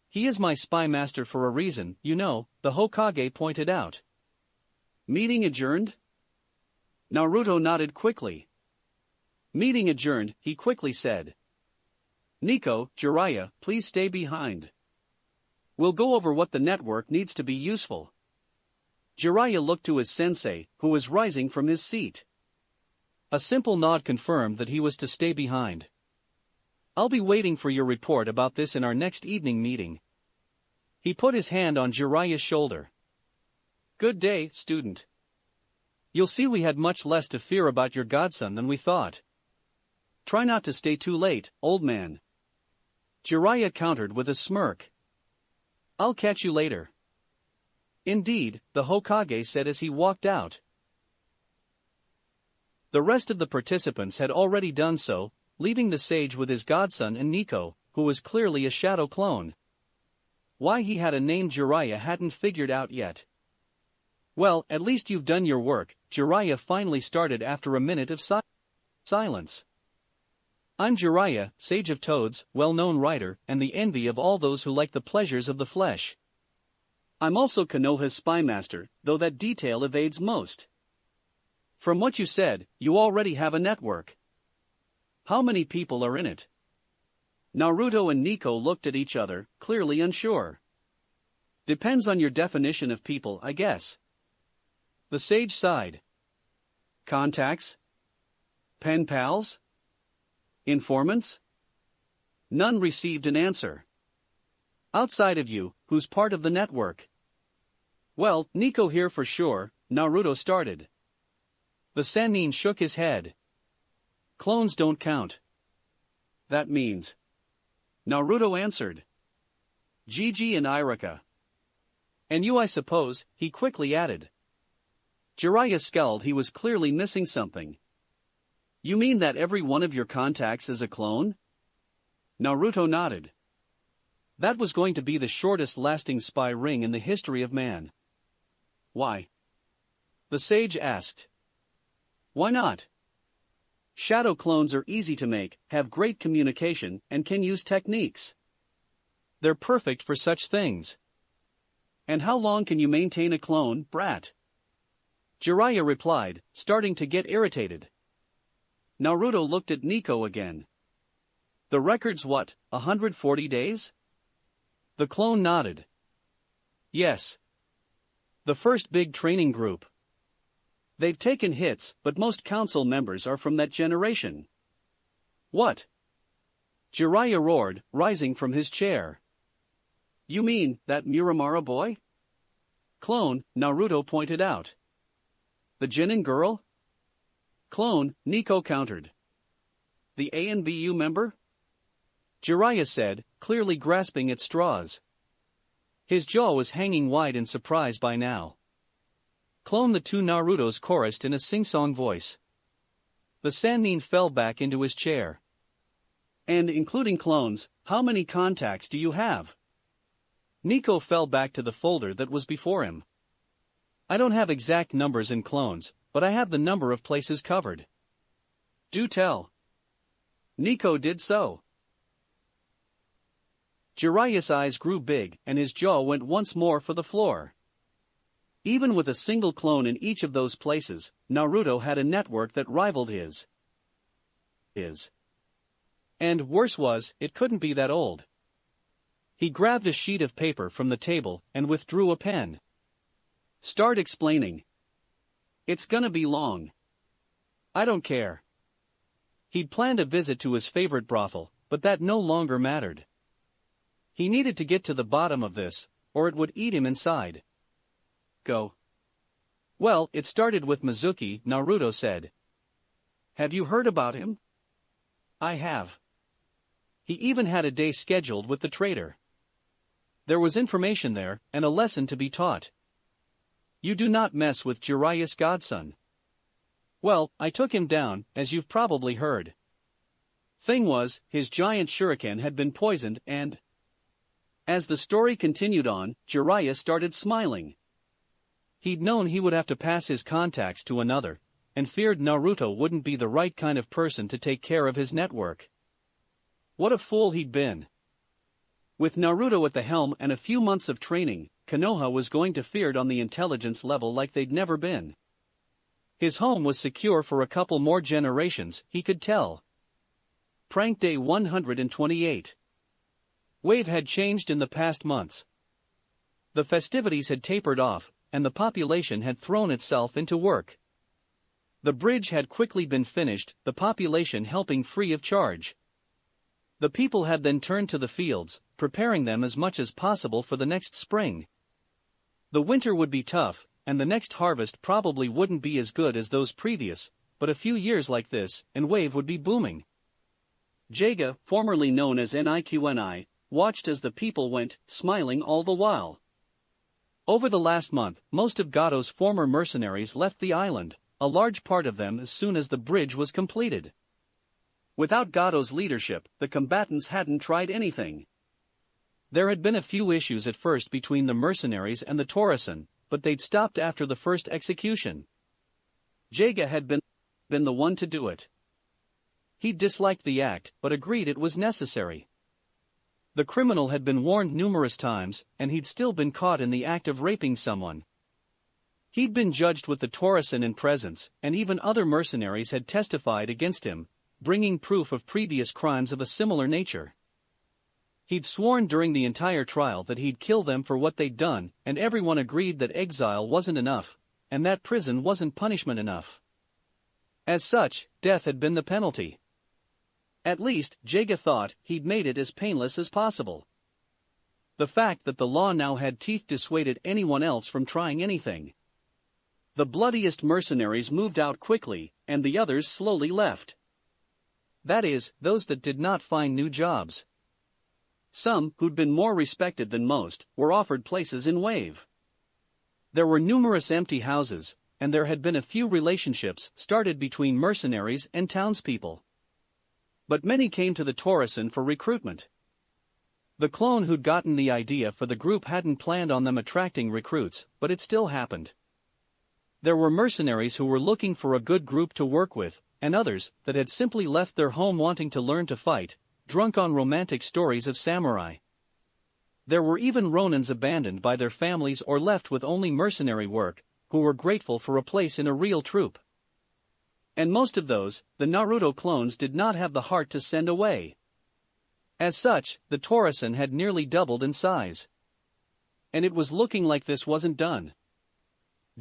A: He is my spy master for a reason, you know, the Hokage pointed out. Meeting adjourned? Naruto nodded quickly. Meeting adjourned, he quickly said. Nico, Jiraya, please stay behind. We'll go over what the network needs to be useful. Jiraya looked to his sensei, who was rising from his seat. A simple nod confirmed that he was to stay behind. I'll be waiting for your report about this in our next evening meeting. He put his hand on Jiraya's shoulder. Good day, student. You'll see we had much less to fear about your godson than we thought. Try not to stay too late, old man. Jiraya countered with a smirk. I'll catch you later. Indeed, the Hokage said as he walked out. The rest of the participants had already done so, leaving the sage with his godson and Nico, who was clearly a shadow clone. Why he had a name Jiraya hadn't figured out yet. Well, at least you've done your work, Jiraya finally started after a minute of silence. I'm Jiraya, Sage of Toads, well-known writer, and the envy of all those who like the pleasures of the flesh. I'm also Konoha's spy master, though that detail evades most. From what you said, you already have a network. How many people are in it? Naruto and Nico looked at each other, clearly unsure. Depends on your definition of people, I guess. The sage sighed. Contacts? Pen pals? Informants? None received an answer. Outside of you, who's part of the network? Well, Nico here for sure, Naruto started. The Sannin shook his head. Clones don't count. That means. Naruto answered. Gigi and Iruka. And you I suppose, he quickly added. Jiraiya scowled, he was clearly missing something. You mean that every one of your contacts is a clone? Naruto nodded. That was going to be the shortest lasting spy ring in the history of man. Why? The sage asked. Why not? Shadow clones are easy to make, have great communication, and can use techniques. They're perfect for such things. And how long can you maintain a clone, brat? Jiraiya replied, starting to get irritated. Naruto looked at Nico again. The record's what, 140 days? The clone nodded. Yes. The first big training group. They've taken hits, but most council members are from that generation. What? Jiraiya roared, rising from his chair. You mean, that Miramara boy? Clone, Naruto pointed out. The Genin girl? Clone, Nico countered. The ANBU member? Jiraiya said, clearly grasping at straws. His jaw was hanging wide in surprise by now. Clone, the two Narutos chorused in a sing-song voice. The Sannin fell back into his chair. And including clones, how many contacts do you have? Nico fell back to the folder that was before him. I don't have exact numbers in clones, but I have the number of places covered. Do tell. Nico did so. Jiraiya's eyes grew big, and his jaw went once more for the floor. Even with a single clone in each of those places, Naruto had a network that rivaled his. And worse was, it couldn't be that old. He grabbed a sheet of paper from the table and withdrew a pen. Start explaining. It's gonna be long. I don't care. He'd planned a visit to his favorite brothel, but that no longer mattered. He needed to get to the bottom of this, or it would eat him inside. Go. Well, it started with Mizuki, Naruto said. Have you heard about him? I have. He even had a day scheduled with the trader. There was information there, and a lesson to be taught. You do not mess with Jiraiya's godson. Well, I took him down, as you've probably heard. Thing was, his giant shuriken had been poisoned and... As the story continued on, Jiraiya started smiling. He'd known he would have to pass his contacts to another, and feared Naruto wouldn't be the right kind of person to take care of his network. What a fool he'd been. With Naruto at the helm and a few months of training, Konoha was going to feared on the intelligence level like they'd never been. His home was secure for a couple more generations, he could tell. Prank Day 128. Wave had changed in the past months. The festivities had tapered off, and the population had thrown itself into work. The bridge had quickly been finished, the population helping free of charge. The people had then turned to the fields, preparing them as much as possible for the next spring. The winter would be tough, and the next harvest probably wouldn't be as good as those previous, but a few years like this, and Wave would be booming. Jaga, formerly known as NIQNI, watched as the people went, smiling all the while. Over the last month, most of Gato's former mercenaries left the island, a large part of them as soon as the bridge was completed. Without Gato's leadership, the combatants hadn't tried anything. There had been a few issues at first between the mercenaries and the Torison, but they'd stopped after the first execution. Jaga had been the one to do it. He disliked the act, but agreed it was necessary. The criminal had been warned numerous times, and he'd still been caught in the act of raping someone. He'd been judged with the Torison in presence, and even other mercenaries had testified against him, bringing proof of previous crimes of a similar nature. He'd sworn during the entire trial that he'd kill them for what they'd done, and everyone agreed that exile wasn't enough, and that prison wasn't punishment enough. As such, death had been the penalty. At least, Jaga thought he'd made it as painless as possible. The fact that the law now had teeth dissuaded anyone else from trying anything. The bloodiest mercenaries moved out quickly, and the others slowly left. That is, those that did not find new jobs. Some, who'd been more respected than most, were offered places in Wave. There were numerous empty houses, and there had been a few relationships started between mercenaries and townspeople. But many came to the Torison for recruitment. The clone who'd gotten the idea for the group hadn't planned on them attracting recruits, but it still happened. There were mercenaries who were looking for a good group to work with, and others that had simply left their home wanting to learn to fight, drunk on romantic stories of samurai. There were even Ronins abandoned by their families or left with only mercenary work, who were grateful for a place in a real troupe. And most of those, the Naruto clones did not have the heart to send away. As such, the Torison had nearly doubled in size. And it was looking like this wasn't done.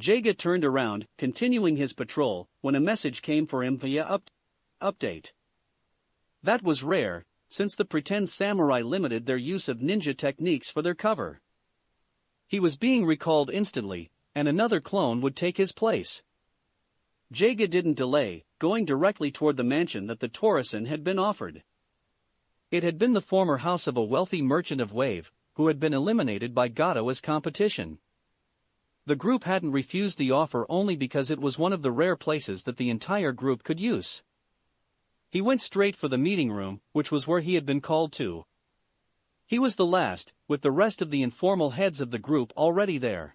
A: Jaga turned around, continuing his patrol, when a message came for him via update. That was rare, since the pretend samurai limited their use of ninja techniques for their cover. He was being recalled instantly, and another clone would take his place. Jaga didn't delay, going directly toward the mansion that the Torison had been offered. It had been the former house of a wealthy merchant of Wave, who had been eliminated by Gato as competition. The group hadn't refused the offer only because it was one of the rare places that the entire group could use. He went straight for the meeting room, which was where he had been called to. He was the last, with the rest of the informal heads of the group already there.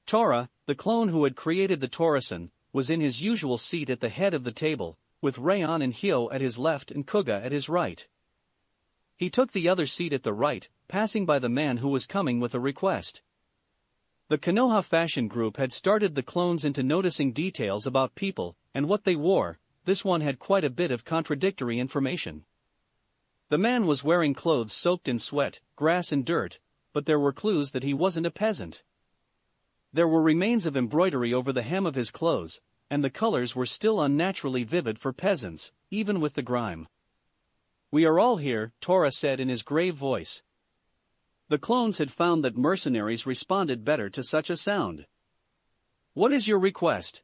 A: Tora, the clone who had created the Torison, was in his usual seat at the head of the table, with Rayon and Hyo at his left and Kuga at his right. He took the other seat at the right, passing by the man who was coming with a request. The Konoha fashion group had started the clones into noticing details about people and what they wore. This one had quite a bit of contradictory information. The man was wearing clothes soaked in sweat, grass and dirt, but there were clues that he wasn't a peasant. There were remains of embroidery over the hem of his clothes, and the colors were still unnaturally vivid for peasants, even with the grime. "We are all here," Tora said in his grave voice. The clones had found that mercenaries responded better to such a sound. "What is your request?"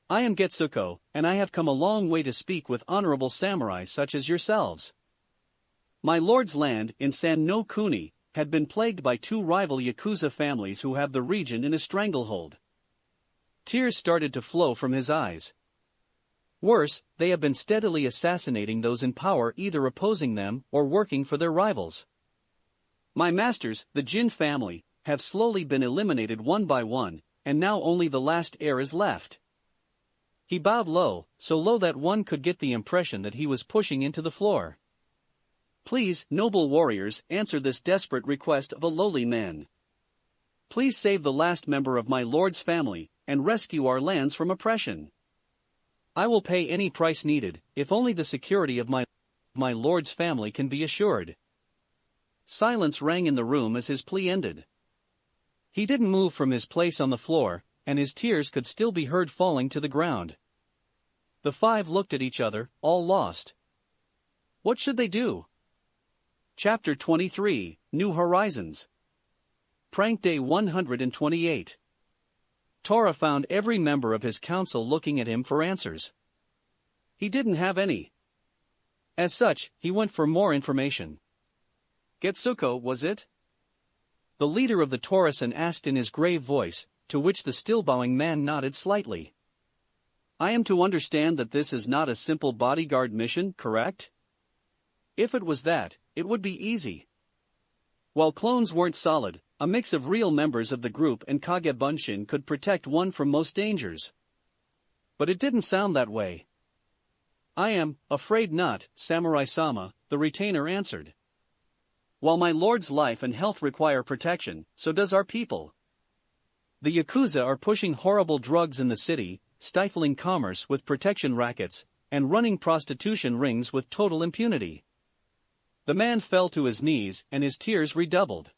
A: "I am Getsuko, and I have come a long way to speak with honorable samurai such as yourselves. My lord's land, in San no Kuni, had been plagued by two rival Yakuza families who have the region in a stranglehold." Tears started to flow from his eyes. "Worse, they have been steadily assassinating those in power, either opposing them or working for their rivals. My masters, the Jin family, have slowly been eliminated one by one, and now only the last heir is left." He bowed low, so low that one could get the impression that he was pushing into the floor. Please, noble warriors, answer this desperate request of a lowly man. Please save the last member of my lord's family, and rescue our lands from oppression. I will pay any price needed, if only the security of my lord's family can be assured. Silence rang in the room as his plea ended. He didn't move from his place on the floor, and his tears could still be heard falling to the ground. The five looked at each other, all lost. What should they do? Chapter 23, New Horizons. Prank Day 128. Tora found every member of his council looking at him for answers. He didn't have any. As such, he went for more information. Getsuko, was it? The leader of the Torasan asked in his grave voice, to which the still bowing man nodded slightly. I am to understand that this is not a simple bodyguard mission, correct? If it was that, it would be easy. While clones weren't solid, a mix of real members of the group and Kage Bunshin could protect one from most dangers. But it didn't sound that way. I am afraid not, Samurai-sama, the retainer answered. While my lord's life and health require protection, so does our people. The Yakuza are pushing horrible drugs in the city, stifling commerce with protection rackets, and running prostitution rings with total impunity. The man fell to his knees and his tears redoubled.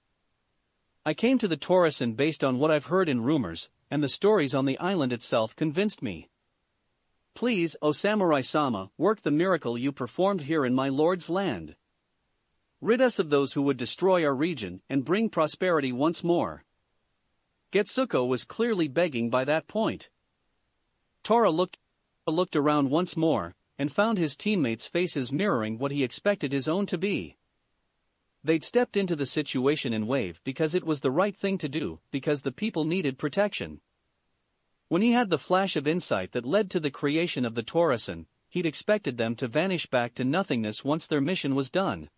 A: I came to the Torasan based on what I've heard in rumors, and the stories on the island itself convinced me. Please, O Samurai-sama, work the miracle you performed here in my lord's land. Rid us of those who would destroy our region and bring prosperity once more. Getsuko was clearly begging by that point. Tora looked around once more, and found his teammates' faces mirroring what he expected his own to be. They'd stepped into the situation in wave because it was the right thing to do, because the people needed protection. When he had the flash of insight that led to the creation of the Torasan, he'd expected them to vanish back to nothingness once their mission was done.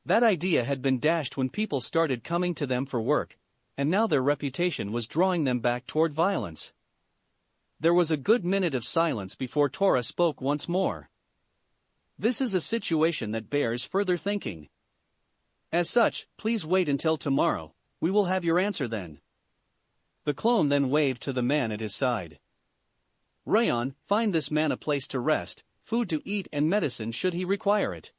A: That idea had been dashed when people started coming to them for work, and now their reputation was drawing them back toward violence. There was a good minute of silence before Tora spoke once more. This is a situation that bears further thinking. As such, please wait until tomorrow, we will have your answer then. The clone then waved to the man at his side. Rayon, find this man a place to rest, food to eat and medicine should he require it.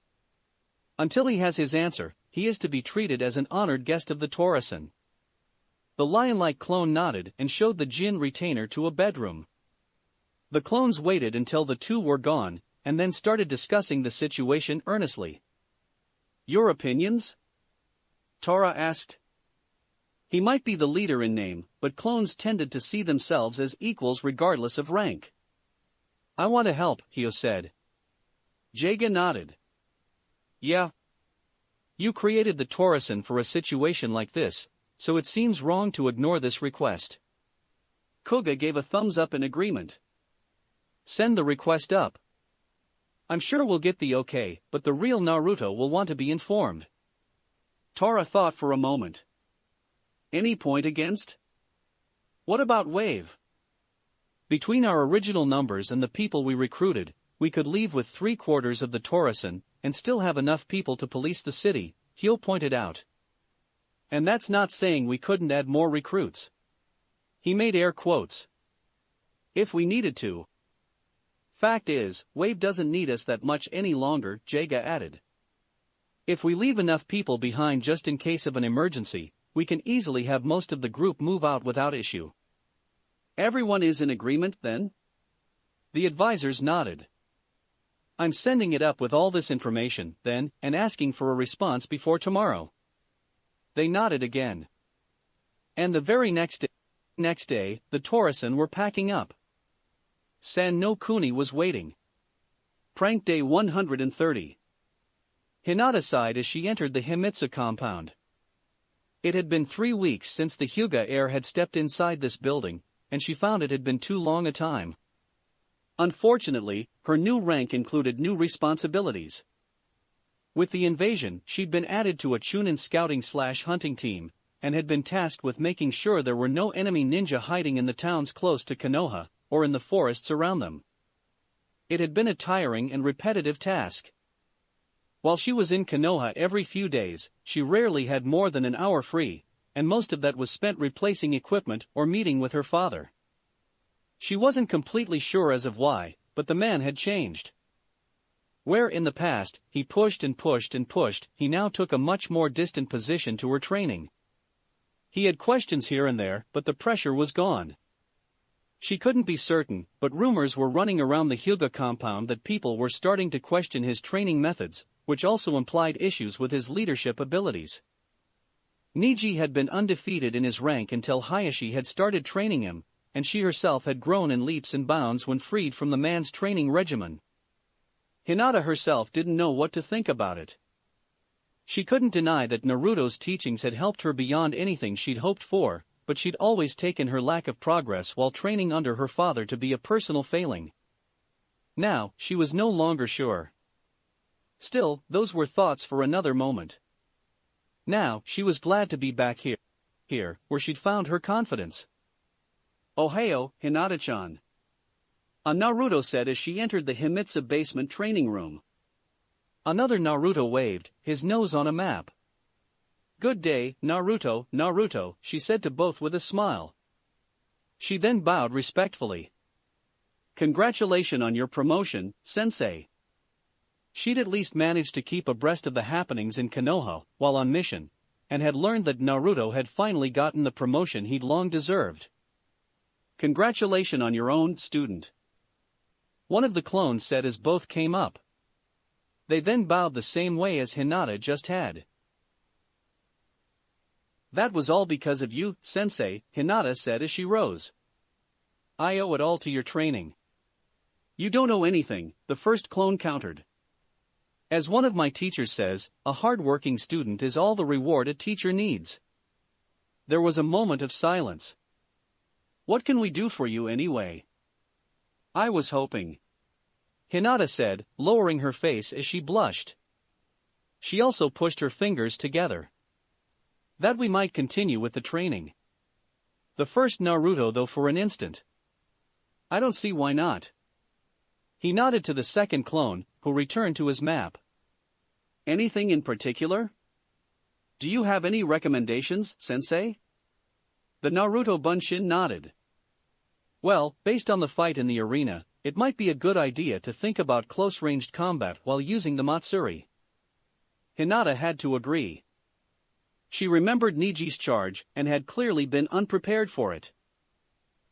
A: Until he has his answer, he is to be treated as an honored guest of the Torasan. The lion-like clone nodded and showed the Jin retainer to a bedroom. The clones waited until the two were gone, and then started discussing the situation earnestly. Your opinions? Tora asked. He might be the leader in name, but clones tended to see themselves as equals regardless of rank. I want to help, Hyo said. Jaga nodded. Yeah. You created the Torasan for a situation like this, so it seems wrong to ignore this request. Koga gave a thumbs up in agreement. Send the request up. I'm sure we'll get the okay, but the real Naruto will want to be informed. Tora thought for a moment. Any point against? What about Wave? Between our original numbers and the people we recruited, we could leave with 3/4 of the Torasan, and still have enough people to police the city, Hyo pointed out. And that's not saying we couldn't add more recruits. He made air quotes. If we needed to. Fact is, Wave doesn't need us that much any longer, Jaga added. If we leave enough people behind just in case of an emergency, we can easily have most of the group move out without issue. Everyone is in agreement, then? The advisors nodded. I'm sending it up with all this information, then, and asking for a response before tomorrow. They nodded again. And the very next day, the Torasan were packing up. San no Kuni was waiting. Prank Day 130. Hinata sighed as she entered the Himitsu compound. It had been 3 weeks since the Hyuga heir had stepped inside this building, and she found it had been too long a time. Unfortunately, her new rank included new responsibilities. With the invasion, she'd been added to a Chunin scouting/hunting team, and had been tasked with making sure there were no enemy ninja hiding in the towns close to Konoha, or in the forests around them. It had been a tiring and repetitive task. While she was in Konoha every few days, she rarely had more than an hour free, and most of that was spent replacing equipment or meeting with her father. She wasn't completely sure as of why, but the man had changed. Where in the past, he pushed and pushed and pushed, he now took a much more distant position to her training. He had questions here and there, but the pressure was gone. She couldn't be certain, but rumors were running around the Hyuga compound that people were starting to question his training methods, which also implied issues with his leadership abilities. Niji had been undefeated in his rank until Hayashi had started training him, and she herself had grown in leaps and bounds when freed from the man's training regimen. Hinata herself didn't know what to think about it. She couldn't deny that Naruto's teachings had helped her beyond anything she'd hoped for, but she'd always taken her lack of progress while training under her father to be a personal failing. Now, she was no longer sure. Still, those were thoughts for another moment. Now, she was glad to be back here, where she'd found her confidence. "Ohayo, Hinata-chan," Naruto said as she entered the Himitsu basement training room. Another Naruto waved, his nose on a map. "Good day, Naruto," she said to both with a smile. She then bowed respectfully. "Congratulations on your promotion, sensei." She'd at least managed to keep abreast of the happenings in Konoha while on mission, and had learned that Naruto had finally gotten the promotion he'd long deserved. "Congratulations on your own, student," one of the clones said as both came up. They then bowed the same way as Hinata just had. "That was all because of you, sensei," Hinata said as she rose. "I owe it all to your training." "You don't owe anything," the first clone countered. "As one of my teachers says, a hard-working student is all the reward a teacher needs." There was a moment of silence. "What can we do for you anyway?" "I was hoping," Hinata said, lowering her face as she blushed. She also pushed her fingers together. "That we might continue with the training." The first Naruto though for an instant. "I don't see why not." He nodded to the second clone, who returned to his map. "Anything in particular? Do you have any recommendations, sensei?" The Naruto Bunshin nodded. "Well, based on the fight in the arena, it might be a good idea to think about close-ranged combat while using the Matsuri." Hinata had to agree. She remembered Niji's charge and had clearly been unprepared for it.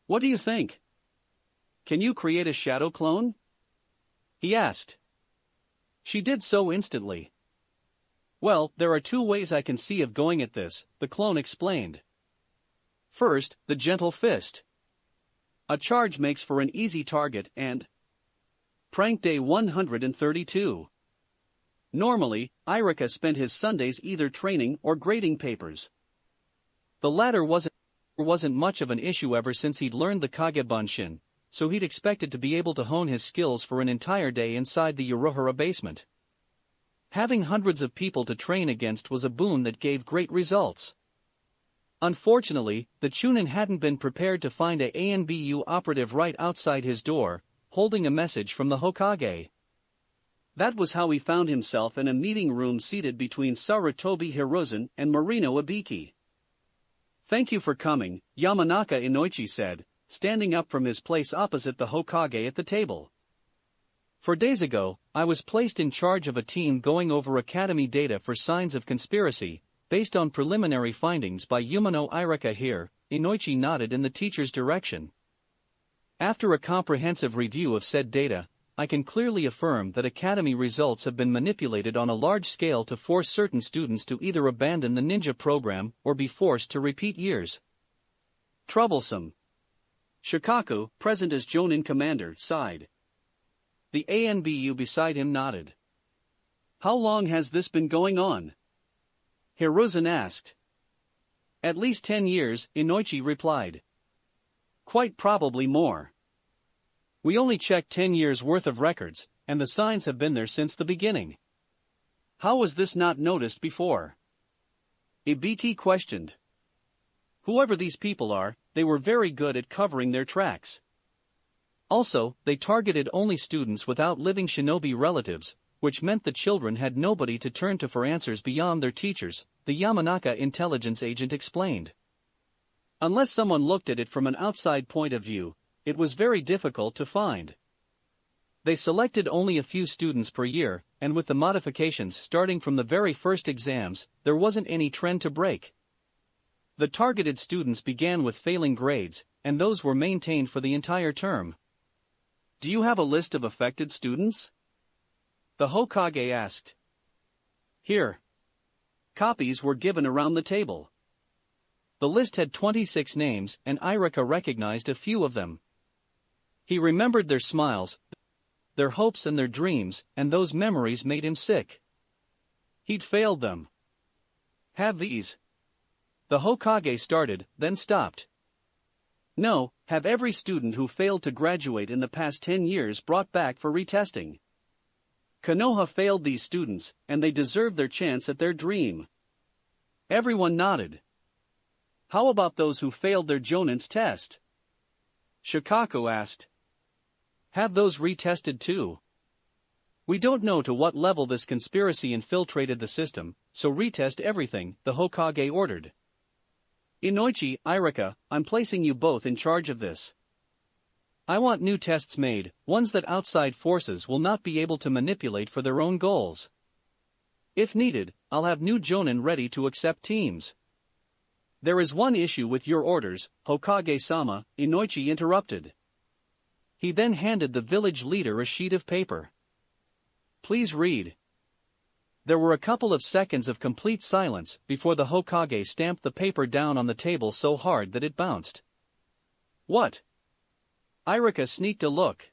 A: "What do you think? Can you create a shadow clone?" he asked. She did so instantly. "Well, there are two ways I can see of going at this," the clone explained. "First, the gentle fist. A charge makes for an easy target and..." Prank Day 132. Normally, Iruka spent his Sundays either training or grading papers. The latter wasn't much of an issue ever since he'd learned the Kage Bunshin, so he'd expected to be able to hone his skills for an entire day inside the Uruhara basement. Having hundreds of people to train against was a boon that gave great results. Unfortunately, the Chunin hadn't been prepared to find a ANBU operative right outside his door, holding a message from the Hokage. That was how he found himself in a meeting room seated between Sarutobi Hiruzen and Marino Ibiki. "Thank you for coming," Yamanaka Inoichi said, standing up from his place opposite the Hokage at the table. "For days ago, I was placed in charge of a team going over academy data for signs of conspiracy, based on preliminary findings by Yumano Iruka here," Inoichi nodded in the teacher's direction. "After a comprehensive review of said data, I can clearly affirm that academy results have been manipulated on a large scale to force certain students to either abandon the ninja program or be forced to repeat years." "Troublesome." Shikaku, present as Jonin commander, sighed. The ANBU beside him nodded. "How long has this been going on?" Hiruzen asked. "At least 10 years, Inoichi replied. "Quite probably more. We only checked 10 years' worth of records, and the signs have been there since the beginning." "How was this not noticed before?" Ibiki questioned. "Whoever these people are, they were very good at covering their tracks. Also, they targeted only students without living shinobi relatives, which meant the children had nobody to turn to for answers beyond their teachers, the Yamanaka intelligence agent explained. Unless someone looked at it from an outside point of view, it was very difficult to find. They selected only a few students per year, and with the modifications starting from the very first exams, there wasn't any trend to break. The targeted students began with failing grades, and those were maintained for the entire term. Do you have a list of affected students? The Hokage asked. Here. Copies were given around the table. The list had 26 names, and Iruka recognized a few of them. He remembered their smiles, their hopes and their dreams, and those memories made him sick. He'd failed them. Have these. The Hokage started, then stopped. No, have every student who failed to graduate in the past 10 years brought back for retesting. Konoha failed these students, and they deserved their chance at their dream. Everyone nodded. How about those who failed their Jonin's test? Shikaku asked. Have those retested too? We don't know to what level this conspiracy infiltrated the system, so retest everything, the Hokage ordered. Inoichi, Iruka, I'm placing you both in charge of this. I want new tests made, ones that outside forces will not be able to manipulate for their own goals. If needed, I'll have new Jonin ready to accept teams. There is one issue with your orders, Hokage-sama, Inoichi interrupted. He then handed the village leader a sheet of paper. Please read. There were a couple of seconds of complete silence before the Hokage stamped the paper down on the table so hard that it bounced. What? Iruka sneaked a look.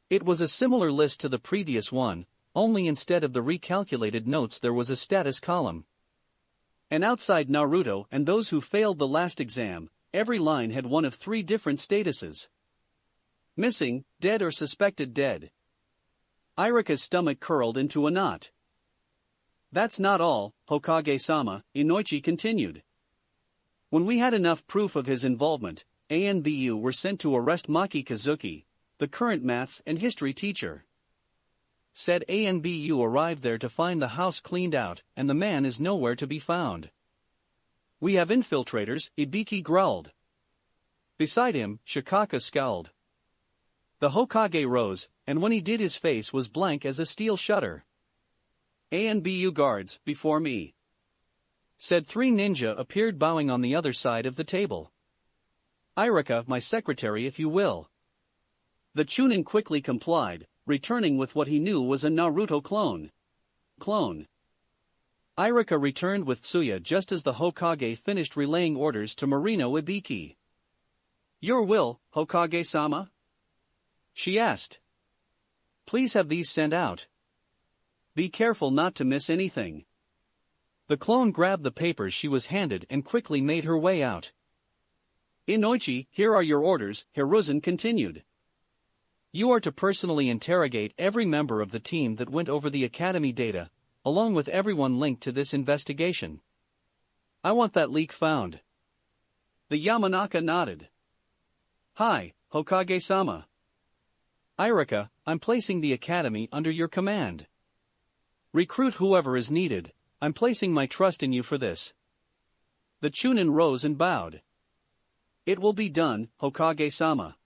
A: It was a similar list to the previous one, only instead of the recalculated notes there was a status column. And outside Naruto and those who failed the last exam, every line had one of 3 different statuses. Missing, dead or suspected dead. Iruka's stomach curled into a knot. That's not all, Hokage-sama, Inoichi continued. When we had enough proof of his involvement, Anbu were sent to arrest Maki Kazuki, the current maths and history teacher. Said Anbu arrived there to find the house cleaned out, and the man is nowhere to be found. We have infiltrators, Ibiki growled. Beside him, Shikaka scowled. The Hokage rose, and when he did his face was blank as a steel shutter. Anbu guards, before me. Said 3 ninja appeared bowing on the other side of the table. Iruka, my secretary if you will. The Chunin quickly complied, returning with what he knew was a Naruto clone. Iruka returned with Tsuya just as the Hokage finished relaying orders to Marino Ibiki. Your will, Hokage-sama? She asked. Please have these sent out. Be careful not to miss anything. The clone grabbed the papers she was handed and quickly made her way out. Inoichi, here are your orders, Hiruzen continued. You are to personally interrogate every member of the team that went over the academy data, along with everyone linked to this investigation. I want that leak found. The Yamanaka nodded. Hi, Hokage-sama. Iruka, I'm placing the academy under your command. Recruit whoever is needed, I'm placing my trust in you for this. The Chunin rose and bowed. It will be done, Hokage-sama.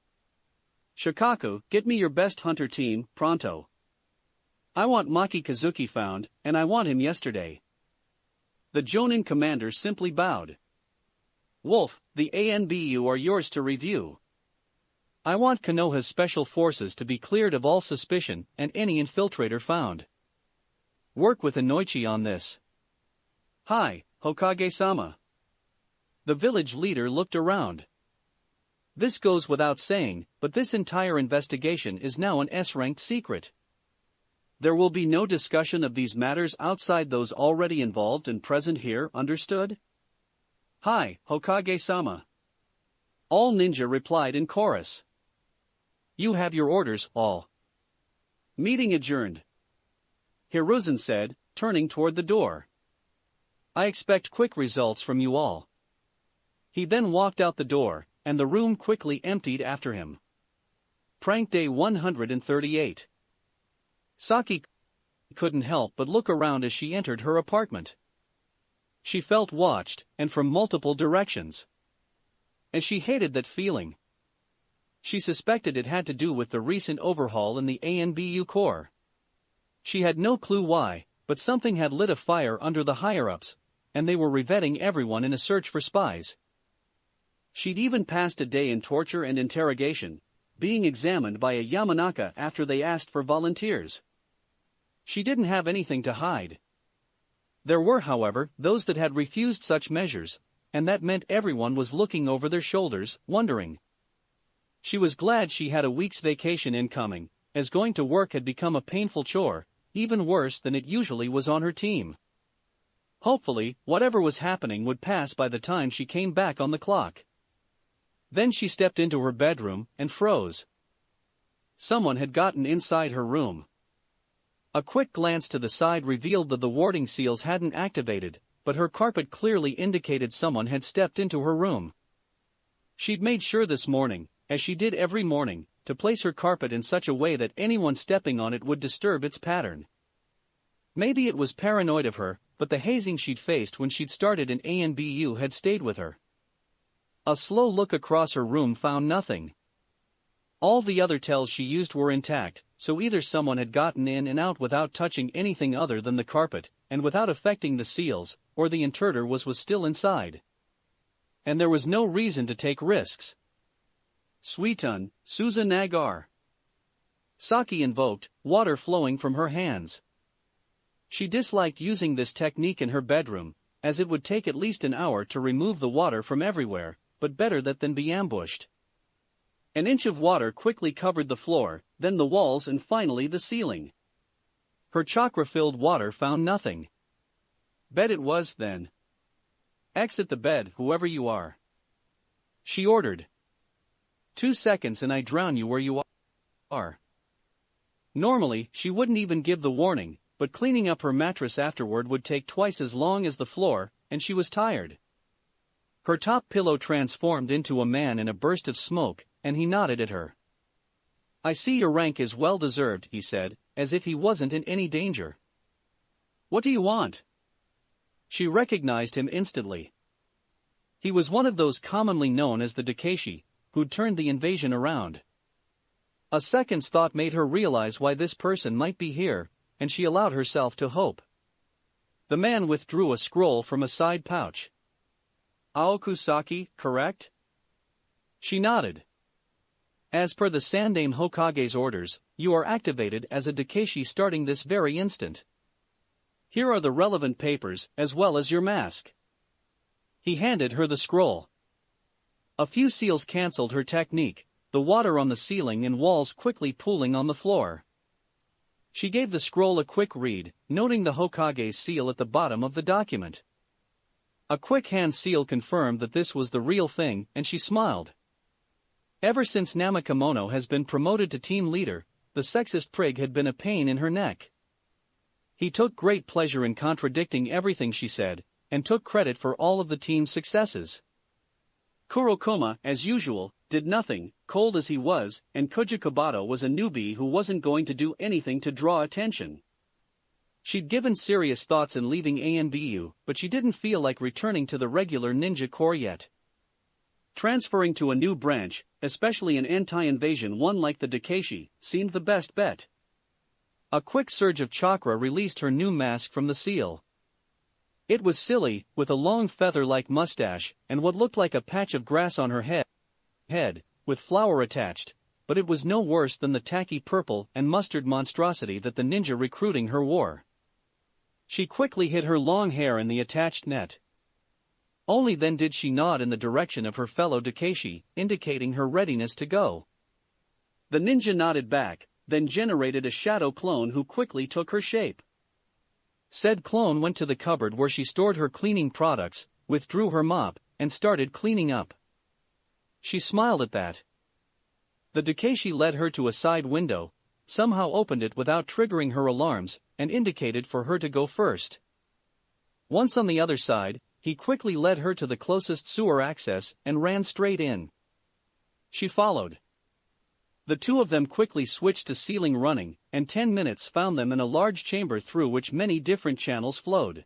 A: Shikaku, get me your best hunter team, pronto. I want Maki Kazuki found, and I want him yesterday. The Jonin commander simply bowed. Wolf, the Anbu are yours to review. I want Konoha's special forces to be cleared of all suspicion and any infiltrator found. Work with Inoichi on this. Hi, Hokage-sama. The village leader looked around. This goes without saying, but this entire investigation is now an S-ranked secret. There will be no discussion of these matters outside those already involved and present here, understood? Hi, Hokage-sama. All ninja replied in chorus. You have your orders, all. Meeting adjourned. Hiruzen said, turning toward the door. I expect quick results from you all. He then walked out the door, and the room quickly emptied after him. Prank Day 138. Saki. couldn't help but look around as she entered her apartment. She felt watched, and from multiple directions. And she hated that feeling. She suspected it had to do with the recent overhaul in the ANBU core. She had no clue why, but something had lit a fire under the higher-ups, and they were revetting everyone in a search for spies. She'd even passed a day in torture and interrogation, being examined by a Yamanaka after they asked for volunteers. She didn't have anything to hide. There were, however, those that had refused such measures, and that meant everyone was looking over their shoulders, wondering. She was glad she had a week's vacation incoming, as going to work had become a painful chore, even worse than it usually was on her team. Hopefully, whatever was happening would pass by the time she came back on the clock. Then she stepped into her bedroom and froze. Someone had gotten inside her room. A quick glance to the side revealed that the warding seals hadn't activated, but her carpet clearly indicated someone had stepped into her room. She'd made sure this morning, as she did every morning, to place her carpet in such a way that anyone stepping on it would disturb its pattern. Maybe it was paranoid of her, but the hazing she'd faced when she'd started in ANBU had stayed with her. A slow look across her room found nothing. All the other tells she used were intact, so either someone had gotten in and out without touching anything other than the carpet, and without affecting the seals, or the intruder was still inside. And there was no reason to take risks. Suitun, Suza Nagar. Saki invoked, water flowing from her hands. She disliked using this technique in her bedroom, as it would take at least an hour to remove the water from everywhere, but better that than be ambushed. An inch of water quickly covered the floor, then the walls and finally the ceiling. Her chakra-filled water found nothing. Bed it was, then. Exit the bed, whoever you are. She ordered. 2 seconds and I drown you where you are. Normally, she wouldn't even give the warning, but cleaning up her mattress afterward would take twice as long as the floor, and she was tired. Her top pillow transformed into a man in a burst of smoke, and he nodded at her. I see your rank is well deserved, he said, as if he wasn't in any danger. What do you want? She recognized him instantly. He was one of those commonly known as the Dakashi, who'd turned the invasion around. A second's thought made her realize why this person might be here, and she allowed herself to hope. The man withdrew a scroll from a side pouch. Aokusaki, correct? She nodded. As per the Sandaime Hokage's orders, you are activated as a Dakashi starting this very instant. Here are the relevant papers, as well as your mask. He handed her the scroll. A few seals cancelled her technique, the water on the ceiling and walls quickly pooling on the floor. She gave the scroll a quick read, noting the Hokage's seal at the bottom of the document. A quick hand seal confirmed that this was the real thing, and she smiled. Ever since Namakamono has been promoted to team leader, the sexist prig had been a pain in her neck. He took great pleasure in contradicting everything she said, and took credit for all of the team's successes. Kurokoma, as usual, did nothing, cold as he was, and Koji Kabato was a newbie who wasn't going to do anything to draw attention. She'd given serious thoughts in leaving ANBU, but she didn't feel like returning to the regular ninja corps yet. Transferring to a new branch, especially an anti-invasion one like the Dakashi, seemed the best bet. A quick surge of chakra released her new mask from the seal. It was silly, with a long feather-like mustache, and what looked like a patch of grass on her head, with flower attached, but it was no worse than the tacky purple and mustard monstrosity that the ninja recruiting her wore. She quickly hid her long hair in the attached net. Only then did she nod in the direction of her fellow Dakashi, indicating her readiness to go. The ninja nodded back, then generated a shadow clone who quickly took her shape. Said clone went to the cupboard where she stored her cleaning products, withdrew her mop, and started cleaning up. She smiled at that. The Dakashi led her to a side window, somehow opened it without triggering her alarms, and indicated for her to go first. Once on the other side, he quickly led her to the closest sewer access and ran straight in. She followed. The two of them quickly switched to ceiling running, and 10 minutes found them in a large chamber through which many different channels flowed.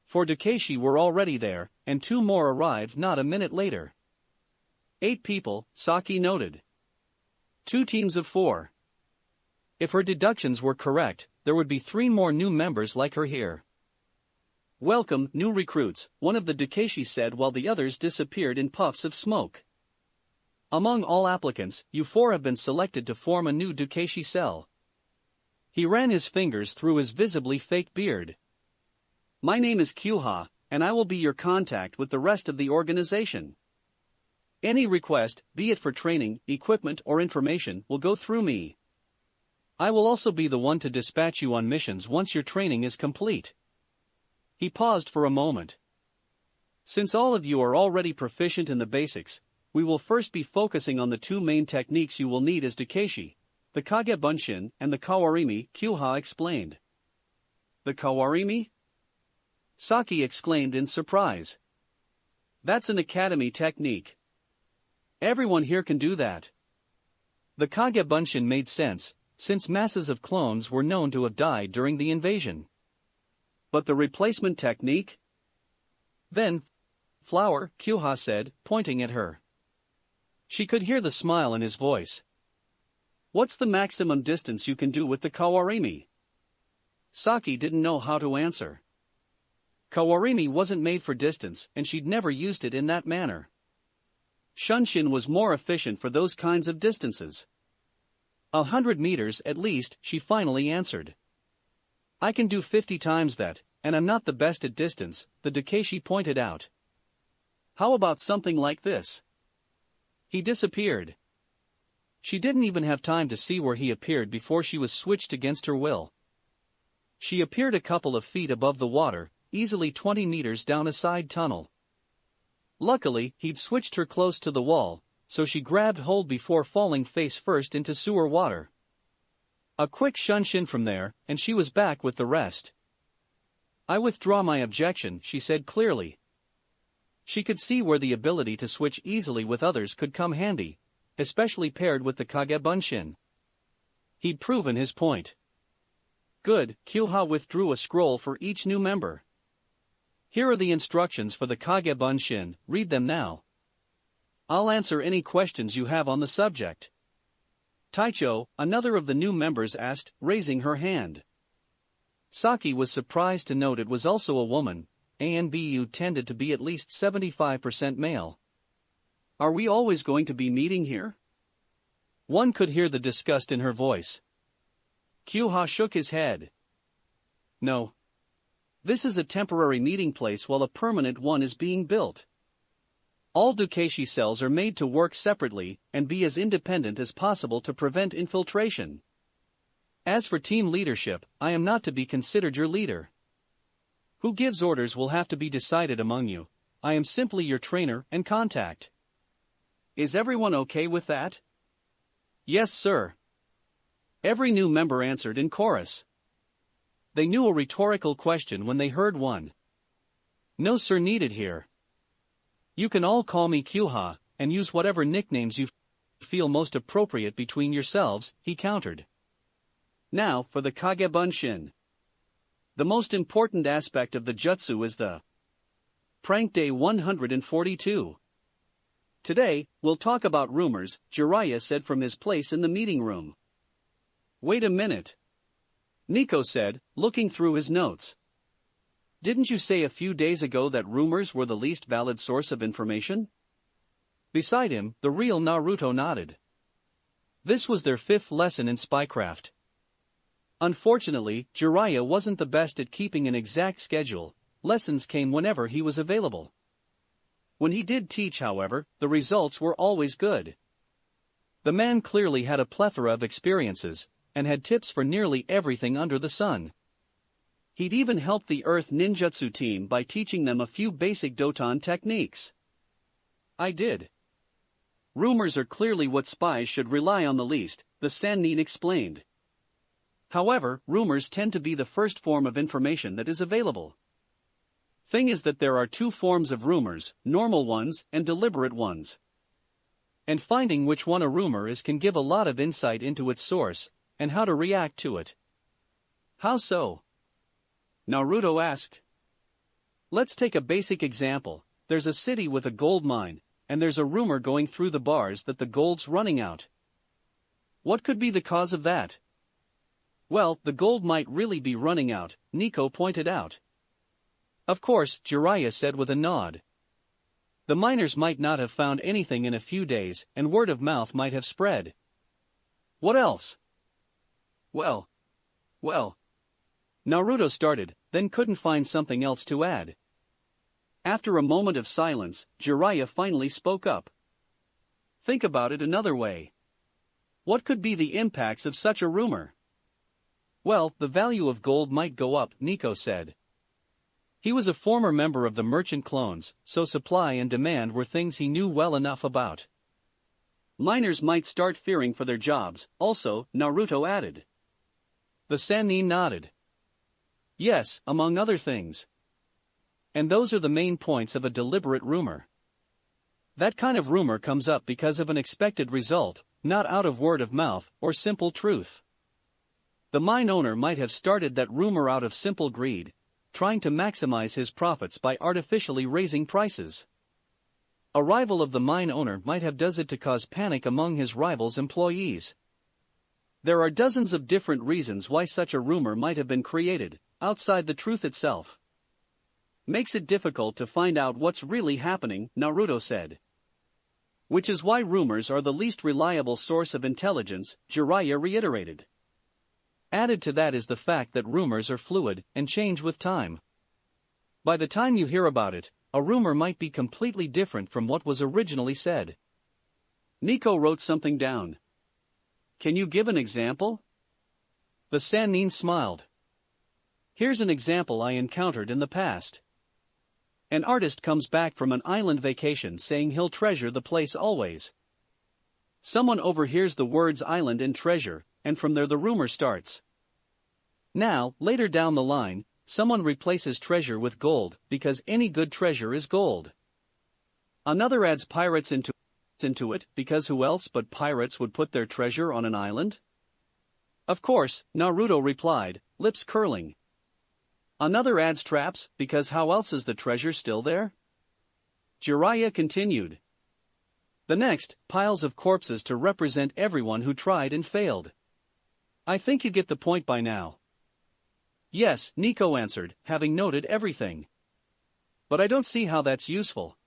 A: 4 Dakashi were already there, and 2 more arrived not a minute later. 8 people, Saki noted. 2 teams of 4. If her deductions were correct, there would be 3 more new members like her here. Welcome, new recruits, one of the Dakashi said while the others disappeared in puffs of smoke. Among all applicants, you 4 have been selected to form a new Dakashi cell. He ran his fingers through his visibly fake beard. My name is Konoha, and I will be your contact with the rest of the organization. Any request, be it for training, equipment or information, will go through me. I will also be the one to dispatch you on missions once your training is complete. He paused for a moment. Since all of you are already proficient in the basics, we will first be focusing on the 2 main techniques you will need as Dakashi, the Kage Bunshin and the Kawarimi, Konoha explained. The Kawarimi? Saki exclaimed in surprise. That's an academy technique. Everyone here can do that. The Kage Bunshin made sense, since masses of clones were known to have died during the invasion. But the replacement technique? Then, flower, Konoha said, pointing at her. She could hear the smile in his voice. What's the maximum distance you can do with the Kawarimi? Saki didn't know how to answer. Kawarimi wasn't made for distance, and she'd never used it in that manner. Shunshin was more efficient for those kinds of distances. 100 meters at least, she finally answered. I can do 50 times that, and I'm not the best at distance, the Dakashi pointed out. How about something like this? He disappeared. She didn't even have time to see where he appeared before she was switched against her will. She appeared a couple of feet above the water, easily 20 meters down a side tunnel. Luckily, he'd switched her close to the wall, so she grabbed hold before falling face first into sewer water. A quick shunshin from there, and she was back with the rest. I withdraw my objection, she said clearly. She could see where the ability to switch easily with others could come handy, especially paired with the Kage Bunshin. He'd proven his point. Good, Konoha withdrew a scroll for each new member. Here are the instructions for the Kage Bunshin, read them now. I'll answer any questions you have on the subject. Taicho, another of the new members asked, raising her hand. Saki was surprised to note it was also a woman. Anbu tended to be at least 75% male. Are we always going to be meeting here? One could hear the disgust in her voice. Konoha shook his head. No. This is a temporary meeting place while a permanent one is being built. All Dakashi cells are made to work separately and be as independent as possible to prevent infiltration. As for team leadership, I am not to be considered your leader. Who gives orders will have to be decided among you. I am simply your trainer and contact. Is everyone okay with that? Yes, sir. Every new member answered in chorus. They knew a rhetorical question when they heard one. No sir needed here. You can all call me Konoha, and use whatever nicknames you feel most appropriate between yourselves, he countered. Now, for the Kage Bunshin. The most important aspect of the jutsu is the Prank Day 142. Today, we'll talk about rumors, Jiraya said from his place in the meeting room. Wait a minute. Nico said, looking through his notes. Didn't you say a few days ago that rumors were the least valid source of information? Beside him, the real Naruto nodded. This was their 5th lesson in Spycraft. Unfortunately, Jiraya wasn't the best at keeping an exact schedule. Lessons came whenever he was available. When he did teach, however, the results were always good. The man clearly had a plethora of experiences, and had tips for nearly everything under the sun. He'd even helped the Earth Ninjutsu team by teaching them a few basic Doton techniques. I did. Rumors are clearly what spies should rely on the least, the Sannin explained. However, rumors tend to be the first form of information that is available. Thing is that there are 2 forms of rumors, normal ones and deliberate ones. And finding which one a rumor is can give a lot of insight into its source, and how to react to it. How so? Naruto asked. Let's take a basic example. There's a city with a gold mine, and there's a rumor going through the bars that the gold's running out. What could be the cause of that? Well, the gold might really be running out, Nico pointed out. Of course, Jiraya said with a nod. The miners might not have found anything in a few days, and word of mouth might have spread. What else? Well. Naruto started, then couldn't find something else to add. After a moment of silence, Jiraya finally spoke up. Think about it another way. What could be the impacts of such a rumor? Well, the value of gold might go up, Nico said. He was a former member of the merchant clones, so supply and demand were things he knew well enough about. Miners might start fearing for their jobs, also, Naruto added. The Sannin nodded. Yes, among other things. And those are the main points of a deliberate rumor. That kind of rumor comes up because of an expected result, not out of word of mouth or simple truth. The mine owner might have started that rumor out of simple greed, trying to maximize his profits by artificially raising prices. A rival of the mine owner might have done it to cause panic among his rival's employees. There are dozens of different reasons why such a rumor might have been created, outside the truth itself. Makes it difficult to find out what's really happening, Naruto said. Which is why rumors are the least reliable source of intelligence, Jiraiya reiterated. Added to that is the fact that rumors are fluid and change with time. By the time you hear about it, a rumor might be completely different from what was originally said. Nico wrote something down. Can you give an example? The Sannin smiled. Here's an example I encountered in the past. An artist comes back from an island vacation saying he'll treasure the place always. Someone overhears the words island and treasure, and from there the rumor starts. Now, later down the line, someone replaces treasure with gold, because any good treasure is gold. Another adds pirates into it, because who else but pirates would put their treasure on an island? Of course, Naruto replied, lips curling. Another adds traps, because how else is the treasure still there? Jiraiya continued. The next, piles of corpses to represent everyone who tried and failed. I think you get the point by now. Yes, Nico answered, having noted everything. But I don't see how that's useful.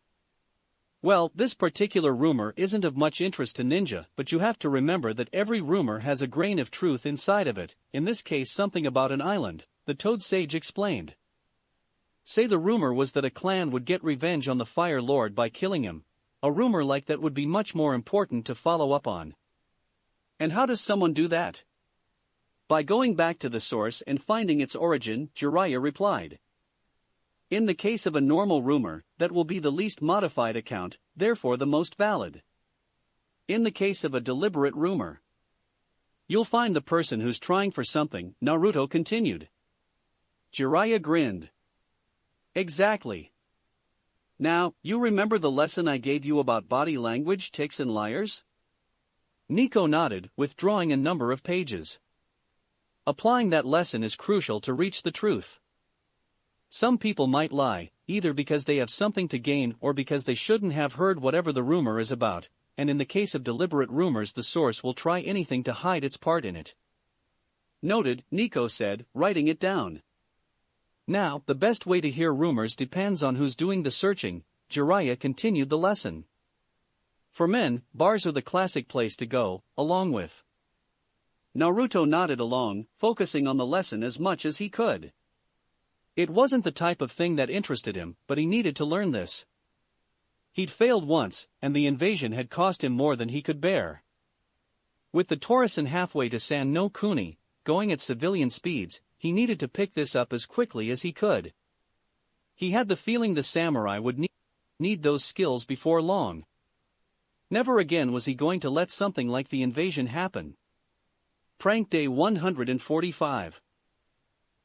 A: Well, this particular rumor isn't of much interest to Ninja, but you have to remember that every rumor has a grain of truth inside of it, in this case something about an island, the Toad Sage explained. Say the rumor was that a clan would get revenge on the Fire Lord by killing him. A rumor like that would be much more important to follow up on. And how does someone do that? By going back to the source and finding its origin, Jiraiya replied. In the case of a normal rumor, that will be the least modified account, therefore the most valid. In the case of a deliberate rumor, you'll find the person who's trying for something, Naruto continued. Jiraiya grinned. Exactly. Now, you remember the lesson I gave you about body language, tics and liars? Nico nodded, withdrawing a number of pages. Applying that lesson is crucial to reach the truth. Some people might lie, either because they have something to gain or because they shouldn't have heard whatever the rumor is about, and in the case of deliberate rumors the source will try anything to hide its part in it. Noted, Nico said, writing it down. Now, the best way to hear rumors depends on who's doing the searching, Jiraiya continued the lesson. For men, bars are the classic place to go, along with. Naruto nodded along, focusing on the lesson as much as he could. It wasn't the type of thing that interested him, but he needed to learn this. He'd failed once, and the invasion had cost him more than he could bear. With the Torison halfway to San no Kuni, going at civilian speeds, he needed to pick this up as quickly as he could. He had the feeling the samurai would need those skills before long. Never again was he going to let something like the invasion happen. Prank Day 145.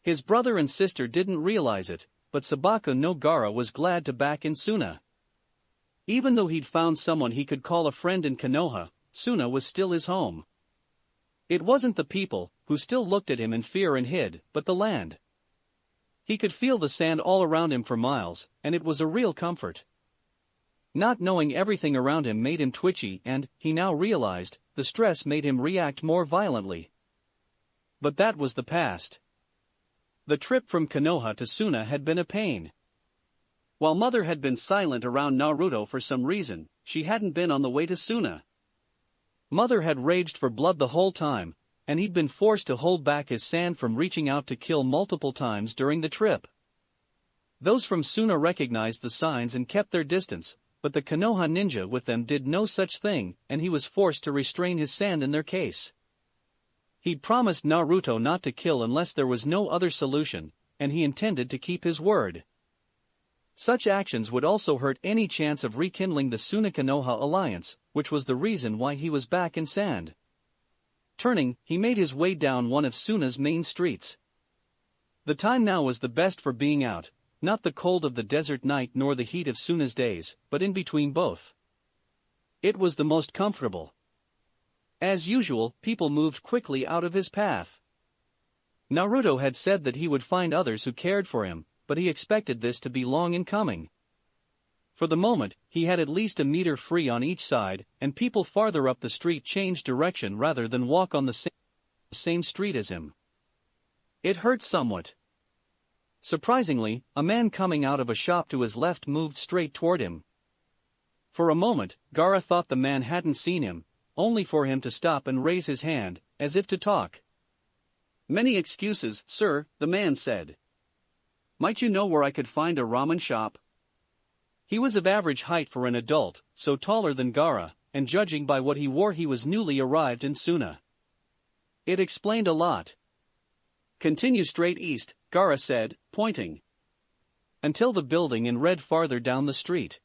A: His brother and sister didn't realize it, but Sabaka no Gara was glad to back in Suna. Even though he'd found someone he could call a friend in Konoha, Suna was still his home. It wasn't the people, who still looked at him in fear and hid, but the land. He could feel the sand all around him for miles, and it was a real comfort. Not knowing everything around him made him twitchy and, he now realized, the stress made him react more violently. But that was the past. The trip from Konoha to Suna had been a pain. While Mother had been silent around Naruto for some reason, she hadn't been on the way to Suna. Mother had raged for blood the whole time, and he'd been forced to hold back his sand from reaching out to kill multiple times during the trip. Those from Suna recognized the signs and kept their distance, but the Konoha ninja with them did no such thing, and he was forced to restrain his sand in their case. He'd promised Naruto not to kill unless there was no other solution, and he intended to keep his word. Such actions would also hurt any chance of rekindling the Suna-Konoha alliance, which was the reason why he was back in sand. Turning, he made his way down one of Suna's main streets. The time now was the best for being out, not the cold of the desert night nor the heat of Suna's days, but in between both. It was the most comfortable. As usual, people moved quickly out of his path. Naruto had said that he would find others who cared for him, but he expected this to be long in coming. For the moment, he had at least a meter free on each side, and people farther up the street changed direction rather than walk on the same street as him. It hurt somewhat. Surprisingly, a man coming out of a shop to his left moved straight toward him. For a moment, Gaara thought the man hadn't seen him, only for him to stop and raise his hand, as if to talk. "Many excuses, sir," the man said. "Might you know where I could find a ramen shop?" He was of average height for an adult, so taller than Gaara, and judging by what he wore he was newly arrived in Suna. It explained a lot. "Continue straight east," Gaara said, pointing. "Until the building in red farther down the street.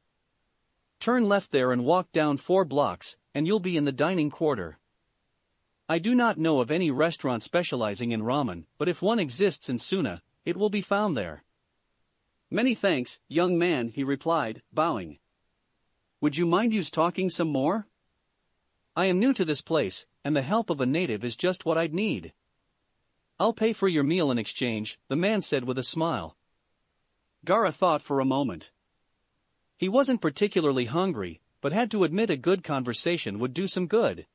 A: Turn left there and walk down 4 blocks, and you'll be in the dining quarter. I do not know of any restaurant specializing in ramen, but if one exists in Suna, it will be found there." "Many thanks, young man," he replied, bowing. "Would you mind us talking some more? I am new to this place, and the help of a native is just what I'd need." "I'll pay for your meal in exchange," the man said with a smile. Gaara thought for a moment. He wasn't particularly hungry, but had to admit a good conversation would do some good.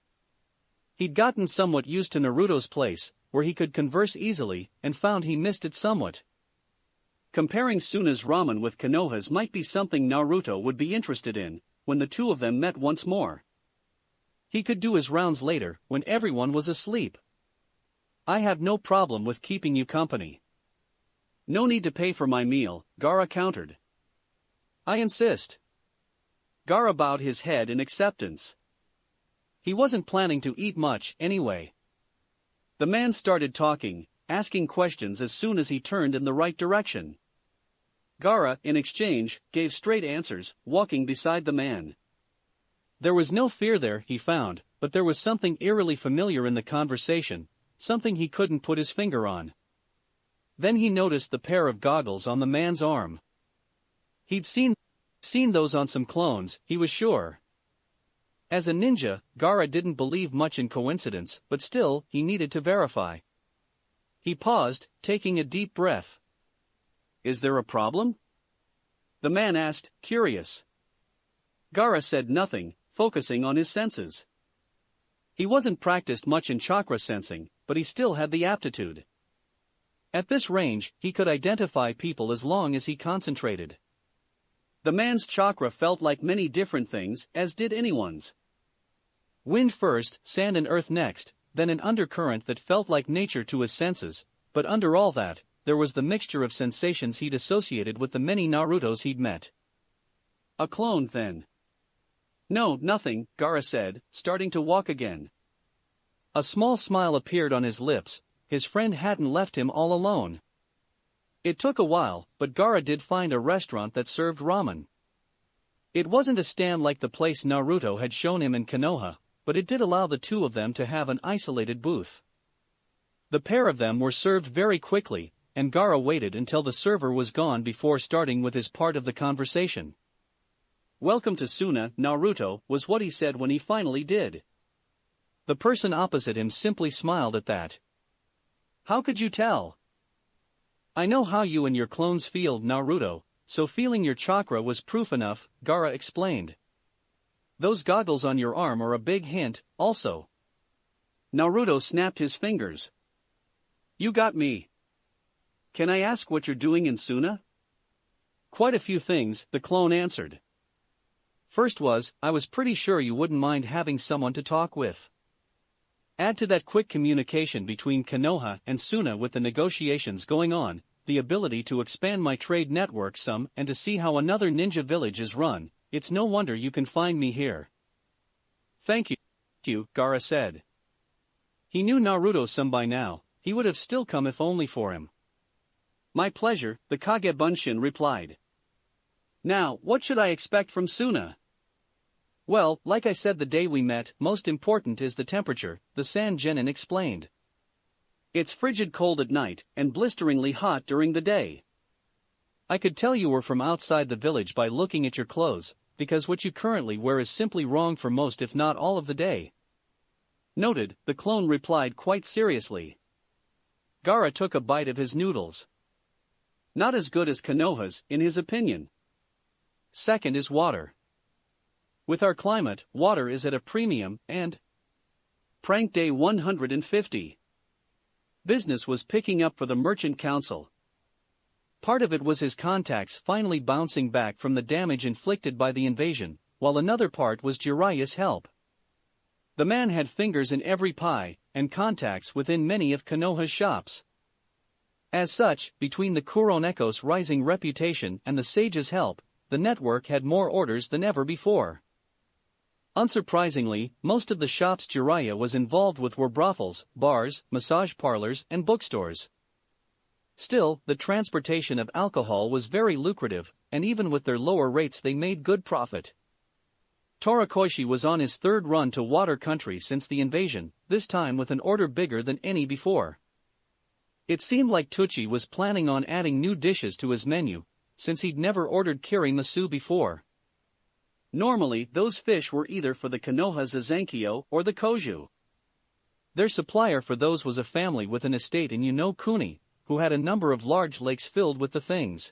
A: He'd gotten somewhat used to Naruto's place, where he could converse easily, and found he missed it somewhat. Comparing Suna's ramen with Konoha's might be something Naruto would be interested in, when the two of them met once more. He could do his rounds later, when everyone was asleep. "I have no problem with keeping you company." "No need to pay for my meal," Gaara countered. "I insist." Gaara bowed his head in acceptance. He wasn't planning to eat much, anyway. The man started talking, asking questions as soon as he turned in the right direction. Gaara, in exchange, gave straight answers, walking beside the man. There was no fear there, he found, but there was something eerily familiar in the conversation, something he couldn't put his finger on. Then he noticed the pair of goggles on the man's arm. He'd seen those on some clones, he was sure. As a ninja, Gaara didn't believe much in coincidence, but still, he needed to verify. He paused, taking a deep breath. "Is there a problem?" the man asked, curious. Gaara said nothing, focusing on his senses. He wasn't practiced much in chakra sensing, but he still had the aptitude. At this range, he could identify people as long as he concentrated. The man's chakra felt like many different things, as did anyone's. Wind first, sand and earth next, then an undercurrent that felt like nature to his senses, but under all that, there was the mixture of sensations he'd associated with the many Narutos he'd met. "A clone, then?" "No, nothing," Gaara said, starting to walk again. A small smile appeared on his lips, his friend hadn't left him all alone. It took a while, but Gaara did find a restaurant that served ramen. It wasn't a stand like the place Naruto had shown him in Konoha, but it did allow the two of them to have an isolated booth. The pair of them were served very quickly, and Gaara waited until the server was gone before starting with his part of the conversation. "Welcome to Suna, Naruto," was what he said when he finally did. The person opposite him simply smiled at that. How could you tell? I know how you and your clones feel, Naruto, so feeling your chakra was proof enough, Gaara explained. Those goggles on your arm are a big hint, also. Naruto snapped his fingers. You got me. Can I ask what you're doing in Suna? Quite a few things, the clone answered. First was, I was pretty sure you wouldn't mind having someone to talk with. Add to that quick communication between Konoha and Suna with the negotiations going on, the ability to expand my trade network some and to see how another ninja village is run, it's no wonder you can find me here. Thank you, Gaara said. He knew Naruto some by now, he would have still come if only for him. My pleasure, the Kage Bunshin replied. Now, what should I expect from Suna? Well, like I said the day we met, most important is the temperature, the Sand Genin explained. It's frigid cold at night, and blisteringly hot during the day. I could tell you were from outside the village by looking at your clothes, because what you currently wear is simply wrong for most if not all of the day. Noted, the clone replied quite seriously. Gaara took a bite of his noodles. Not as good as Konoha's, in his opinion. Second is water. With our climate, water is at a premium, and... Prank Day 150. Business was picking up for the Merchant Council. Part of it was his contacts finally bouncing back from the damage inflicted by the invasion, while another part was Jiraya's help. The man had fingers in every pie, and contacts within many of Konoha's shops. As such, between the Kuroneko's rising reputation and the sage's help, the network had more orders than ever before. Unsurprisingly, most of the shops Jiraya was involved with were brothels, bars, massage parlors, and bookstores. Still, the transportation of alcohol was very lucrative, and even with their lower rates they made good profit. Torikoshi was on his third run to Water Country since the invasion, this time with an order bigger than any before. It seemed like Tucci was planning on adding new dishes to his menu, since he'd never ordered kirimasu before. Normally, those fish were either for the Konoha Zazenkyo or the Koju. Their supplier for those was a family with an estate in Kuni, who had a number of large lakes filled with the things.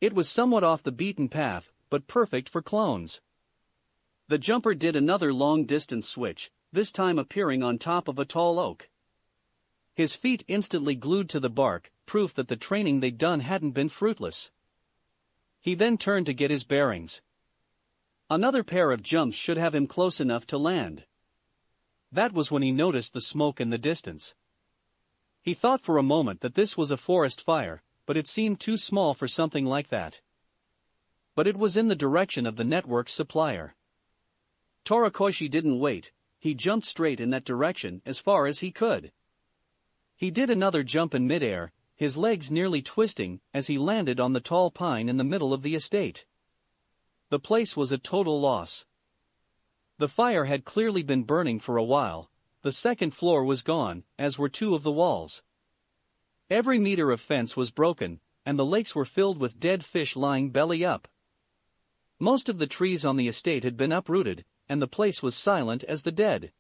A: It was somewhat off the beaten path, but perfect for clones. The jumper did another long-distance switch, this time appearing on top of a tall oak. His feet instantly glued to the bark, proof that the training they'd done hadn't been fruitless. He then turned to get his bearings. Another pair of jumps should have him close enough to land. That was when he noticed the smoke in the distance. He thought for a moment that this was a forest fire, but it seemed too small for something like that. But it was in the direction of the network's supplier. Torikoshi didn't wait, he jumped straight in that direction as far as he could. He did another jump in midair, his legs nearly twisting as he landed on the tall pine in the middle of the estate. The place was a total loss. The fire had clearly been burning for a while, the second floor was gone, as were two of the walls. Every meter of fence was broken, and the lakes were filled with dead fish lying belly up. Most of the trees on the estate had been uprooted, and the place was silent as the dead.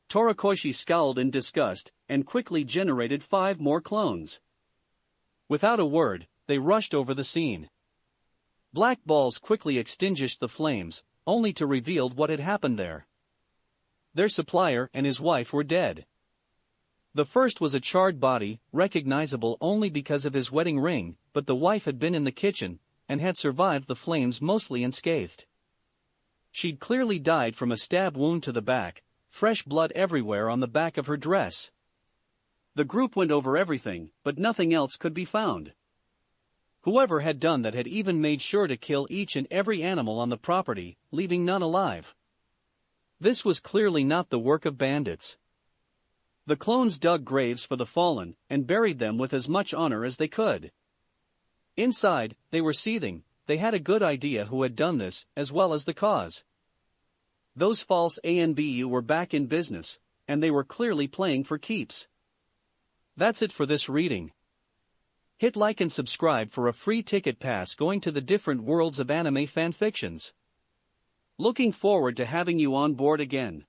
A: Torikoshi scowled in disgust, and quickly generated 5 more clones. Without a word, they rushed over the scene. Black balls quickly extinguished the flames, only to reveal what had happened there. Their supplier and his wife were dead. The first was a charred body, recognizable only because of his wedding ring, but the wife had been in the kitchen, and had survived the flames mostly unscathed. She'd clearly died from a stab wound to the back, fresh blood everywhere on the back of her dress. The group went over everything, but nothing else could be found. Whoever had done that had even made sure to kill each and every animal on the property, leaving none alive. This was clearly not the work of bandits. The clones dug graves for the fallen, and buried them with as much honor as they could. Inside, they were seething, they had a good idea who had done this, as well as the cause. Those false Anbu were back in business, and they were clearly playing for keeps. That's it for this reading. Hit like and subscribe for a free ticket pass going to the different worlds of anime fanfictions. Looking forward to having you on board again.